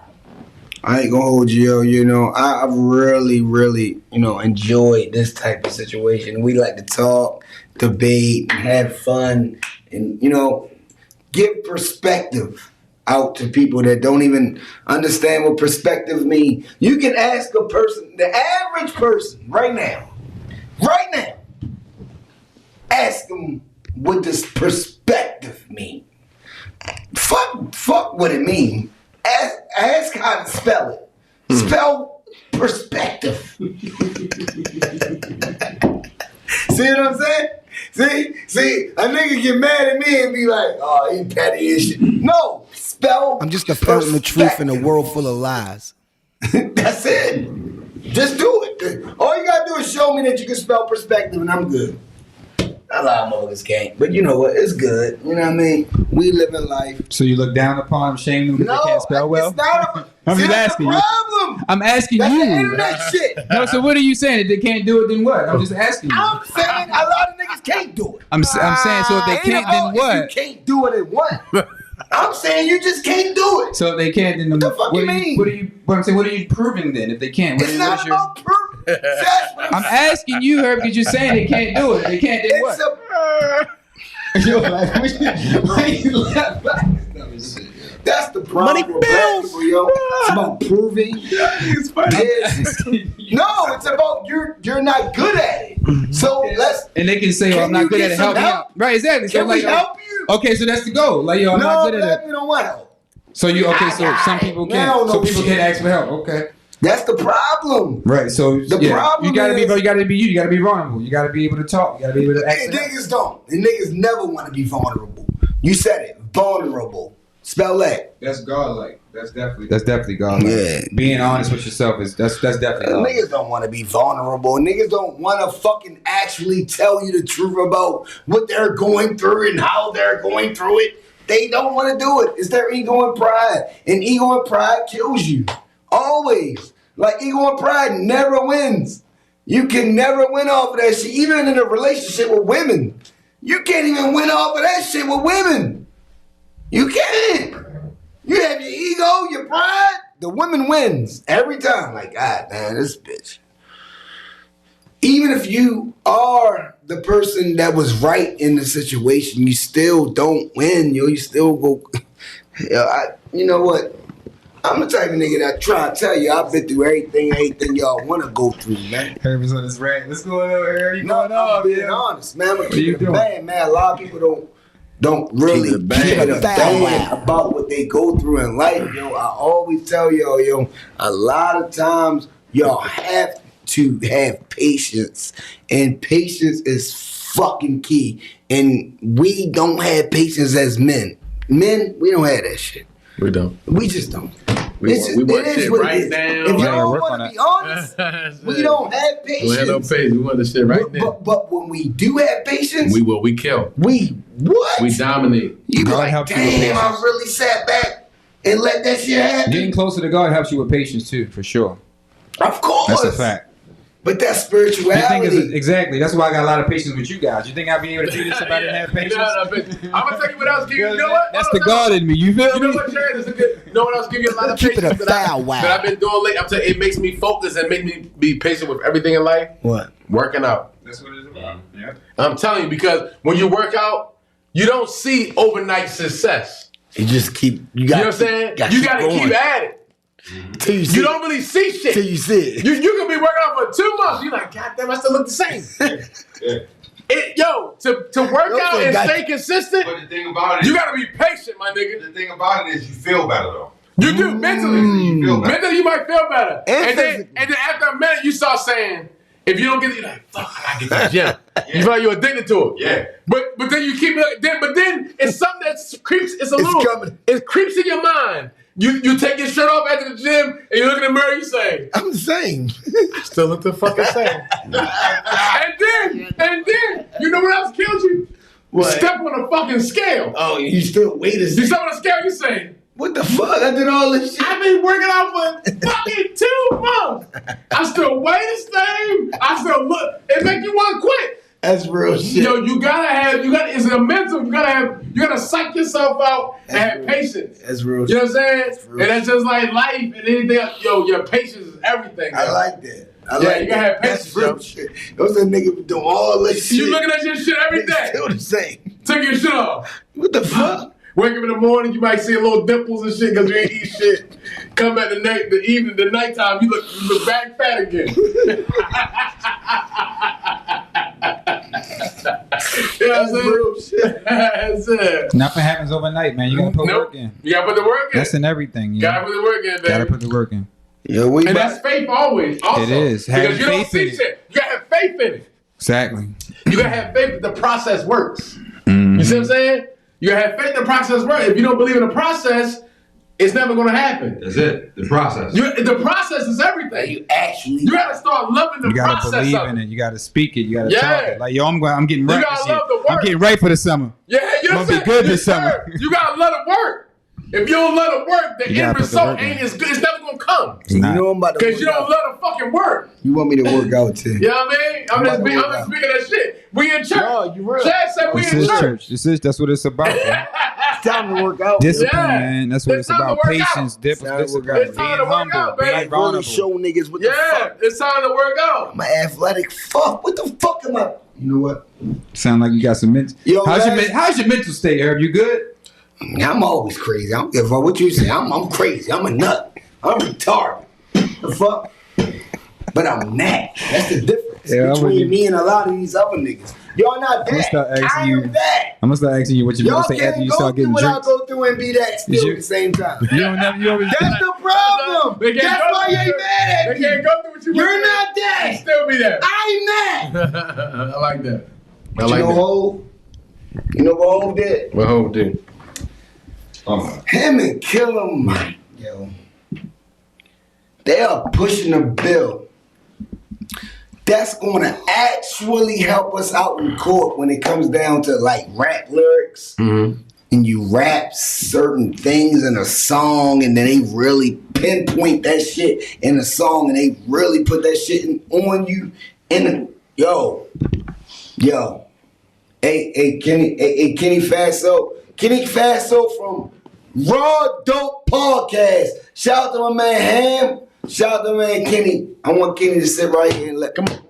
I ain't gonna hold you, yo. I've really, really, enjoyed this type of situation. We like to talk, debate, have fun, and give perspective out to people that don't even understand what perspective means. You can ask a person, the average person, right now, ask them what does perspective mean. Fuck what it means. Ask how to spell it. Spell perspective. See what I'm saying? See, a nigga get mad at me and be like, oh, he petty and shit. No, spell I'm just affirming the truth in a world full of lies. That's it. Just do it. All you gotta do is show show me that you can spell perspective and I'm good. A lot of motherfuckers can't. But you know what? It's good. You know what I mean? We live in life. So you look down upon them, shame them because they can't spell well? It's not I'm just that's asking the you. problem. I'm asking That's you. the internet shit. No, so what are you saying? If they can't do it, then what? I'm just asking you. I'm saying a lot of niggas can't do it. I'm saying, so if they can't, then If what? you can't do it, then what? I'm saying you just can't do it. So if they can't, then What the fuck you mean? What I'm saying, what are you proving then? If they can't, It's not about proof. That's what I'm asking you, Herb, because you're saying they can't do it. If they can't, then It's what? Yo, like, why you laugh? That's the problem. Money with black bills. people, yo. It's about proving. It's funny. No, it's about you're not good at it. So let's. And they can say, "Oh, I'm Can not you good get at it. some Help me help? out." Right? Exactly. So Can we like, help you? okay, so that's the goal. Like, yo, I'm No, not good at black it. people don't want help. So you okay? So some people Man, I don't can't. So know people shit. can't ask for help. Okay. That's the problem. Right. So The problem you gotta be. is- You gotta be you. You gotta be vulnerable. You gotta be able to talk. You gotta be able to ask. And for help. niggas don't. And niggas never want to be vulnerable. You said it. Vulnerable. Spell that. That's godlike. That's definitely godlike. Yeah. Being honest with yourself is that's definitely godlike. Niggas don't want to be vulnerable. Niggas don't want to fucking actually tell you the truth about what they're going through and how they're going through it. They don't want to do it. It's their ego and pride. And ego and pride kills you. Always. Like ego and pride never wins. You can never win off of that shit. Even in a relationship with women. You can't even win off of that shit with women. You can't. You have your ego, your pride. The woman wins every time. Like, God, man, this bitch. Even if you are the person that was right in the situation, you still don't win, yo. You still go. You know what? I'm the type of nigga that try to tell you I've been through everything y'all want to go through, man. Herb is on his rant. What's going on, Herb? You No, going on, I'm being man? honest, man. I'm What you doing? man. A lot of people don't really Keep it bang. keep it a bang about what they go through in life, yo. I always tell y'all, yo, a lot of times y'all have to have patience, and patience is fucking key. And we don't have patience as men. Men, we don't have that shit. We don't. We just don't. We want it is shit what it right is. now. If you Yeah, don't work want on to be honest, we don't have patience. We have no patience. We want the shit right now. But when we do have patience, We kill. we what? We dominate. You be God like, helps you with damn, I patience. really sat back and let that shit happen. Getting closer to God helps you with patience too, for sure. Of course. That's a fact. But that's You think spirituality. exactly. That's why I got a lot of patience with you guys. You think I'd be able to do this if I didn't have patience? I'm gonna tell you what else. You know what? That's the God in me. You feel You know me? what, Jared? This is good. You know what else give you a lot of Keep it patience a that foul wow. I've been doing lately? I'm telling you, it makes me focus and make me be patient with everything in life. What? Working out. That's what it's about. Yeah. I'm telling you, because when you work out, you don't see overnight success. You just keep. You know what I'm saying? You gotta keep at it. Till you see You don't really see shit. Till you see it. You can be working out for 2 months. You're like, God damn, I still look the same. To work out and stay consistent, But the thing about it, you gotta be patient, my nigga. the thing about it is you feel better though. You do mentally. You feel better. Mentally, you might feel better. And And then after a minute, you start saying, if you don't get it, you're like, fuck, I gotta get to the gym. You feel like you're addicted to it. Yeah. But then you keep then it's something that creeps. coming. It creeps in your mind. You take your shirt off after the gym and you look in the mirror. You say, I'm the same. I still look the fucking same. and then you know what else kills you? What? Step on a fucking scale. Oh, you still wait a You second. step on a scale. You say, What the fuck? I did all this shit. I've been working out for fucking 2 months. I still weigh the same. I still look. It make you want to quit. That's real shit. Yo, it's a mental. You gotta psych yourself out and have patience. That's real You know shit. what I'm saying? And that's just like life and anything else. Yo, your patience is everything. I yo. like that. I Yeah, like you gotta that. have patience, That's real yo. shit. Those are niggas doing all this shit. You looking at your shit every Niggas day. still the same. Take your shit off. What the fuck? Wake up in the morning, you might see a little dimples and shit because you ain't eat shit. Come back the nighttime, you look back fat again. You know what I'm saying? Real shit. That's it. Nothing happens overnight, man. You gotta put Nope. work in. You gotta put the work in. That's in everything. You Gotta put the work in, baby. gotta put the work in. Yo, we And that's faith always. Also, It is. Because Having you don't faith see in it. shit. You gotta have faith in it. Exactly. You gotta have faith that the process works. You see what I'm saying? You gotta have faith the process works. If you don't believe in the process, it's never gonna happen. That's it. The process. The process is everything. You gotta start loving the You gotta process believe of in it. it. You gotta speak it. You gotta Yeah. talk it. Like, yo, I'm getting You right gotta this year. love the work. I'm getting right for the summer. Yeah, you know I'm gonna be good this summer. You gotta let it work. If you don't let it work, the You gotta end put the result work in. ain't as good. It's never gonna come. It's not. You know I'm about to Because you work don't out. let it fucking work. You want me to work out too? You know what I mean? I'm just speaking that shit. We in church. No, you real. Chad said we This in is church. church. That's what it's about. Man. It's time to work out. Discipline, Yeah. man. That's what It's it's time to about. work out. Patience, discipline, It's time to work out. It's time being to work humble, out, baby. being Really vulnerable. show niggas what the Yeah, fuck. it's time to work out. I'm an athletic fuck. What the fuck am I? You know what? Sound like you got some mental. Yo, how's guys. your mental state, Herb? You good? I'm always crazy. I don't give a fuck what you say. I'm crazy. I'm a nut. I'm retarded. The fuck? But I'm that. That's the difference Yeah, between me and a lot of these other niggas. Y'all not I'm gonna that. start asking I you. am that. I'm gonna start asking you what you Y'all gonna say after can't you go start through getting what I drinks. go through and be that still you- at the same time. You don't never. You always. That's the problem. They can't That's go why through you ain't it. mad at They me. can't go through what you You're went not through. that. Still be that. I'm that. I like that. But you know Hov? You know what Hov did? What Hov did? Him and Killer Mike, yo. They are pushing a bill that's gonna actually help us out in court when it comes down to like rap lyrics. Mm-hmm. And you rap certain things in a song, and then they really pinpoint that shit in a song, and they really put that shit on you. And yo, hey Kenny Faso from Raw Dope Podcast. Shout out to my man Ham. Shout out to my man Kenny. I want Kenny to sit right here and let. Come on.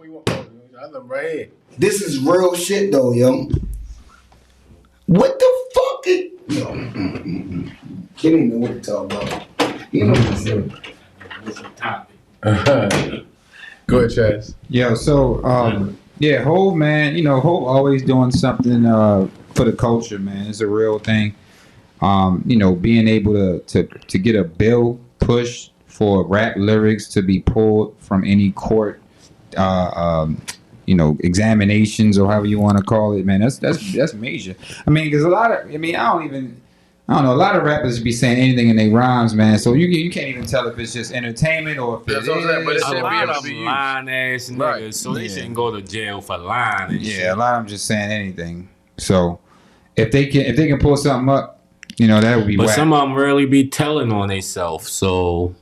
I love right here. This is real shit though, yo. What the fuck is yo? Kenny know what to talk about. You know what's What's the topic? Go ahead, Chaz. Yo, so yeah, Hov, man, Hov always doing something for the culture, man. It's a real thing. Being able to get a bill pushed for rap lyrics to be pulled from any court examinations or however you want to call it, man. That's major. I mean, because a lot of a lot of rappers be saying anything in their rhymes, man. So you can't even tell if it's just entertainment or if That's what I'm saying, but it A shouldn't be lot able of to be them used. lying ass niggas, Right. so they shouldn't go to jail for lying and shit. yeah, a lot of them just saying anything. So if they can pull something up, that would be But whack. some of them really be telling on themselves, so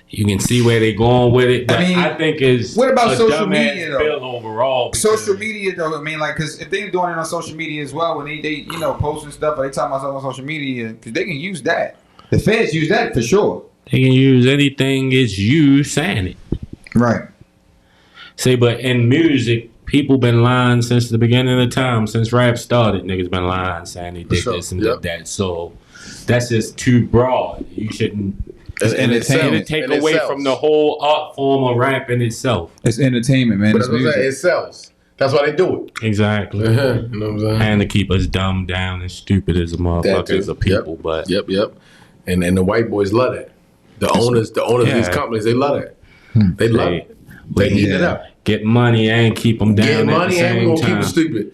you can see where they going with it. But I think it's what about a social dumbass media, though? bill overall. Social media, though, I mean, like, because if they're doing it on social media as well, when they posting stuff or they talking about stuff on social media, because they can use that. The feds use that for sure. They can use anything. It's you saying it. Right. Say, but in music, people been lying since the beginning of time. Since rap started, niggas been lying, saying they did this and did that. So that's just too broad. You shouldn't. It's entertainment. It'll take And it away sells. from the whole art form of rap in itself. It's entertainment, man. But It's that's what I'm saying. music. It sells. That's why they do it. Exactly. You know what I'm saying? And to keep us dumb down and stupid as a motherfucker as a people. But Yep. And the white boys love that. The owners of these companies, they love it. They love it. They eat it up. Get money and keep them down Get at money the and we're same gonna keep time. them stupid.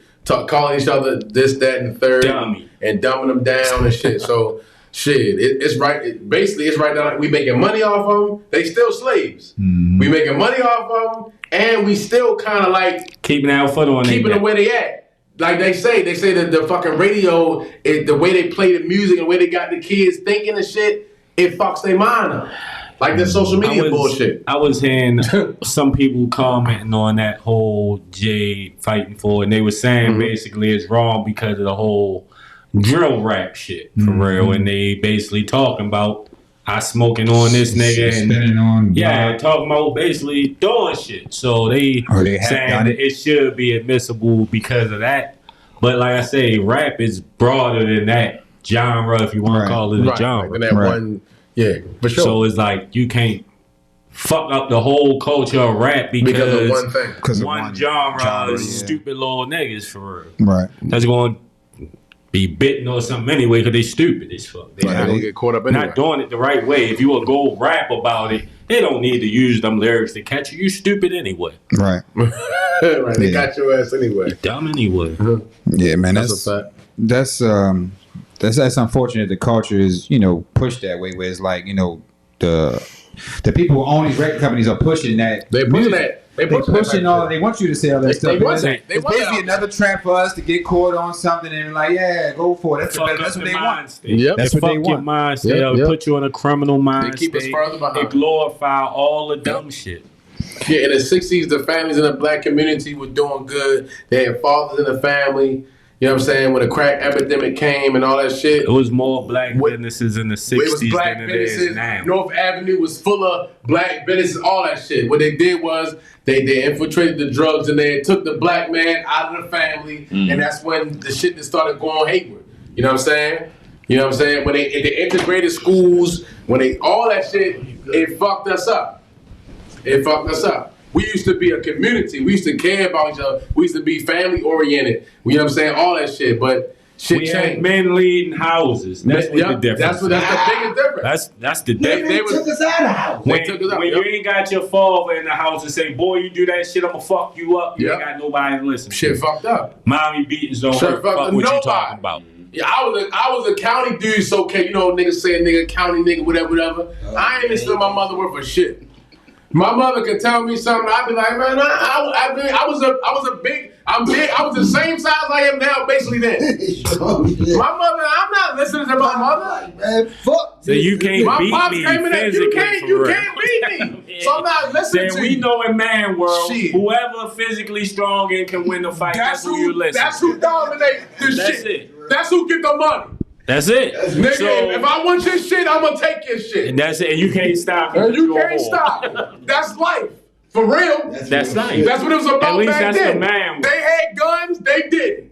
Calling each other this, that, and the third. Dummy. And dumbing them down and shit. So shit, it's right. Basically, it's right down. We making money off of them. They still slaves. Mm-hmm. We making money off of them, and we still kind of like keeping our foot on keeping them where they at. Like they say that the fucking radio, the way they play the music and the way they got the kids thinking and shit, it fucks their mind up. Like this social media bullshit. I was hearing some people commenting on that whole Jay fighting for, and they were saying basically it's wrong because of the whole drill rap shit for real, and they basically talking about I smoking on this nigga and Spinning on. talking about basically doing shit. So they have saying done that it should be admissible because of that. But like I say, rap is broader than that genre, if you want to call it a genre. Like that one, for sure. So it's like you can't fuck up the whole culture of rap because of one thing. Because one genre is stupid little niggas for real. Right. That's going to be bitten or something anyway because they stupid as fuck. They They get caught up anyway. not doing it the right way. If you will go rap about it, they don't need to use them lyrics to catch you. You stupid anyway. Right. They got your ass anyway. Dumb anyway. Yeah, man. That's a fact. That's that's unfortunate. The culture is, you know, pushed that way, where it's like, you know, the people who own these record companies are pushing that. They pushing that. They pushing all. They want you to say all that stuff. They want It's basically another trap for us to get caught on something and like, yeah, go for it. That's what they want. Yep. That's what they want. Your mind state. Yep. Put you in a criminal mind They keep us state. further behind. They glorify all the dumb shit. Yeah, in the 60s, the families in the black community were doing good. They had fathers in the family. You know what I'm saying? When the crack epidemic came and all that shit. It was more black businesses in the 60s It was black than it is businesses. now. North Avenue was full of black businesses, all that shit. What they did was they infiltrated the drugs and they took the black man out of the family, and that's when the shit just started going hayward. You know what I'm saying? You know what I'm saying? When they integrated schools, when they all that shit, it fucked us up. It fucked us up. We used to be a community. We used to care about each other. We used to be family oriented. You know what I'm saying? All that shit, but shit We changed. had men leading houses. That's what the difference. That's the biggest difference. That's the difference. They took us out of the house. When you ain't got your father in the house and say, boy, you do that shit, I'm gonna fuck you up. You ain't got nobody to listen to. Shit fucked up. Mommy beatings don't Shit hurt. fucked Fuck up. what you Nobody. talking about. Yeah, I was a county dude, so okay, you know, niggas saying nigga, county nigga, whatever. I ain't even my mother worth for shit. My mother could tell me something, I'd be like, man, I was the same size I am now, basically then. My mother, I'm not listening to my mother. Man, fuck. So you can't My beat pops me came in there, physically. you can't beat me. So I'm not listening Saying to we you. know in man world, Shit. whoever physically strong and can win the fight, that's who you listen That's to. who dominate this That's shit. it. That's who get the money. That's it. Nigga, So, if I want your shit, I'm gonna take your shit. and that's it. And you can't stop me. And you You're a can't whore. stop. That's life. For real. That's life. That's what it was about At least back that's then. the man. They had guns, they didn't.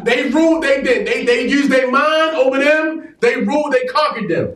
They ruled, they didn't. They used their mind over them. They ruled, they conquered them.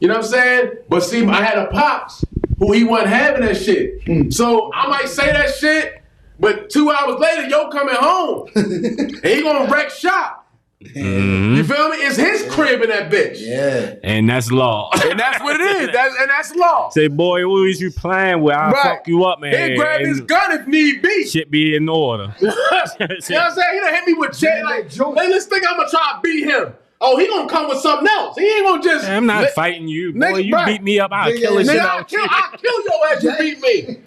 You know what I'm saying? But see, I had a pops who he wasn't having that shit. So I might say that shit, but 2 hours later, yo coming home. And he gonna wreck shop. You feel me? It's his crib in that bitch. Yeah. And that's law. And that's what it is. That's law. Say, boy, what was you playing with? I'll fuck you up, man. He'll grab his And gun if need be. shit be in order. You know what I'm saying? He done hit me with chain like, hey, let's think I'm gonna try to beat him. Oh, he gonna come with something else. He ain't gonna just. I'm not fighting you, boy. Nigga, You right. beat me up, I'll kill the shit out you. I'll kill your ass. You beat me.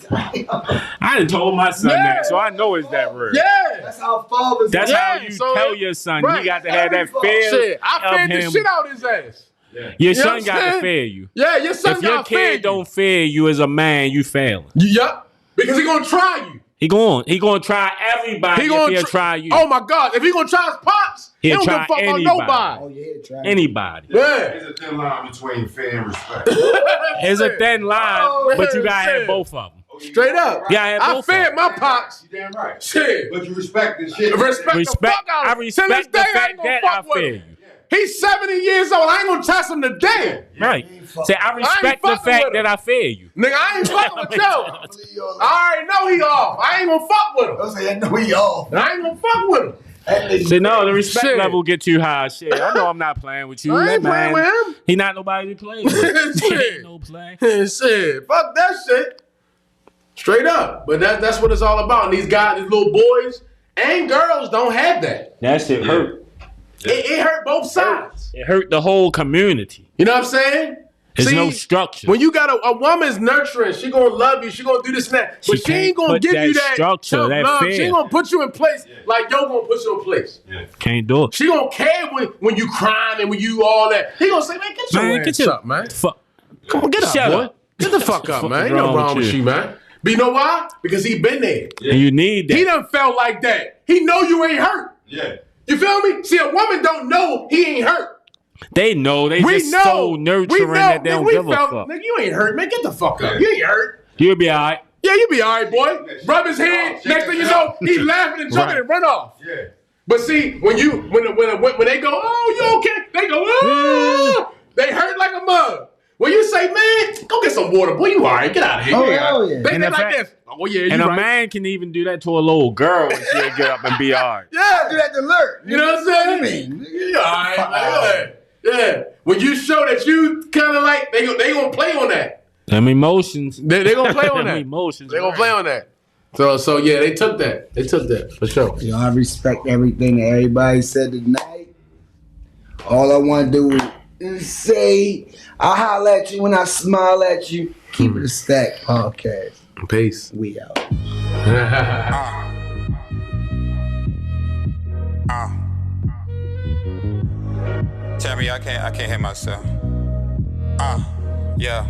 I done told my son Yeah. that, so I know it's that real. Yeah. That's how fathers. That's Yeah, how you so tell your son. right. He got to have that fear Shit, I of fed the him. shit out his ass. Your You know son what I'm got to saying? fear you. Yeah, your son If your got fed kid don't fear you as a man, you failing. Yup. Because he gonna try you. He gonna try everybody. If he'll try you. Oh my God! If he gonna try his pops, he He'll don't give try a fuck about anybody. nobody. Oh yeah, try. Anybody. Yeah. There's a thin line between fear and respect. It's a thin line, Oh, but you man, gotta have shit. both of them. Straight up. Yeah, I had I both fed of my pops. You damn right. Shit. But you respect this shit. Respect the fuck out I of him. respect To this the day, I fact ain't gonna that fuck I with fear him. you. He's 70 years old. I ain't gonna test him today. Right. Say, I respect the fucking fact with that him. I fear you. Nigga, I ain't fucking with you. I already know he off. I ain't gonna fuck with him. I say I know he off. I ain't gonna fuck with him. See, no, the respect Shit. level get too high. Shit, I know I'm not playing with you. I That ain't playing man, with him. he not nobody to play with. He Shit. ain't no play. Shit. Fuck that shit. Straight up. But that's what it's all about. And these guys, these little boys and girls don't have that. That shit hurt. It hurt both sides. It hurt the whole community. You know what I'm saying? There's See, no structure. When you got a woman's nurturing, she gonna love you. She gonna do this and that. But She she ain't can't gonna put give that you that structure, tough that love. fear. She ain't gonna put you in place like yo gonna put you in place. Can't do it. She gonna care when you crying and when you all that. He gonna say, man, get your Man, ass get your up, man. fuck. Come on, get up, Shut boy. up. Get the fuck up, man. Ain't wrong no wrong with with you? you, man. But you know why? Because he been there. And you need that. He done felt like that. He know you ain't hurt. Yeah. You feel me? See, a woman don't know he ain't hurt. They know. They We just know. so nurturing that they Nigga, don't we give a felt, fuck. Nigga, you ain't hurt, man. Get the fuck up. You ain't hurt. You'll be all right. Yeah, you be all right, boy. Rub his head. Next thing you know, he's laughing and joking Right. and run off. Yeah. But see, when they go, oh, you okay? They go, oh, they hurt like a mug. When you say, man, go get some water, boy, you all right? Get out of here. Oh, You hell all right. yeah. They And did the like fact- this. Oh yeah, you And a right. man can even do that to a little girl when she'll get up and be all right. Yeah, Do that to alert. you know what I'm saying? What you mean? Yeah, all right, man. Yeah. When you show that you kind of like, they gonna play on that. Them emotions. They gonna play on Them that. emotions. They gonna play on that. So yeah, they took that. They took that for sure. Yo, I respect everything that everybody said tonight. All I want to do is say, I holler at you when I smile at you. Keep it a stack podcast. Peace. We out. Tell me I can't hear myself. Yeah.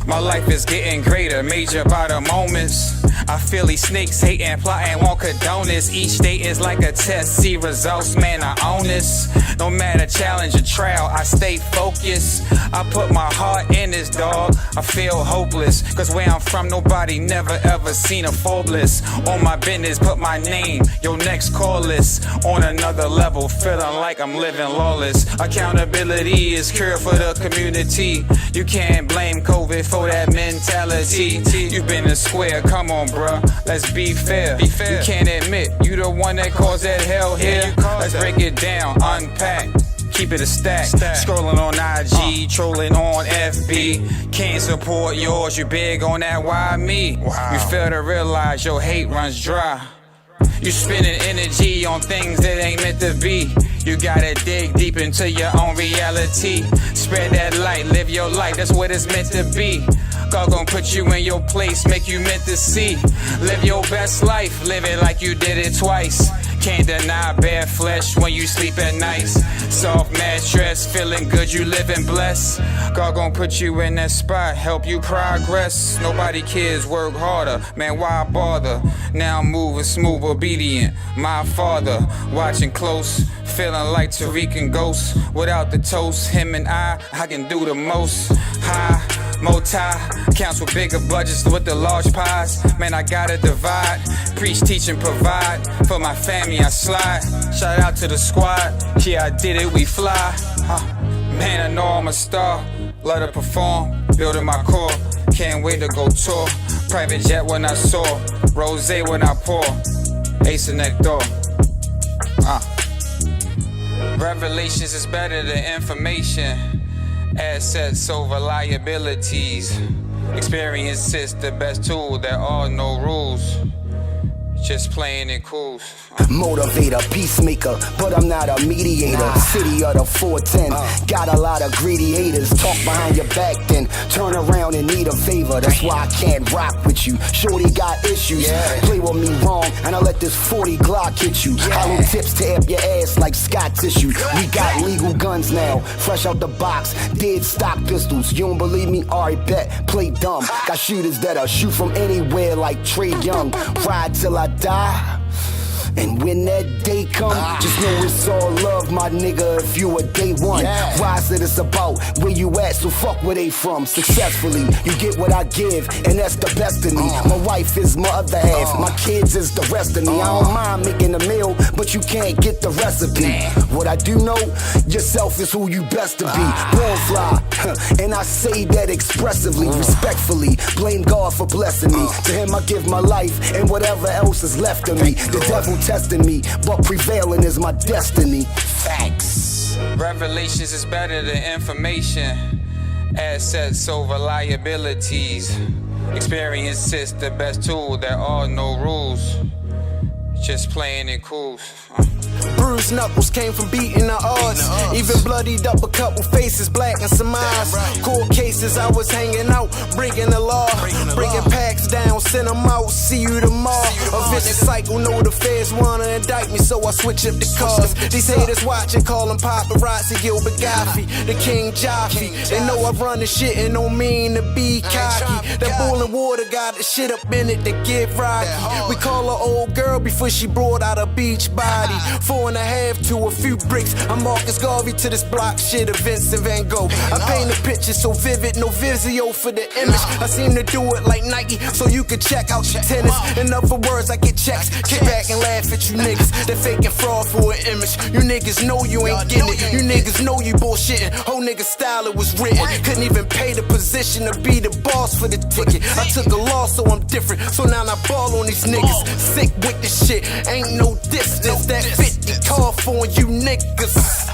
My life is getting greater, major by the moments. I feel these snakes hating, plotting, won't condone this. Each day is like a test, see results, man, I own this. No matter challenge or trial, I stay focused. I put my heart in this, dog. I feel hopeless, cause where I'm from, nobody never ever seen a faultless. On my business, put my name, your next call list. On another level, feeling like I'm living lawless. Accountability is cure for the community. You can't blame COVID for that mentality. You've been a square, come on, bruh, let's be fair. You can't admit you the one that caused that hell here. Let's break it down, unpack, keep it a stack. Scrolling on IG, trolling on FB. Can't support yours, you big on that, why me? You fail to realize your hate runs dry. You spending energy on things that ain't meant to be. You gotta dig deep into your own reality. Spread that light, live your life, that's what it's meant to be. God gon' put you in your place, make you meant to see. Live your best life, live it like you did it twice. Can't deny bare flesh when you sleep at night. Soft mattress, feeling good, you living blessed. God gon' put you in that spot, help you progress. Nobody cares, work harder, man, why bother? Now I'm moving smooth, obedient, my father. Watching close, feeling like Tariq and Ghost. Without the toast, him and I can do the most. High, multi, counts with bigger budgets with the large pies. Man, I gotta divide, preach, teach, and provide. For my family, I slide. Shout out to the squad, yeah, I did it, we fly. Man, I know I'm a star, love to perform, building my core. Can't wait to go tour. Private jet when I soar, rosé when I pour. Ace and Nectar. Revelations is better than information. Assets over liabilities. Experience is the best tool. There are no rules. Just playing it cool. Motivator, peacemaker, but I'm not a mediator. City of the 410, got a lot of greedy haters. Talk behind your back, then turn around and need a favor. That's why I can't rock with you. Shorty got issues, play with me wrong, and I let this 40 Glock hit you. Hollow tips to amp your ass like Scott tissue. We got legal guns now, fresh out the box, dead stock pistols. You don't believe me? Alright, bet, play dumb. Got shooters that'll shoot from anywhere like Trey Young. Ride till I die. And when that day come, just know it's all love, my nigga, if you a day one. Rise that it's about where you at, so fuck where they from. Successfully, you get what I give, and that's the best of me. My wife is my other half, my kids is the rest of me. I don't mind making a meal, but you can't get the recipe. What I do know, yourself is who you best to be. Born fly, and I say that expressively, respectfully. Blame God for blessing me. To him I give my life, and whatever else is left of me. The devil testing me, but prevailing is my destiny. Facts. Revelations is better than information. Assets over liabilities. Experience is the best tool. There are no rules. Just playing it cool. Bruised knuckles came from beating the odds. Even bloodied up a couple faces, black and some eyes. Court cases, I was hanging out, breaking the law. Breaking packs down, send them out, see you tomorrow. A vicious cycle, know the feds wanna indict me, so I switch up the cars. These haters watching, call them paparazzi, Gilbert Gottfried, the King Joffrey. They know I run the shit and don't mean to be cocky. That boiling water got the shit up in it to get rocky. We call her old girl before she brought out a beach body. 4.5 to a few bricks. I'm Marcus Garvey to this block shit of Vincent Van Gogh. I paint the picture so vivid, no Vizio for the image. I seem to do it like Nike, so you can check out your tennis. In other words, I get checks, kick back and laugh at you niggas. They're faking fraud for an image. You niggas know you ain't getting it. You niggas know you bullshitting. Whole nigga style it was written. Couldn't even pay the position to be the boss for the ticket. I took a loss, so I'm different. So now I ball on these niggas. Sick with this shit, ain't no distance. That 50 call for you niggas.